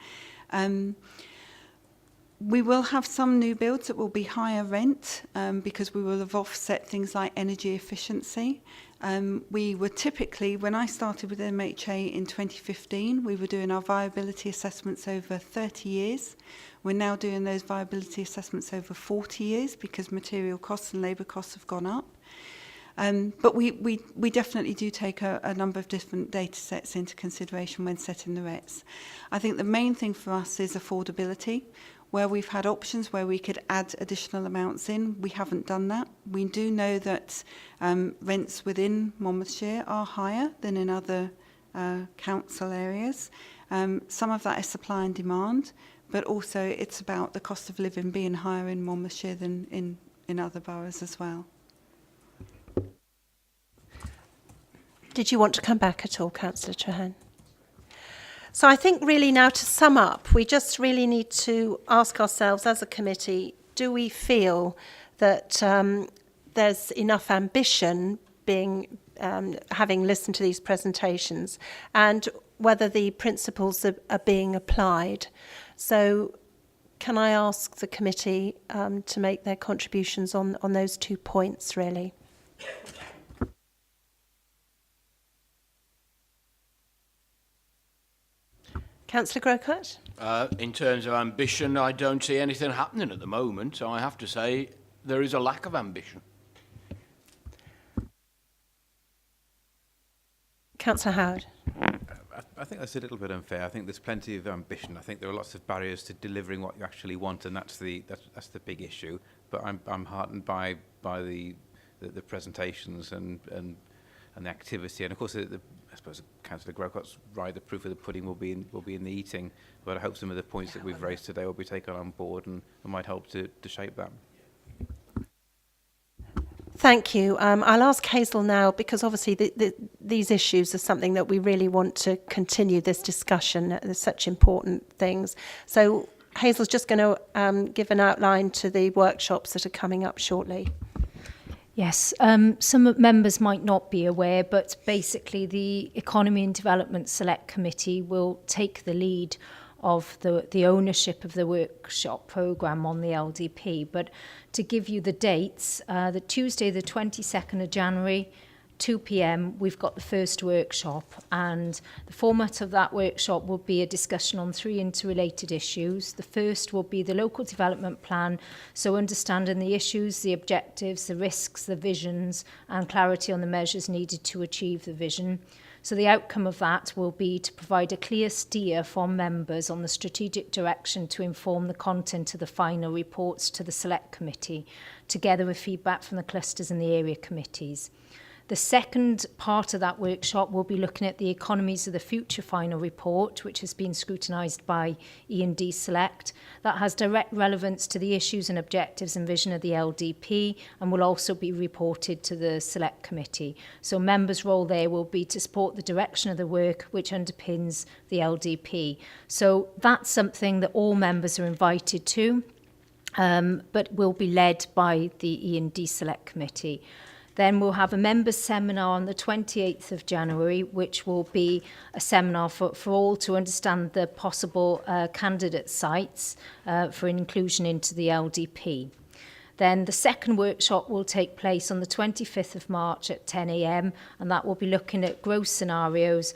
We will have some new builds that will be higher rent because we will have offset things like energy efficiency. We were typically, when I started with MHA in 2015, we were doing our viability assessments over 30 years. We're now doing those viability assessments over 40 years because material costs and labour costs have gone up. But we definitely do take a number of different data sets into consideration when setting the RETs. I think the main thing for us is affordability. Where we've had options where we could add additional amounts in, we haven't done that. We do know that rents within Monmouthshire are higher than in other council areas. Some of that is supply and demand, but also it's about the cost of living being higher in Monmouthshire than in other boroughs as well. Did you want to come back at all, Councillor Trahan? So I think really now to sum up, we just really need to ask ourselves as a committee, do we feel that there's enough ambition having listened to these presentations and whether the principles are being applied? So can I ask the committee to make their contributions on those 2 points really? Councillor Grocott? In terms of ambition, I don't see anything happening at the moment. I have to say there is a lack of ambition. Councillor Howard? I think that's a little bit unfair. I think there's plenty of ambition. I think there are lots of barriers to delivering what you actually want, and that's the big issue. But I'm heartened by the presentations and the activity, and of course I suppose Councillor Grocott's right. The proof of the pudding will be in the eating. But I hope some of the points that we've raised today will be taken on board and might help to shape that. Thank you. I'll ask Hazel now because obviously these issues are something that we really want to continue this discussion. They're such important things. So Hazel's just going to give an outline to the workshops that are coming up shortly. Yes, some members might not be aware, but basically the Economy and Development Select Committee will take the lead of the ownership of the workshop programme on the LDP. But to give you the dates, the Tuesday the 22nd of January, 2 p.m, we've got the first workshop, and the format of that workshop will be a discussion on 3 interrelated issues. The first will be the local development plan, so understanding the issues, the objectives, the risks, the visions, and clarity on the measures needed to achieve the vision. So the outcome of that will be to provide a clear steer from members on the strategic direction to inform the content of the final reports to the Select Committee, together with feedback from the clusters and the area committees. The second part of that workshop will be looking at the Economies of the Future final report, which has been scrutinised by E&D Select. That has direct relevance to the issues and objectives and vision of the LDP and will also be reported to the Select Committee. So members' role there will be to support the direction of the work which underpins the LDP. So that's something that all members are invited to, but will be led by the E&D Select Committee. Then we'll have a members' seminar on the 28th of January, which will be a seminar for all to understand the possible candidate sites for inclusion into the LDP. Then the second workshop will take place on the 25th of March at 10 a.m. and that will be looking at growth scenarios,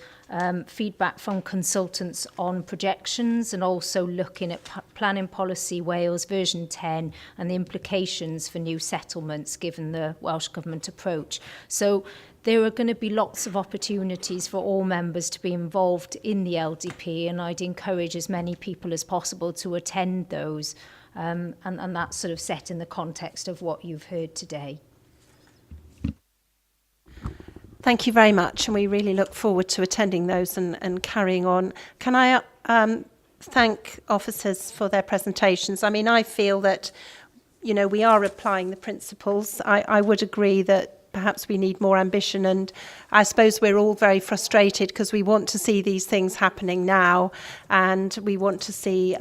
feedback from consultants on projections, and also looking at Planning Policy Wales version 10 and the implications for new settlements given the Welsh Government approach. So there are going to be lots of opportunities for all members to be involved in the LDP, and I'd encourage as many people as possible to attend those. And that's sort of set in the context of what you've heard today. Thank you very much, and we really look forward to attending those and carrying on. Can I thank officers for their presentations? I mean, I feel that, you know, we are applying the principles. I would agree that perhaps we need more ambition, and I suppose we're all very frustrated because we want to see these things happening now, and we want to see,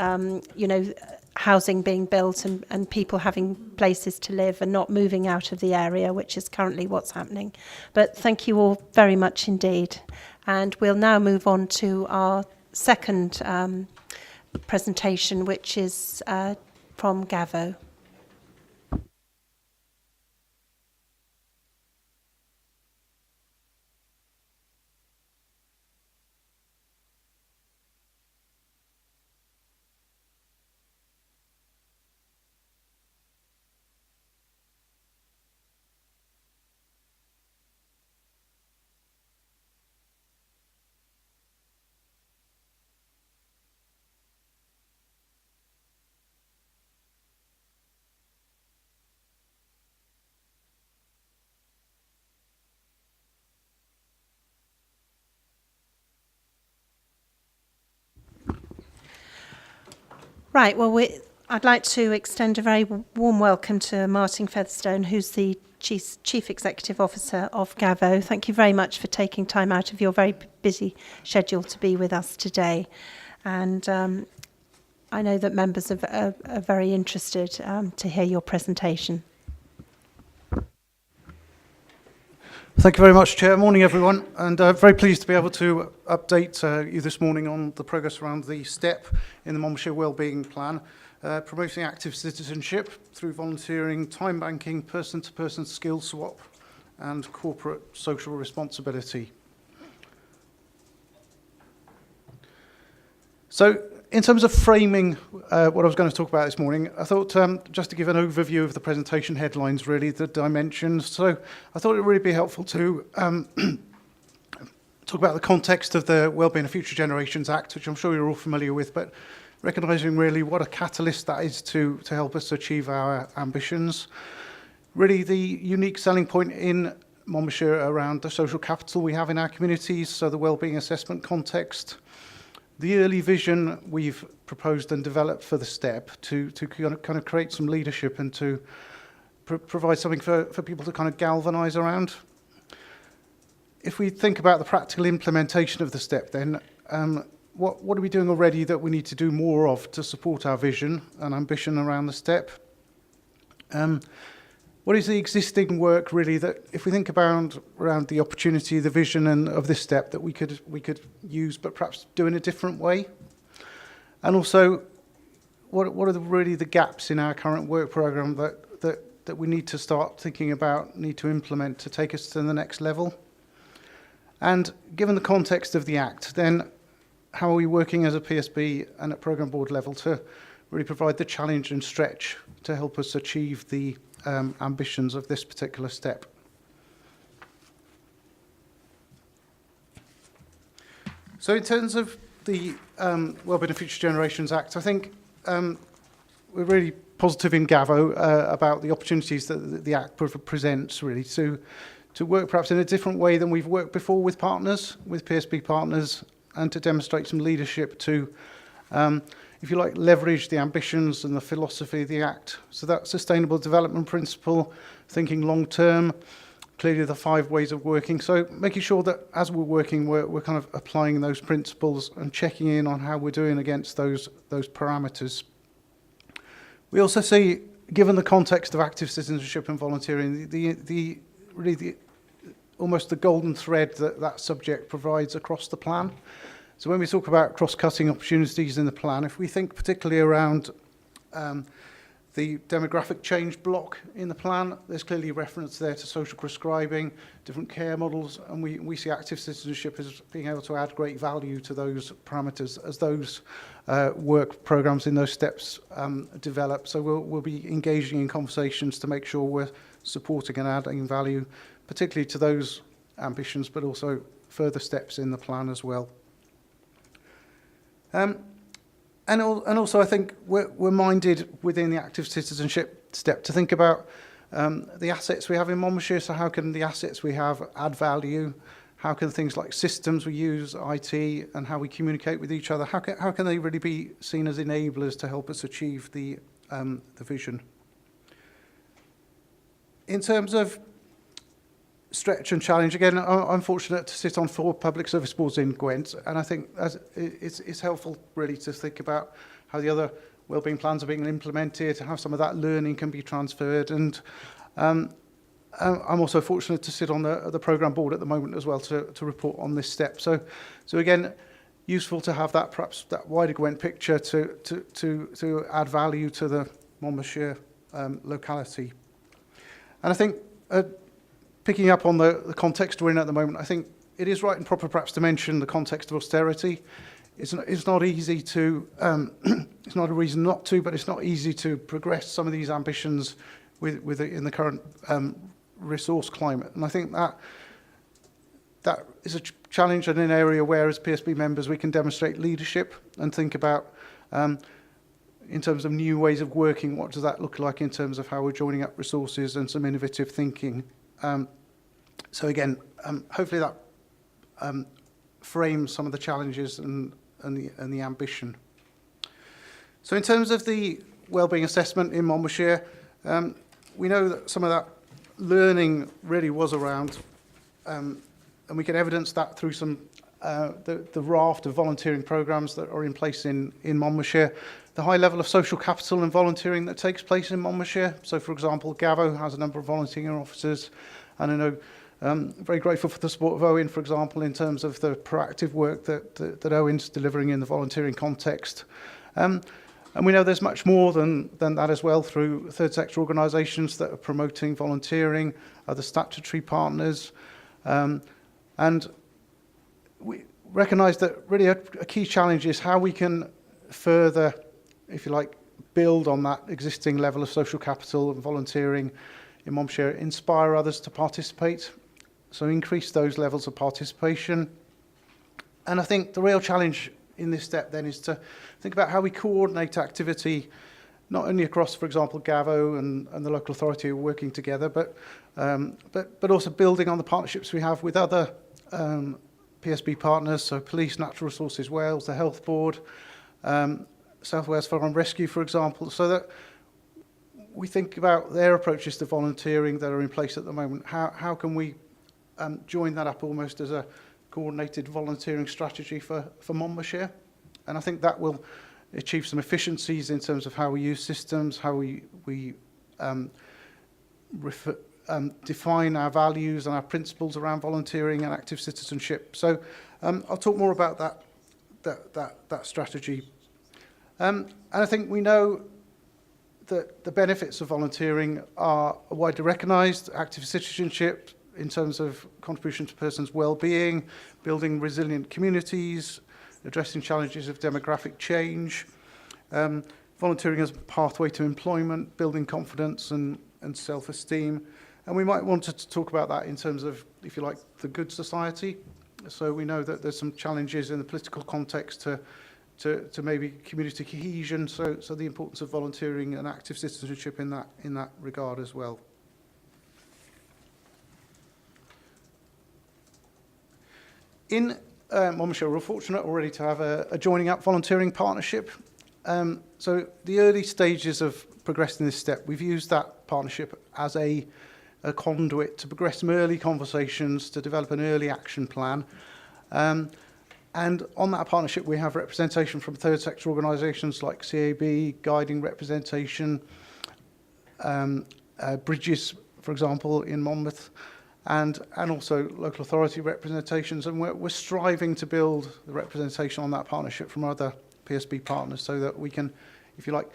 you know, housing being built and people having places to live and not moving out of the area, which is currently what's happening. But thank you all very much indeed. And we'll now move on to our second presentation, which is from Galvo. Right, well, I'd like to extend a very warm welcome to Martin Featherstone, who's the Chief Executive Officer of Galvo. Thank you very much for taking time out of your very busy schedule to be with us today. And I know that members are very interested to hear your presentation. Thank you very much, Chair. Morning, everyone, and very pleased to be able to update you this morning on the progress around the STEP in the Monmouthshire Wellbeing Plan, promoting active citizenship through volunteering, time banking, person-to-person skill swap, and corporate social responsibility. So, in terms of framing what I was going to talk about this morning, I thought just to give an overview of the presentation headlines, really, the dimensions. So I thought it would really be helpful to talk about the context of the Wellbeing of Future Generations Act, which I'm sure you're all familiar with, but recognising really what a catalyst that is to help us achieve our ambitions. Really the unique selling point in Monmouthshire around the social capital we have in our communities, so the wellbeing assessment context, the early vision we've proposed and developed for the STEP to kind of create some leadership and to provide something for people to kind of galvanise around. If we think about the practical implementation of the STEP, then what are we doing already that we need to do more of to support our vision and ambition around the STEP? What is the existing work really that, if we think about around the opportunity, the vision and of this STEP, that we could use, but perhaps do in a different way? And also, what are really the gaps in our current work programme that we need to start thinking about, need to implement to take us to the next level? And given the context of the Act, then how are we working as a PSB and at programme board level to really provide the challenge and stretch to help us achieve the ambitions of this particular STEP? So in terms of the Wellbeing of Future Generations Act, I think we're really positive in Galvo about the opportunities that the Act presents, really, to work perhaps in a different way than we've worked before with partners, with PSB partners, and to demonstrate some leadership to, if you like, leverage the ambitions and the philosophy of the Act. So that sustainable development principle, thinking long term, clearly the 5 ways of working. So making sure that as we're working, we're kind of applying those principles and checking in on how we're doing against those parameters. We also see, given the context of active citizenship and volunteering, the almost the golden thread that subject provides across the plan. So when we talk about cross-cutting opportunities in the plan, if we think particularly around the demographic change block in the plan, there's clearly reference there to social prescribing, different care models, and we see active citizenship as being able to add great value to those parameters as those work programs in those steps develop. So we'll be engaging in conversations to make sure we're supporting and adding value, particularly to those ambitions, but also further steps in the plan as well. And also, I think we're minded within the active citizenship step to think about the assets we have in Monmouthshire. So how can the assets we have add value? How can things like systems we use, IT, and how we communicate with each other, how can they really be seen as enablers to help us achieve the vision? In terms of stretch and challenge, again, I'm fortunate to sit on 4 public service boards in Gwent, and I think it's helpful really to think about how the other wellbeing plans are being implemented, how some of that learning can be transferred, and I'm also fortunate to sit on the programme board at the moment as well to report on this step. So again, useful to have that perhaps that wider Gwent picture to add value to the Monmouthshire locality. And I think picking up on the context we're in at the moment, I think it is right and proper perhaps to mention the context of austerity. It's not easy to, it's not a reason not to, but it's not easy to progress some of these ambitions in the current resource climate. And I think that is a challenge and an area where as PSB members we can demonstrate leadership and think about in terms of new ways of working, what does that look like in terms of how we're joining up resources and some innovative thinking. So again, hopefully that frames some of the challenges and the ambition. So in terms of the wellbeing assessment in Monmouthshire, we know that some of that learning really was around, and we can evidence that through some the raft of volunteering programmes that are in place in Monmouthshire, the high level of social capital and volunteering that takes place in Monmouthshire. So, for example, Galvo has a number of volunteering officers, and I know very grateful for the support of Owen, for example, in terms of the proactive work that Owen's delivering in the volunteering context. And we know there's much more than that as well through third sector organisations that are promoting volunteering, other statutory partners, and we recognise that really a key challenge is how we can further, if you like, build on that existing level of social capital and volunteering in Monmouthshire, inspire others to participate, so increase those levels of participation. And I think the real challenge in this step then is to think about how we coordinate activity, not only across, for example, Galvo and the local authority are working together, but also building on the partnerships we have with other PSB partners, so Police, Natural Resources Wales, the Health Board, South Wales Fire and Rescue, for example, so that we think about their approaches to volunteering that are in place at the moment. How can we join that up almost as a coordinated volunteering strategy for Monmouthshire? And I think that will achieve some efficiencies in terms of how we use systems, how we define our values and our principles around volunteering and active citizenship. So I'll talk more about that strategy. And I think we know that the benefits of volunteering are widely recognised. Active citizenship in terms of contribution to persons' well-being, building resilient communities, addressing challenges of demographic change, volunteering as a pathway to employment, building confidence and self-esteem. And we might want to talk about that in terms of, if you like, the good society. So we know that there's some challenges in the political context to maybe community cohesion. So the importance of volunteering and active citizenship in that regard as well. In Monmouthshire, we're fortunate already to have a joining up volunteering partnership. So the early stages of progressing this step, we've used that partnership as a conduit to progress some early conversations, to develop an early action plan. And on that partnership, we have representation from third sector organisations like CAB, guiding representation, Bridges, for example, in Monmouth, and also local authority representations. And we're striving to build the representation on that partnership from other PSB partners so that we can, if you like,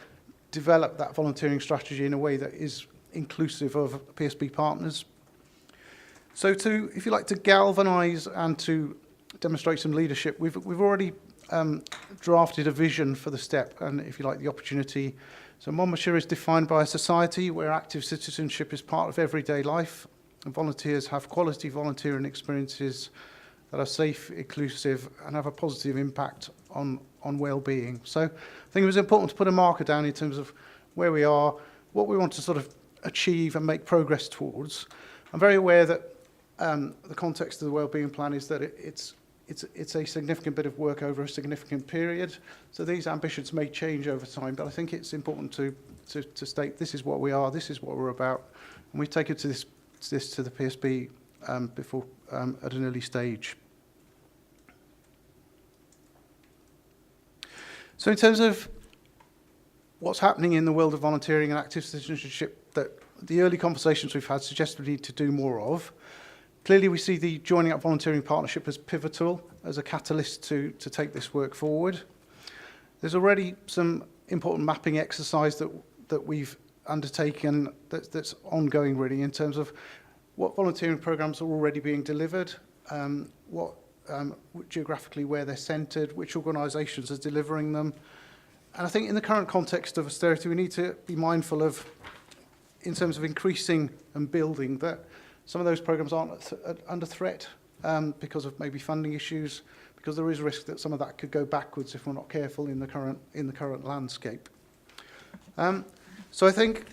develop that volunteering strategy in a way that is inclusive of PSB partners. So to, if you like, to galvanise and to demonstrate some leadership, we've already drafted a vision for the step and, if you like, the opportunity. So Monmouthshire is defined by a society where active citizenship is part of everyday life, and volunteers have quality volunteering experiences that are safe, inclusive, and have a positive impact on well-being. So I think it was important to put a marker down in terms of where we are, what we want to sort of achieve and make progress towards. I'm very aware that the context of the wellbeing plan is that it's a significant bit of work over a significant period. So these ambitions may change over time, but I think it's important to state this is what we are, this is what we're about, and we take it to this to the PSB before at an early stage. So in terms of what's happening in the world of volunteering and active citizenship, that the early conversations we've had suggest we need to do more of. Clearly, we see the Joining Up Volunteering Partnership as pivotal, as a catalyst to take this work forward. There's already some important mapping exercise that we've undertaken that's ongoing, really, in terms of what volunteering programs are already being delivered, geographically where they're centred, which organisations are delivering them. And I think in the current context of austerity, we need to be mindful of, in terms of increasing and building, that some of those programmes aren't under threat because of maybe funding issues, because there is risk that some of that could go backwards if we're not careful in the current landscape. So I think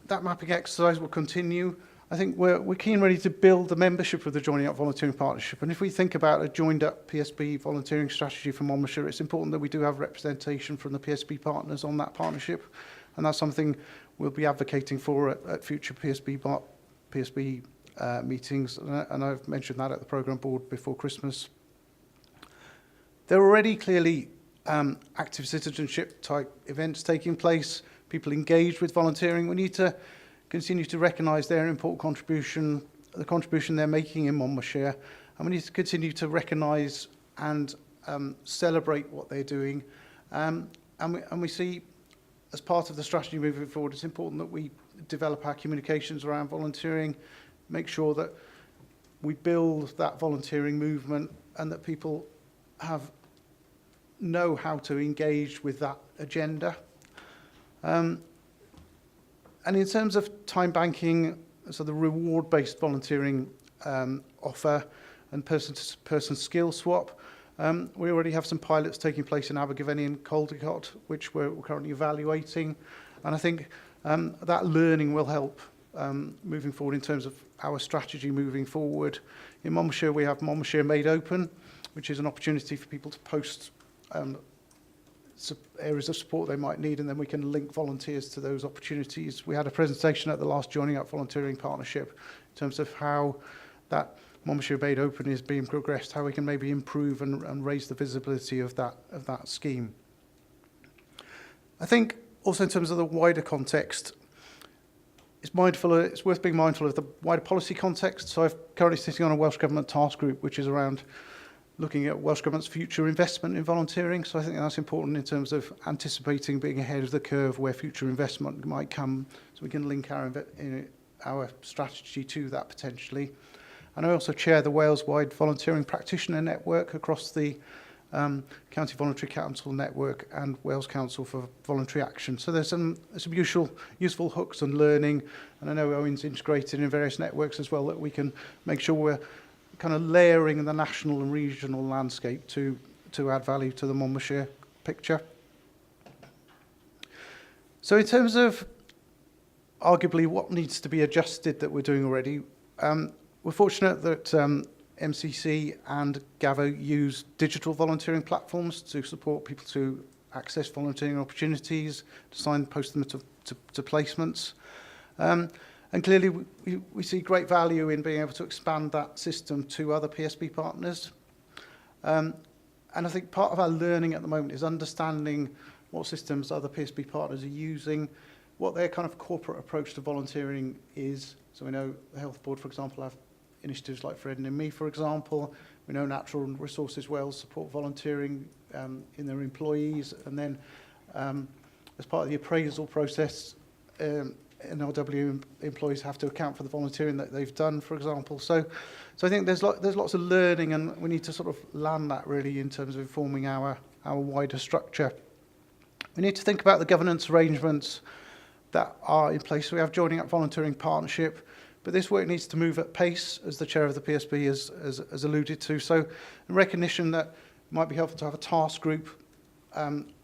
that mapping exercise will continue. I think we're keen ready to build the membership of the Joining Up Volunteering Partnership. And if we think about a joined up PSB volunteering strategy for Monmouthshire, it's important that we do have representation from the PSB partners on that partnership. And that's something we'll be advocating for at future PSB meetings. And I've mentioned that at the programme board before Christmas. There are already clearly active citizenship type events taking place, people engaged with volunteering. We need to continue to recognise their important contribution, the contribution they're making in Monmouthshire, and we need to continue to recognise and celebrate what they're doing. And we see, as part of the strategy moving forward, it's important that we develop our communications around volunteering, make sure that we build that volunteering movement and that people know how to engage with that agenda. And in terms of time banking, so the reward-based volunteering offer and person-to-person skill swap, we already have some pilots taking place in Abergavenny and Caldecott, which we're currently evaluating. And I think that learning will help moving forward in terms of our strategy moving forward. In Monmouthshire, we have Monmouthshire Made Open, which is an opportunity for people to post areas of support they might need, and then we can link volunteers to those opportunities. We had a presentation at the last Joining Up Volunteering Partnership in terms of how that Monmouthshire Made Open is being progressed, how we can maybe improve and raise the visibility of that scheme. I think also in terms of the wider context, it's worth being mindful of the wider policy context. So I'm currently sitting on a Welsh Government task group, which is around looking at Welsh Government's future investment in volunteering. So I think that's important in terms of anticipating being ahead of the curve where future investment might come, so we can link our strategy to that potentially. And I also chair the Wales-wide volunteering practitioner network across the County Voluntary Council Network and Wales Council for Voluntary Action. So there's some useful hooks and learning, and I know Owen's integrated in various networks as well, that we can make sure we're kind of layering the national and regional landscape to add value to the Monmouthshire picture. So in terms of arguably what needs to be adjusted that we're doing already, we're fortunate that MCC and Galvo use digital volunteering platforms to support people to access volunteering opportunities, to signpost them to placements. And clearly we see great value in being able to expand that system to other PSB partners. And I think part of our learning at the moment is understanding what systems other PSB partners are using, what their kind of corporate approach to volunteering is. So we know the Health Board, for example, have initiatives like Fred and Me, for example. We know Natural Resources Wales support volunteering in their employees. And then as part of the appraisal process, NRW employees have to account for the volunteering that they've done, for example. So I think there's lots of learning, and we need to sort of land that really in terms of informing our wider structure. We need to think about the governance arrangements that are in place. So we have Joining Up Volunteering Partnership, but this work needs to move at pace, as the chair of the PSB has alluded to. So in recognition that it might be helpful to have a task group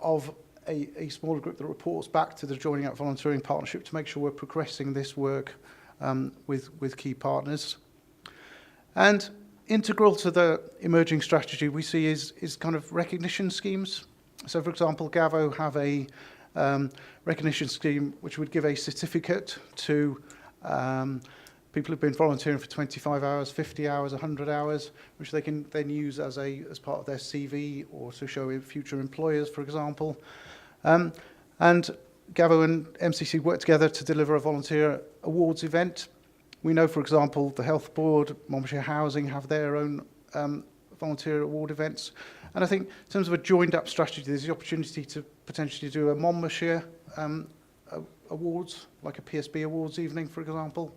of a smaller group that reports back to the Joining Up Volunteering Partnership to make sure we're progressing this work with key partners. And integral to the emerging strategy we see is kind of recognition schemes. So, for example, Galvo have a recognition scheme which would give a certificate to people who've been volunteering for 25 hours, 50 hours, 100 hours, which they can then use as part of their CV or to show future employers, for example. And Galvo and MCC work together to deliver a volunteer awards event. We know, for example, the Health Board, Monmouthshire Housing have their own volunteer award events. And I think in terms of a joined-up strategy, there's the opportunity to potentially do a Monmouthshire awards, like a PSB awards evening, for example.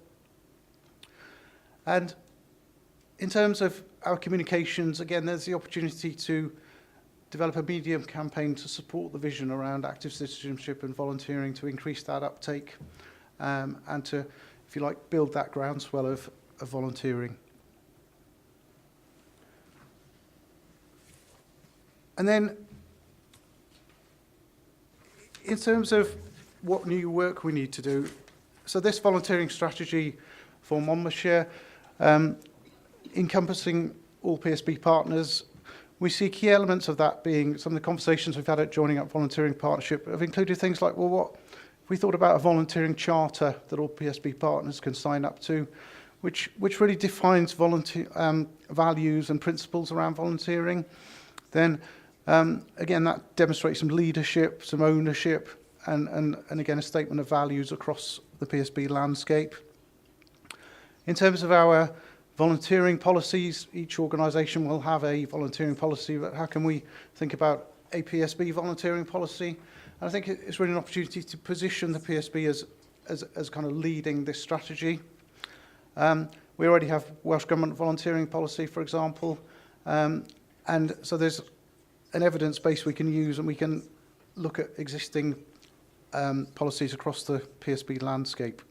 And in terms of our communications, again, there's the opportunity to develop a medium campaign to support the vision around active citizenship and volunteering, to increase that uptake, and to, if you like, build that groundswell of volunteering. And then, in terms of what new work we need to do, so this volunteering strategy for Monmouthshire, encompassing all PSB partners, we see key elements of that being some of the conversations we've had at Joining Up Volunteering Partnership have included things like, well, what if we thought about a volunteering charter that all PSB partners can sign up to, which really defines volunteer values and principles around volunteering. Then again, that demonstrates some leadership, some ownership, and again, a statement of values across the PSB landscape. In terms of our volunteering policies, each organisation will have a volunteering policy, but how can we think about a PSB volunteering policy? And I think it's really an opportunity to position the PSB as kind of leading this strategy. We already have Welsh Government volunteering policy, for example, and so there's an evidence base we can use, and we can look at existing policies across the PSB landscape.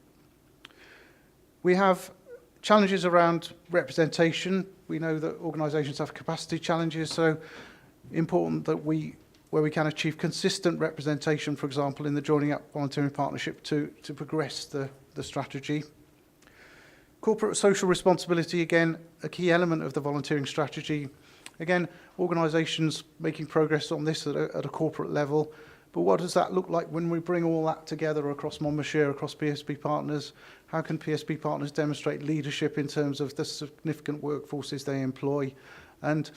We have challenges around representation. We know that organisations have capacity challenges, so important that where we can achieve consistent representation, for example, in the Joining Up Volunteering Partnership to progress the strategy. Corporate social responsibility, again, a key element of the volunteering strategy. Again, organisations making progress on this at a corporate level. But what does that look like when we bring all that together across Monmouthshire, across PSB partners? How can PSB partners demonstrate leadership in terms of the significant workforces they employ? And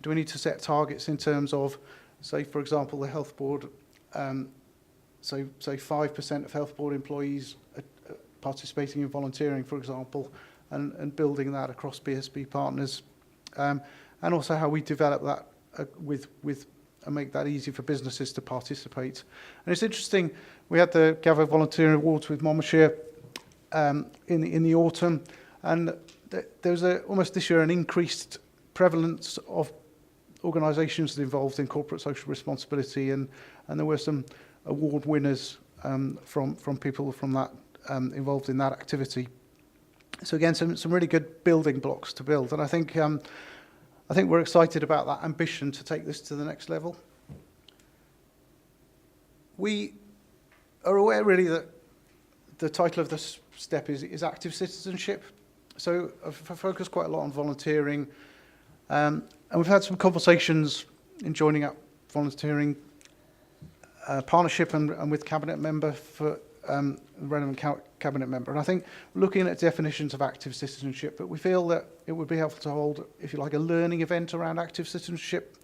do we need to set targets in terms of, say, for example, the Health Board, say 5% of Health Board employees are participating in volunteering, for example, and building that across PSB partners. And also how we develop that with and make that easy for businesses to participate. And it's interesting, we had the Galvo Volunteering Awards with Monmouthshire in the autumn, and there was almost this year an increased prevalence of organisations involved in corporate social responsibility, and there were some award winners from people from that involved in that activity. So again, some really good building blocks to build, and I think we're excited about that ambition to take this to the next level. We are aware really that the title of this step is active citizenship. So I've focused quite a lot on volunteering, and we've had some conversations in joining up volunteering partnership and with cabinet member for relevant cabinet member. And I think looking at definitions of active citizenship, but we feel that it would be helpful to hold, if you like, a learning event around active citizenship.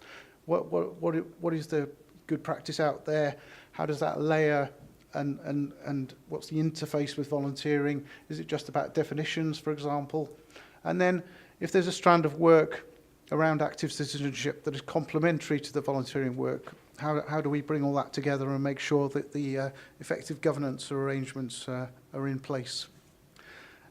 What is the good practice out there? How does that layer and what's the interface with volunteering? Is it just about definitions, for example? And then if there's a strand of work around active citizenship that is complementary to the volunteering work, how do we bring all that together and make sure that the effective governance or arrangements are in place?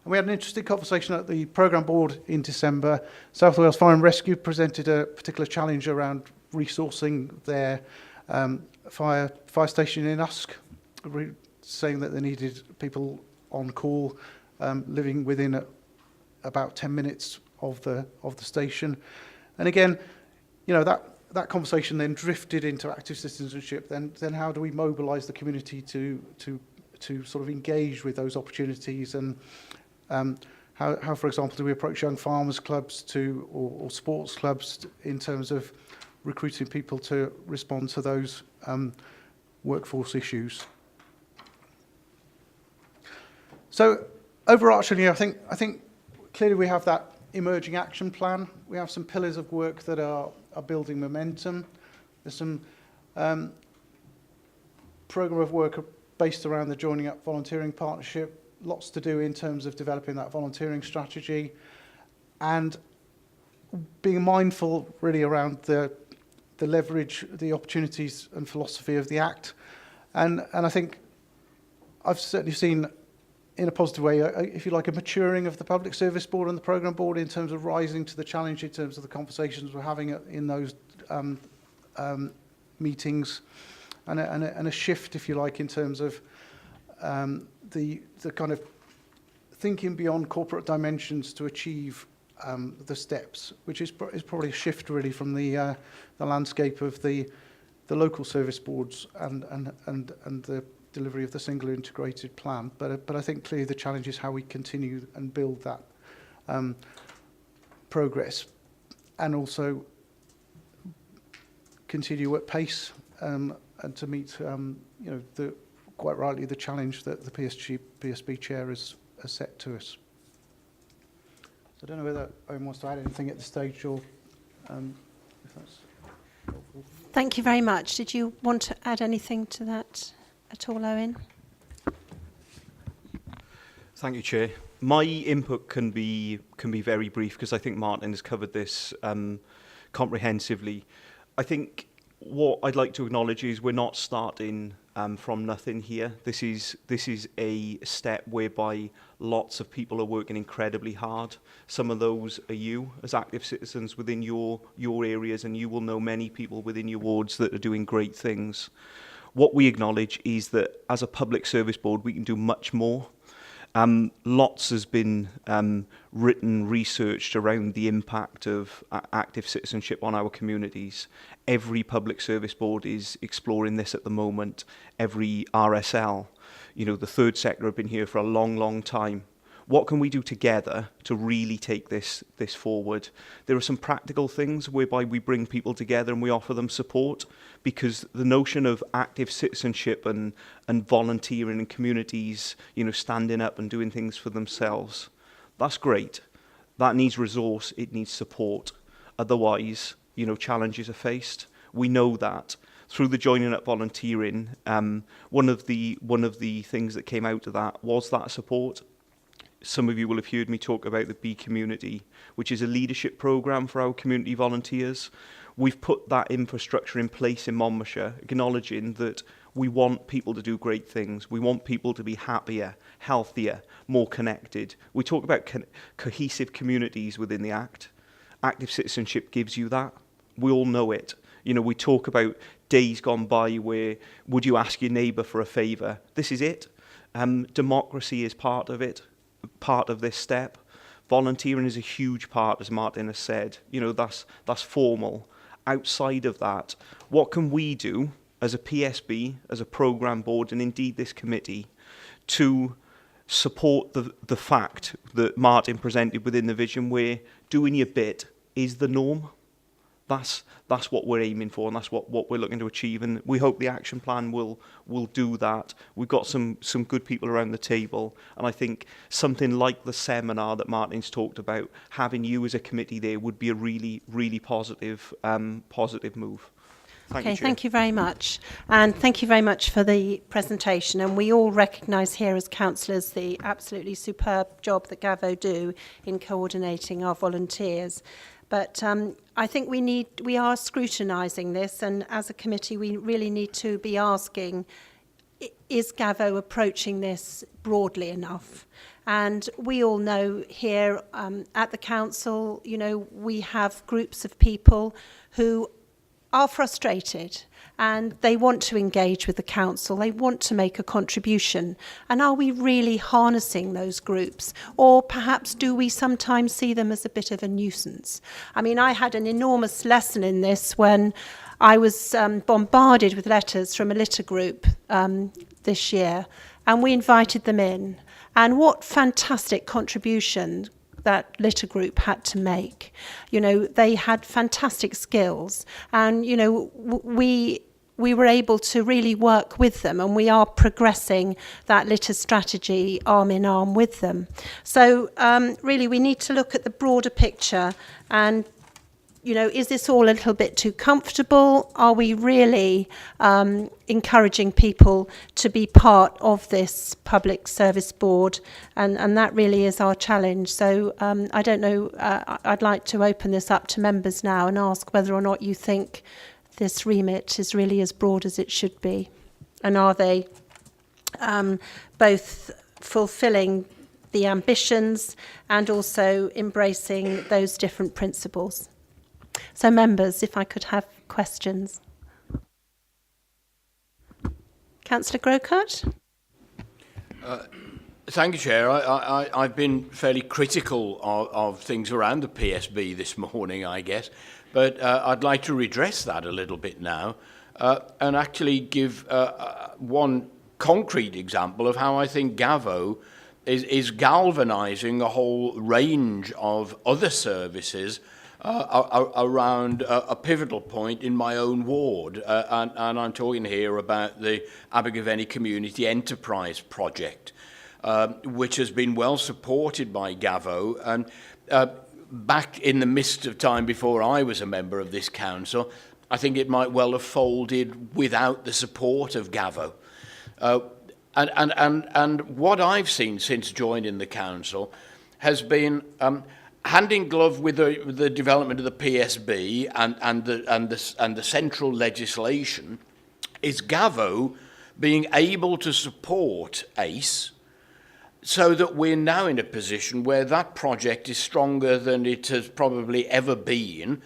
And we had an interesting conversation at the programme board in December. South Wales Fire and Rescue presented a particular challenge around resourcing their fire station in Usk, saying that they needed people on call living within about 10 minutes of the station. And again, you know, that conversation then drifted into active citizenship. Then how do we mobilise the community to sort of engage with those opportunities, and how, for example, do we approach young farmers clubs or sports clubs in terms of recruiting people to respond to those workforce issues? So overarchingly, I think clearly we have that emerging action plan. We have some pillars of work that are building momentum. There's some programme of work based around the Joining Up volunteering partnership. Lots to do in terms of developing that volunteering strategy and being mindful really around the leverage, the opportunities and philosophy of the Act. And I think I've certainly seen, in a positive way, if you like, a maturing of the Public Service Board and the Programme Board in terms of rising to the challenge in terms of the conversations we're having in those meetings, and a shift, if you like, in terms of the kind of thinking beyond corporate dimensions to achieve the steps, which is probably a shift really from the landscape of the local service boards and the delivery of the single integrated plan. But I think clearly the challenge is how we continue and build that progress, and also continue at pace and to meet you know, quite rightly the challenge that the PSB chair has set to us. So I don't know whether Owen wants to add anything at this stage, or if that's helpful. Thank you very much. Did you want to add anything to that at all, Owen? Thank you, Chair. My input can be very brief because I think Martin has covered this comprehensively. I think what I'd like to acknowledge is we're not starting from nothing here. This is a step whereby lots of people are working incredibly hard. Some of those are you as active citizens within your areas, and you will know many people within your wards that are doing great things. What we acknowledge is that as a public service board, we can do much more. Lots has been written, researched around the impact of active citizenship on our communities. Every public service board is exploring this at the moment. Every RSL, you know, the third sector have been here for a long, long time. What can we do together to really take this forward? There are some practical things whereby we bring people together and we offer them support, because the notion of active citizenship and volunteering in communities, you know, standing up and doing things for themselves, that's great. That needs resource, it needs support. Otherwise, you know, challenges are faced. We know that. Through the Joining Up volunteering, one of the things that came out of that was that support. Some of you will have heard me talk about the Be Community, which is a leadership programme for our community volunteers. We've put that infrastructure in place in Monmouthshire, acknowledging that we want people to do great things. We want people to be happier, healthier, more connected. We talk about cohesive communities within the Act. Active citizenship gives you that. We all know it. You know, we talk about days gone by where, would you ask your neighbour for a favour? This is it. Democracy is part of it. part of this step. Volunteering is a huge part, as Martin has said. You know, that's formal. Outside of that, what can we do as a PSB, as a programme board, and indeed this committee, to support the fact that Martin presented within the vision, where doing your bit is the norm? That's what we're aiming for, and that's what we're looking to achieve, and we hope the action plan will do that. We've got some good people around the table, and I think something like the seminar that Martin's talked about, having you as a committee there would be a really, really positive move. Thank you very much. And thank you very much for the presentation. And we all recognise here as councillors the absolutely superb job that Galvo do in coordinating our volunteers. But I think we are scrutinising this, and as a committee we really need to be asking, is Galvo approaching this broadly enough? And we all know here at the council, you know, we have groups of people who are frustrated and they want to engage with the council, they want to make a contribution. And are we really harnessing those groups? Or perhaps do we sometimes see them as a bit of a nuisance? I mean, I had an enormous lesson in this when I was bombarded with letters from a litter group this year, and we invited them in. And what fantastic contribution that litter group had to make. You know, they had fantastic skills, and you know, we were able to really work with them, and we are progressing that litter strategy arm in arm with them. So really we need to look at the broader picture, and you know, is this all a little bit too comfortable? Are we really encouraging people to be part of this public service board? And that really is our challenge. So I don't know, I'd like to open this up to members now and ask whether or not you think this remit is really as broad as it should be. And are they both fulfilling the ambitions and also embracing those different principles? So members, if I could have questions. Councillor Grocott? Thank you, Chair. I've been fairly critical of things around the PSB this morning, I guess, but I'd like to redress that a little bit now and actually give one concrete example of how I think Galvo is galvanising a whole range of other services around a pivotal point in my own ward. And I'm talking here about the Abergavenny Community Enterprise Project, which has been well supported by Galvo. And back in the midst of time before I was a member of this council, I think it might well have folded without the support of Galvo. And what I've seen since joining the council has been hand in glove with the development of the PSB and the central legislation, is Galvo being able to support ACE, so that we're now in a position where that project is stronger than it has probably ever been,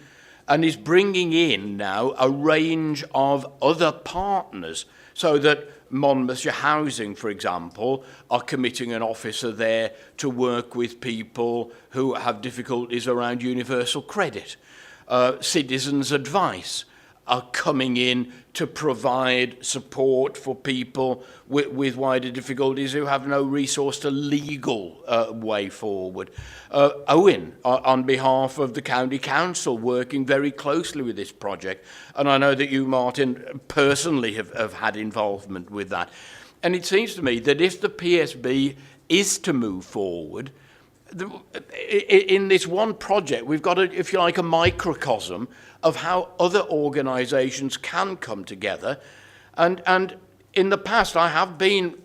and is bringing in now a range of other partners, so that Monmouthshire Housing, for example, are committing an officer there to work with people who have difficulties around universal credit. Citizens Advice are coming in to provide support for people with wider difficulties who have no resource to legal way forward. Owen, on behalf of the County Council, working very closely with this project. And I know that you, Martin, personally have had involvement with that. And it seems to me that if the PSB is to move forward, in this one project, we've got, if you like, a microcosm of how other organisations can come together. And in the past, I have been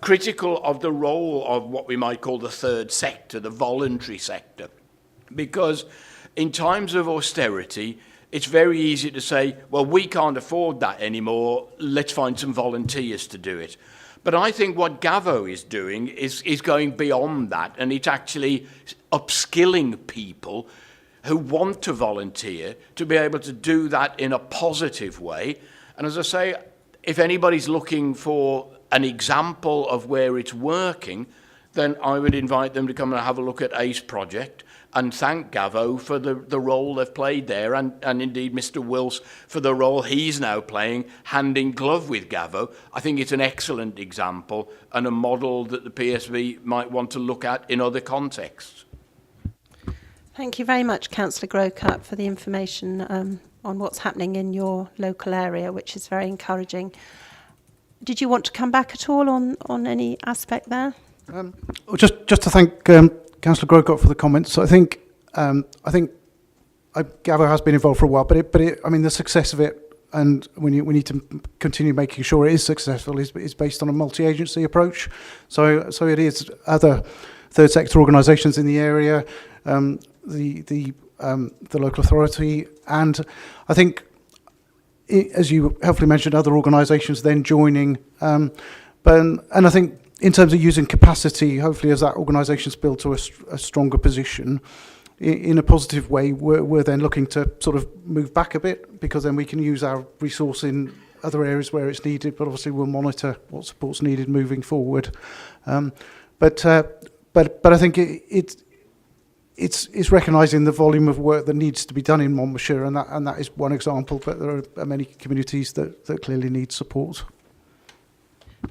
critical of the role of what we might call the third sector, the voluntary sector, because in times of austerity, it's very easy to say, well, we can't afford that anymore, let's find some volunteers to do it. But I think what Galvo is doing is going beyond that, and it's actually upskilling people who want to volunteer to be able to do that in a positive way. And as I say, if anybody's looking for an example of where it's working, then I would invite them to come and have a look at ACE project and thank Galvo for the role they've played there, and indeed Mr. Wills for the role he's now playing, hand in glove with Galvo. I think it's an excellent example and a model that the PSB might want to look at in other contexts. Thank you very much, Councillor Grocott, for the information on what's happening in your local area, which is very encouraging. Did you want to come back at all on any aspect there? Just to thank Councillor Grocott for the comments. So I think Galvo has been involved for a while, but I mean the success of it, and we need to continue making sure it is successful, is based on a multi-agency approach. So it is other third sector organisations in the area, the local authority, and I think, as you helpfully mentioned, other organisations then joining. And I think in terms of using capacity, hopefully as that organisation's built to a stronger position, in a positive way, we're then looking to sort of move back a bit, because then we can use our resource in other areas where it's needed, but obviously we'll monitor what support's needed moving forward. But I think it's recognising the volume of work that needs to be done in Monmouthshire, and that is one example. But there are many communities that clearly need support.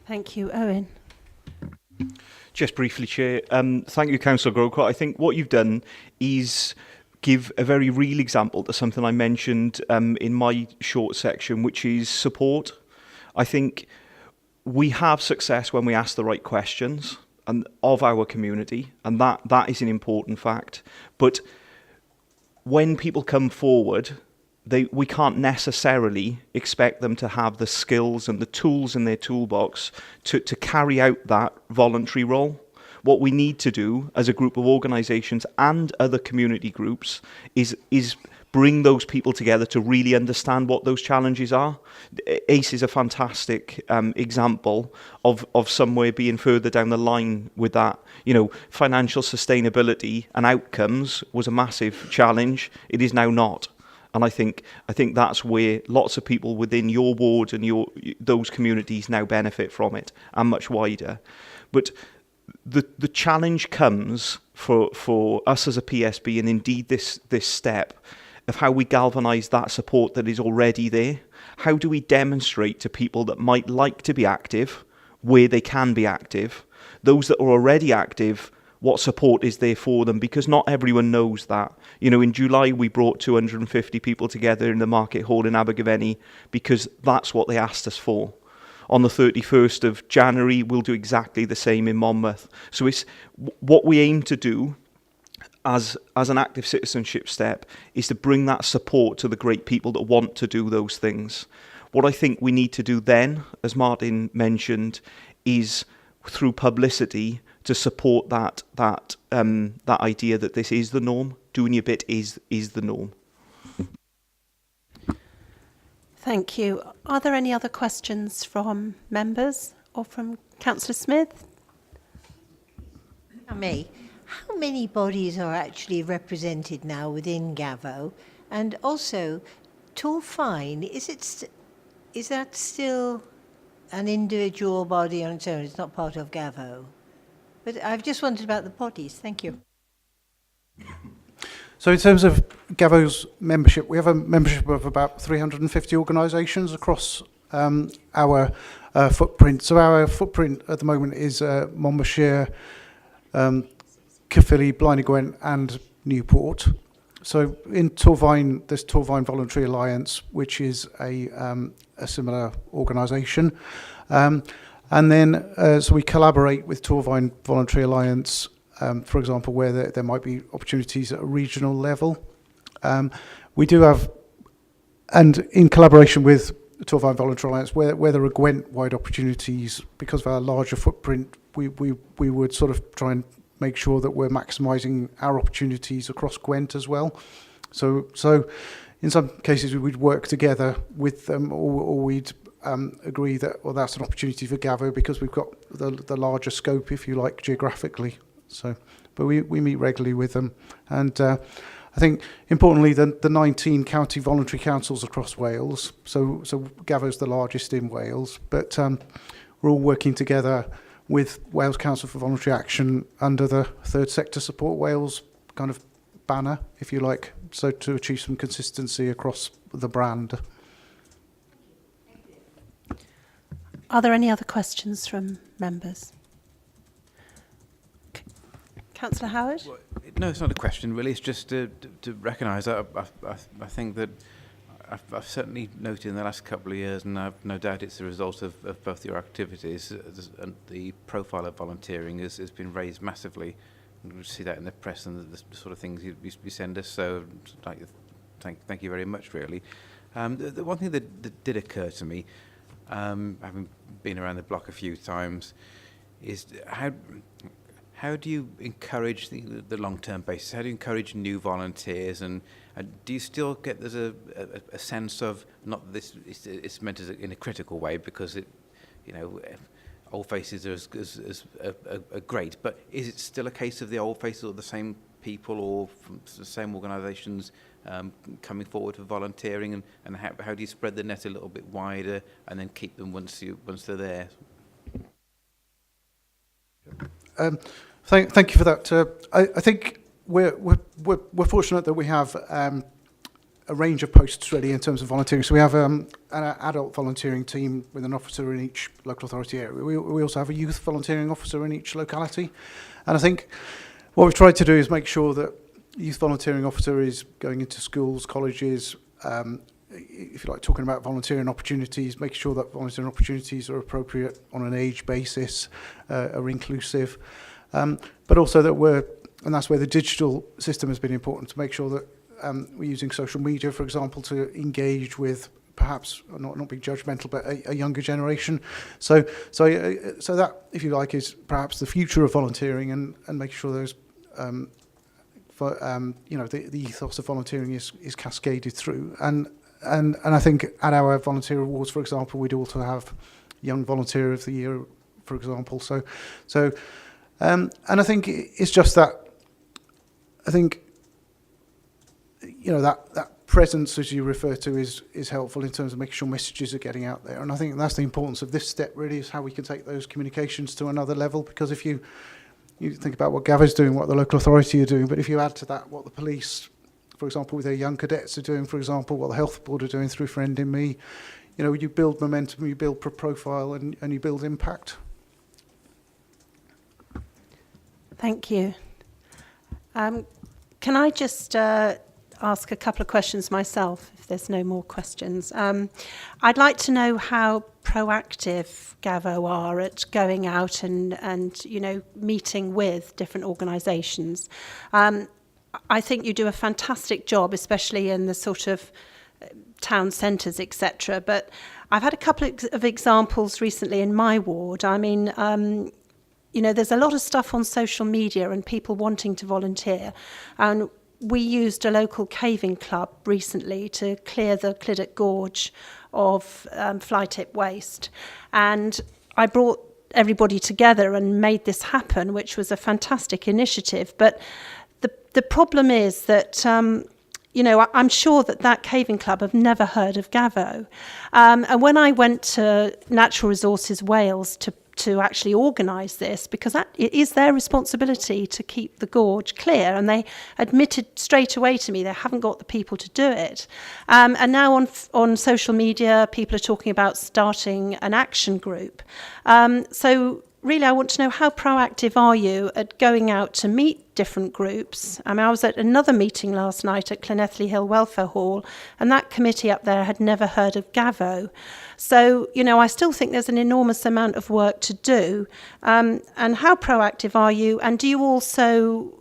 Thank you, Owen. Just briefly, Chair. Thank you, Councillor Grocott. I think what you've done is give a very real example to something I mentioned in my short section, which is support. I think we have success when we ask the right questions and of our community, and that is an important fact. But when people come forward, we can't necessarily expect them to have the skills and the tools in their toolbox to carry out that voluntary role. What we need to do as a group of organisations and other community groups is bring those people together to really understand what those challenges are. ACE is a fantastic example of somewhere being further down the line with that. You know, financial sustainability and outcomes was a massive challenge. It is now not. And I think that's where lots of people within your ward and those communities now benefit from it, and much wider. But the challenge comes for us as a PSB, and indeed this step, of how we galvanise that support that is already there. How do we demonstrate to people that might like to be active, where they can be active, those that are already active, what support is there for them, because not everyone knows that. You know, in July we brought 250 people together in the Market Hall in Abergavenny because that's what they asked us for. On the 31st of January we'll do exactly the same in Monmouth. So it's what we aim to do as an active citizenship step is to bring that support to the great people that want to do those things. What I think we need to do then, as Martin mentioned, is through publicity to support that idea that this is the norm. Doing your bit is the norm. Thank you. Are there any other questions from members or from Councillor Smith? Me. How many bodies are actually represented now within Galvo? And also, Torfine, is that still an individual body on its own? It's not part of Galvo. But I've just wondered about the bodies. Thank you. So in terms of Galvo's membership, we have a membership of about 350 organisations across our footprint. So our footprint at the moment is Monmouthshire, Caerphilly, Blaenau Gwent and Newport. So in Torfine, there's Torfine Voluntary Alliance, which is a similar organisation. And then so we collaborate with Torfine Voluntary Alliance, for example, where there might be opportunities at a regional level. We do have, and in collaboration with Torfine Voluntary Alliance, where there are Gwent-wide opportunities, because of our larger footprint, we would sort of try and make sure that we're maximising our opportunities across Gwent as well. So in some cases we'd work together with them, or we'd agree that, well, that's an opportunity for Galvo because we've got the larger scope, if you like, geographically. So, but we meet regularly with them, and I think importantly the 19 county voluntary councils across Wales. So Galvo's the largest in Wales, but we're all working together with Wales Council for Voluntary Action under the Third Sector Support Wales kind of banner, if you like, so to achieve some consistency across the brand. Are there any other questions from members? Councillor Howard? Well, no, it's not a question really. It's just to recognise that I think that I've certainly noted in the last couple of years, and I've no doubt it's the result of both your activities, and the profile of volunteering has been raised massively. We see that in the press and the sort of things you send us. So, thank you very much, really. The one thing that did occur to me, having been around the block a few times, is how do you encourage the long-term basis? How do you encourage new volunteers? And do you still get there's a sense of, not this, it's meant as in a critical way, because it, you know, old faces are great, but is it still a case of the old faces or the same people or from the same organisations coming forward for volunteering, and how do you spread the net a little bit wider and then keep them once they're there? Thank you for that. I think we're fortunate that we have a range of posts ready in terms of volunteering. So we have an adult volunteering team with an officer in each local authority area. We also have a youth volunteering officer in each locality. And I think what we've tried to do is make sure that youth volunteering officer is going into schools, colleges, if you like, talking about volunteering opportunities, making sure that volunteering opportunities are appropriate on an age basis, are inclusive. But also that and that's where the digital system has been important, to make sure that we're using social media, for example, to engage with perhaps, not being judgmental, but a younger generation. So that, if you like, is perhaps the future of volunteering, and make sure those, the ethos of volunteering is cascaded through. And I think at our volunteer awards, for example, we'd also have Young Volunteer of the Year, for example. And I think it's just that, I think, that presence, as you refer to, is helpful in terms of making sure messages are getting out there. And I think that's the importance of this step, really, is how we can take those communications to another level. Because if you think about what Galvo's doing, what the local authority are doing, but if you add to that what the police, for example, with their young cadets are doing, for example, what the health board are doing through Friend in Me, you build momentum, you build profile, and you build impact. Thank you. Can I just ask a couple of questions myself, if there's no more questions? I'd like to know how proactive Galvo are at going out and meeting with different organisations. I think you do a fantastic job, especially in the sort of town centres, etc. But I've had a couple of examples recently in my ward. I mean, there's a lot of stuff on social media and people wanting to volunteer. And we used a local caving club recently to clear the Cliddott Gorge of fly tip waste. And I brought everybody together and made this happen, which was a fantastic initiative. But the problem is that, I'm sure that caving club have never heard of Galvo. And when I went to Natural Resources Wales to actually organise this, because it is their responsibility to keep the gorge clear, and they admitted straight away to me they haven't got the people to do it. And now on social media, people are talking about starting an action group. So really, I want to know, how proactive are you at going out to meet different groups? I mean, I was at another meeting last night at Llanelli Hill Welfare Hall, and that committee up there had never heard of Galvo. So, I still think there's an enormous amount of work to do. And how proactive are you? And do you also,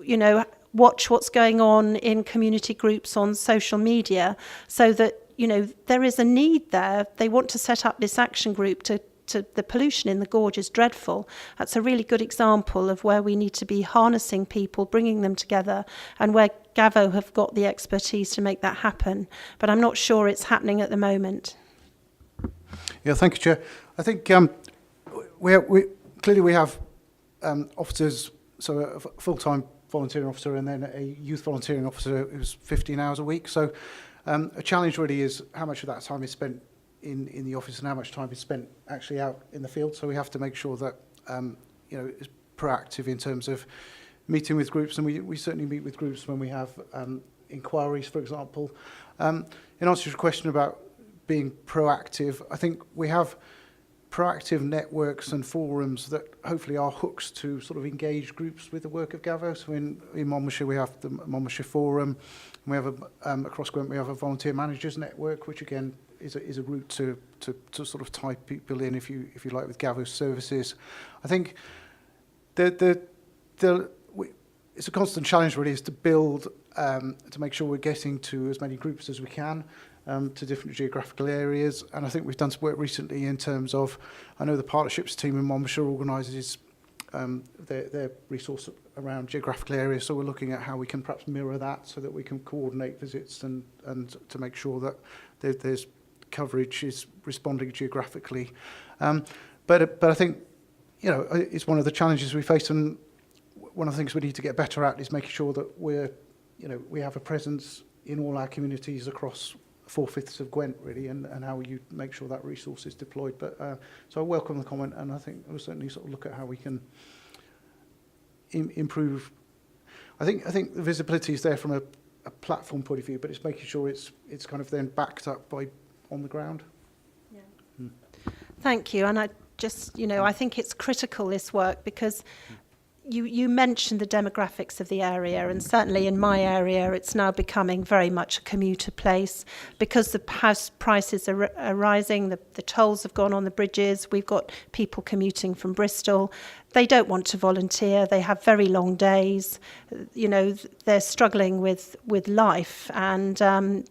watch what's going on in community groups on social media, so that, there is a need there? They want to set up this action group to the pollution in the gorge is dreadful. That's a really good example of where we need to be harnessing people, bringing them together, and where Galvo have got the expertise to make that happen. But I'm not sure it's happening at the moment. Yeah, thank you, Chair. I think we have officers, so a full-time volunteering officer and then a youth volunteering officer who's 15 hours a week. So a challenge really is how much of that time is spent in the office and how much time is spent actually out in the field. So we have to make sure that is proactive in terms of meeting with groups, and we certainly meet with groups when we have inquiries, for example. In answer to your question about being proactive, I think we have proactive networks and forums that hopefully are hooks to sort of engage groups with the work of Galvo. So in Monmouthshire, we have the Monmouthshire Forum, and we have across Gwent we have a volunteer managers network, which again is a route to sort of tie people in, if you like, with Galvo's services. I think it's a constant challenge really, is to build to make sure we're getting to as many groups as we can. To different geographical areas, and I think we've done some work recently in terms of, I know the partnerships team in Monmouthshire organises their resource around geographical areas, so we're looking at how we can perhaps mirror that so that we can coordinate visits and to make sure that there's coverage is responding geographically. But I think, it's one of the challenges we face, and one of the things we need to get better at is making sure that we have a presence in all our communities across 4/5 of Gwent, really, and how you make sure that resource is deployed. But so I welcome the comment, and I think we'll certainly sort of look at how we can improve. I think the visibility is there from a platform point of view, but it's making sure it's kind of then backed up by on the ground. Yeah. Thank you, and I just I think it's critical, this work, because you mentioned the demographics of the area, and certainly in my area it's now becoming very much a commuter place because the house prices are rising, the tolls have gone on the bridges, we've got people commuting from Bristol. They don't want to volunteer, they have very long days, they're struggling with life and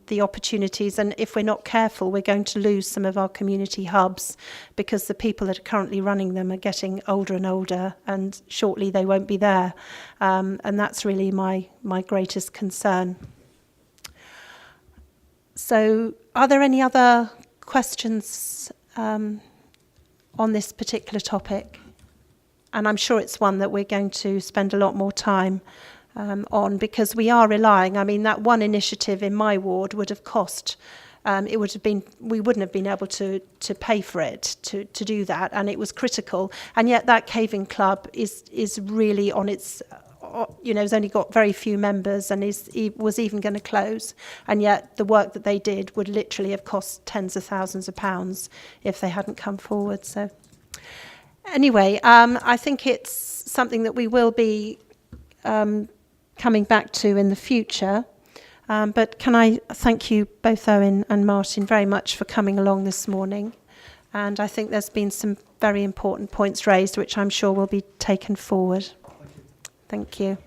the opportunities, and if we're not careful we're going to lose some of our community hubs because the people that are currently running them are getting older and older, and shortly they won't be there, and that's really my greatest concern. So are there any other questions on this particular topic? And I'm sure it's one that we're going to spend a lot more time on, because we are relying, that one initiative in my ward would have cost, we wouldn't have been able to pay for it, to do that, and it was critical. And yet that caving club is really on its, has only got very few members and was even going to close. And yet the work that they did would literally have cost tens of thousands of pounds if they hadn't come forward. So anyway, I think it's something that we will be coming back to in the future. But can I thank you both, Owen and Martin, very much for coming along this morning. And I think there's been some very important points raised, which I'm sure will be taken forward. Thank you.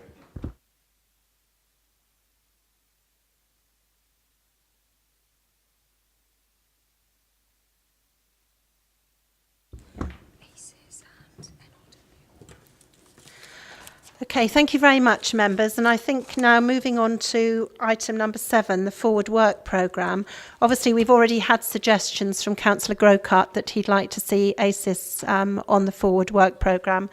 Okay, thank you very much, members. And I think now moving on to item number 7, the Forward Work Programme. Obviously, we've already had suggestions from Councillor Grocott that he'd like to see ACES on the Forward Work Programme.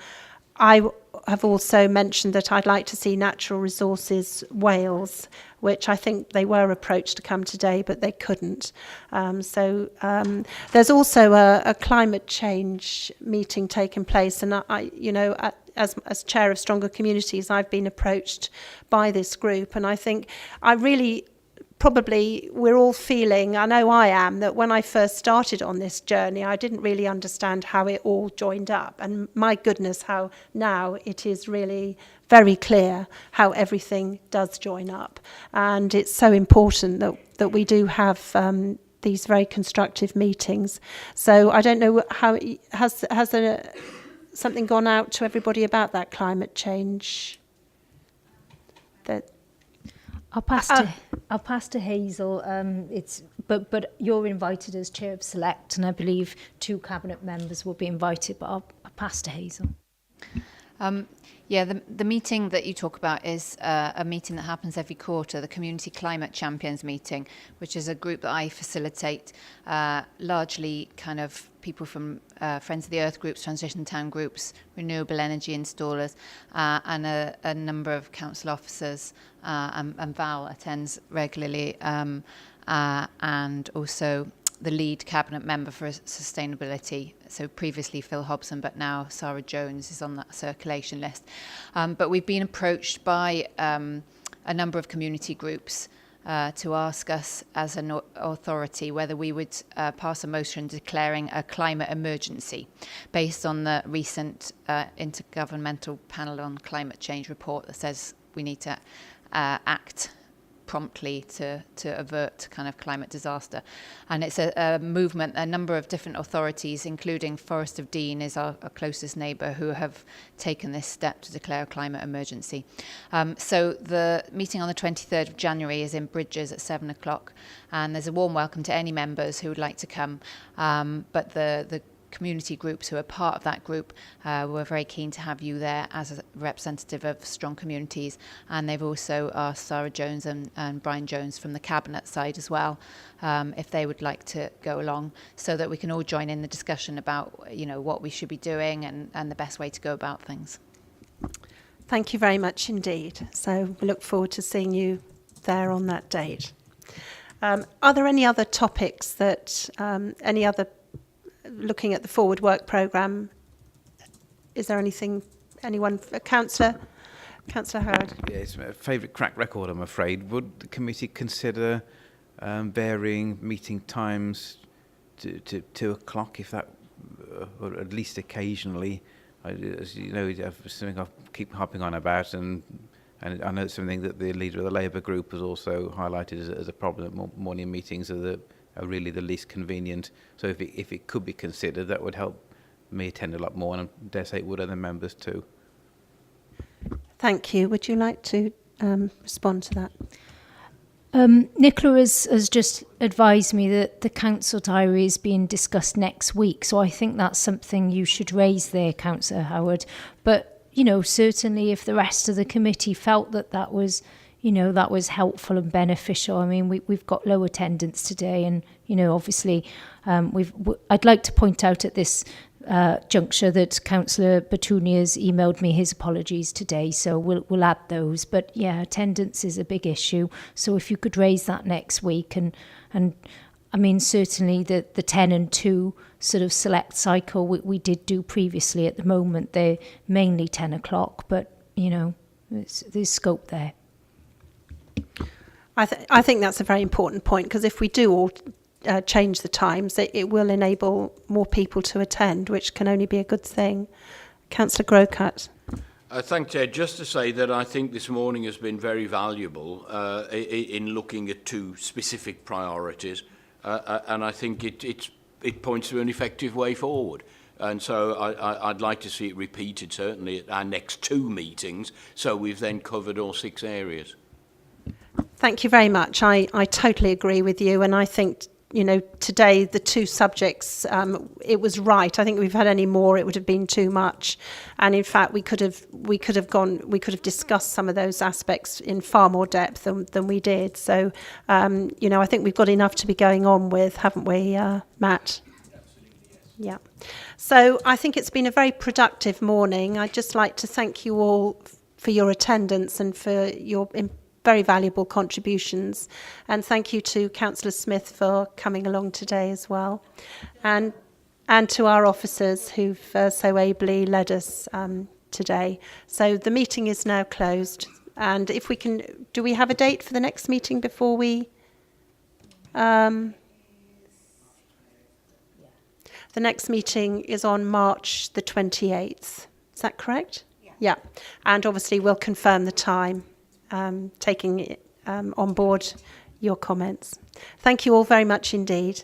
I have also mentioned that I'd like to see Natural Resources Wales, which I think they were approached to come today, but they couldn't. There's also a climate change meeting taking place, and as chair of Stronger Communities, I've been approached by this group, and I think probably we're all feeling, I know I am, that when I first started on this journey, I didn't really understand how it all joined up. And my goodness, how now it is really very clear how everything does join up. And it's so important that we do have these very constructive meetings. So I don't know how has something gone out to everybody about that climate change? I'll pass to Hazel. But you're invited as chair of Select, and I believe 2 cabinet members will be invited. But I'll pass to Hazel. The meeting that you talk about is a meeting that happens every quarter, the Community Climate Champions meeting, which is a group that I facilitate, largely kind of people from Friends of the Earth groups, Transition Town groups, renewable energy installers, and a number of council officers, and Val attends regularly, and also the lead cabinet member for sustainability. So previously Phil Hobson, but now Sarah Jones is on that circulation list. But we've been approached by a number of community groups to ask us as an authority whether we would pass a motion declaring a climate emergency based on the recent Intergovernmental Panel on Climate Change report that says we need to act promptly to avert kind of climate disaster. And it's a movement, a number of different authorities, including Forest of Dean is our closest neighbour, who have taken this step to declare a climate emergency. So the meeting on the 23rd of January is in Bridges at 7 o'clock, and there's a warm welcome to any members who would like to come. But the community groups who are part of that group were very keen to have you there as a representative of strong communities, and they've also asked Sarah Jones and Brian Jones from the cabinet side as well if they would like to go along, so that we can all join in the discussion about, you know, what we should be doing and the best way to go about things. Thank you very much indeed. So we look forward to seeing you there on that date. Are there any other topics that looking at the forward work programme, is there anyone, Councillor Howard? Yeah, it's my favourite crack record, I'm afraid. Would the committee consider varying meeting times to 2 o'clock, if that, or at least occasionally? As you know, it's something I keep harping on about, and I know it's something that the leader of the Labour group has also highlighted as a problem. Morning meetings are really the least convenient. So if it could be considered, that would help me attend a lot more, and I dare say it would other members too. Thank you. Would you like to respond to that? Nicola has just advised me that the council diary is being discussed next week, so I think that's something you should raise there, Councillor Howard. But, you know, certainly if the rest of the committee felt that was, you know, that was helpful and beneficial. I mean, we've got low attendance today, and, you know, obviously I'd like to point out at this juncture that Councillor Petunia's emailed me his apologies today, so we'll add those. But yeah, attendance is a big issue, so if you could raise that next week, and I mean, certainly the 10 and 2 sort of select cycle we did do previously. At the moment they're mainly 10 o'clock, but, you know, there's scope there. I think that's a very important point, because if we do all change the times, it will enable more people to attend, which can only be a good thing. Councillor Grocott. Thank you. Just to say that I think this morning has been very valuable in looking at 2 specific priorities, and I think it points to an effective way forward. And so I'd like to see it repeated, certainly at our next 2 meetings, so we've then covered all 6 areas. Thank you very much. I totally agree with you, and I think, you know, today the 2 subjects, it was right. I think if we've had any more, it would have been too much. And in fact, we could have discussed some of those aspects in far more depth than we did. So, you know, I think we've got enough to be going on with, haven't we, Matt? Yeah. So I think it's been a very productive morning. I'd just like to thank you all for your attendance and for your very valuable contributions, and thank you to Councillor Smith for coming along today as well, and to our officers who've so ably led us today. So the meeting is now closed, and if we can, do we have a date for the next meeting before we? The next meeting is on March the 28th. Is that correct? Yeah. And obviously we'll confirm the time, taking on board your comments. Thank you all very much indeed.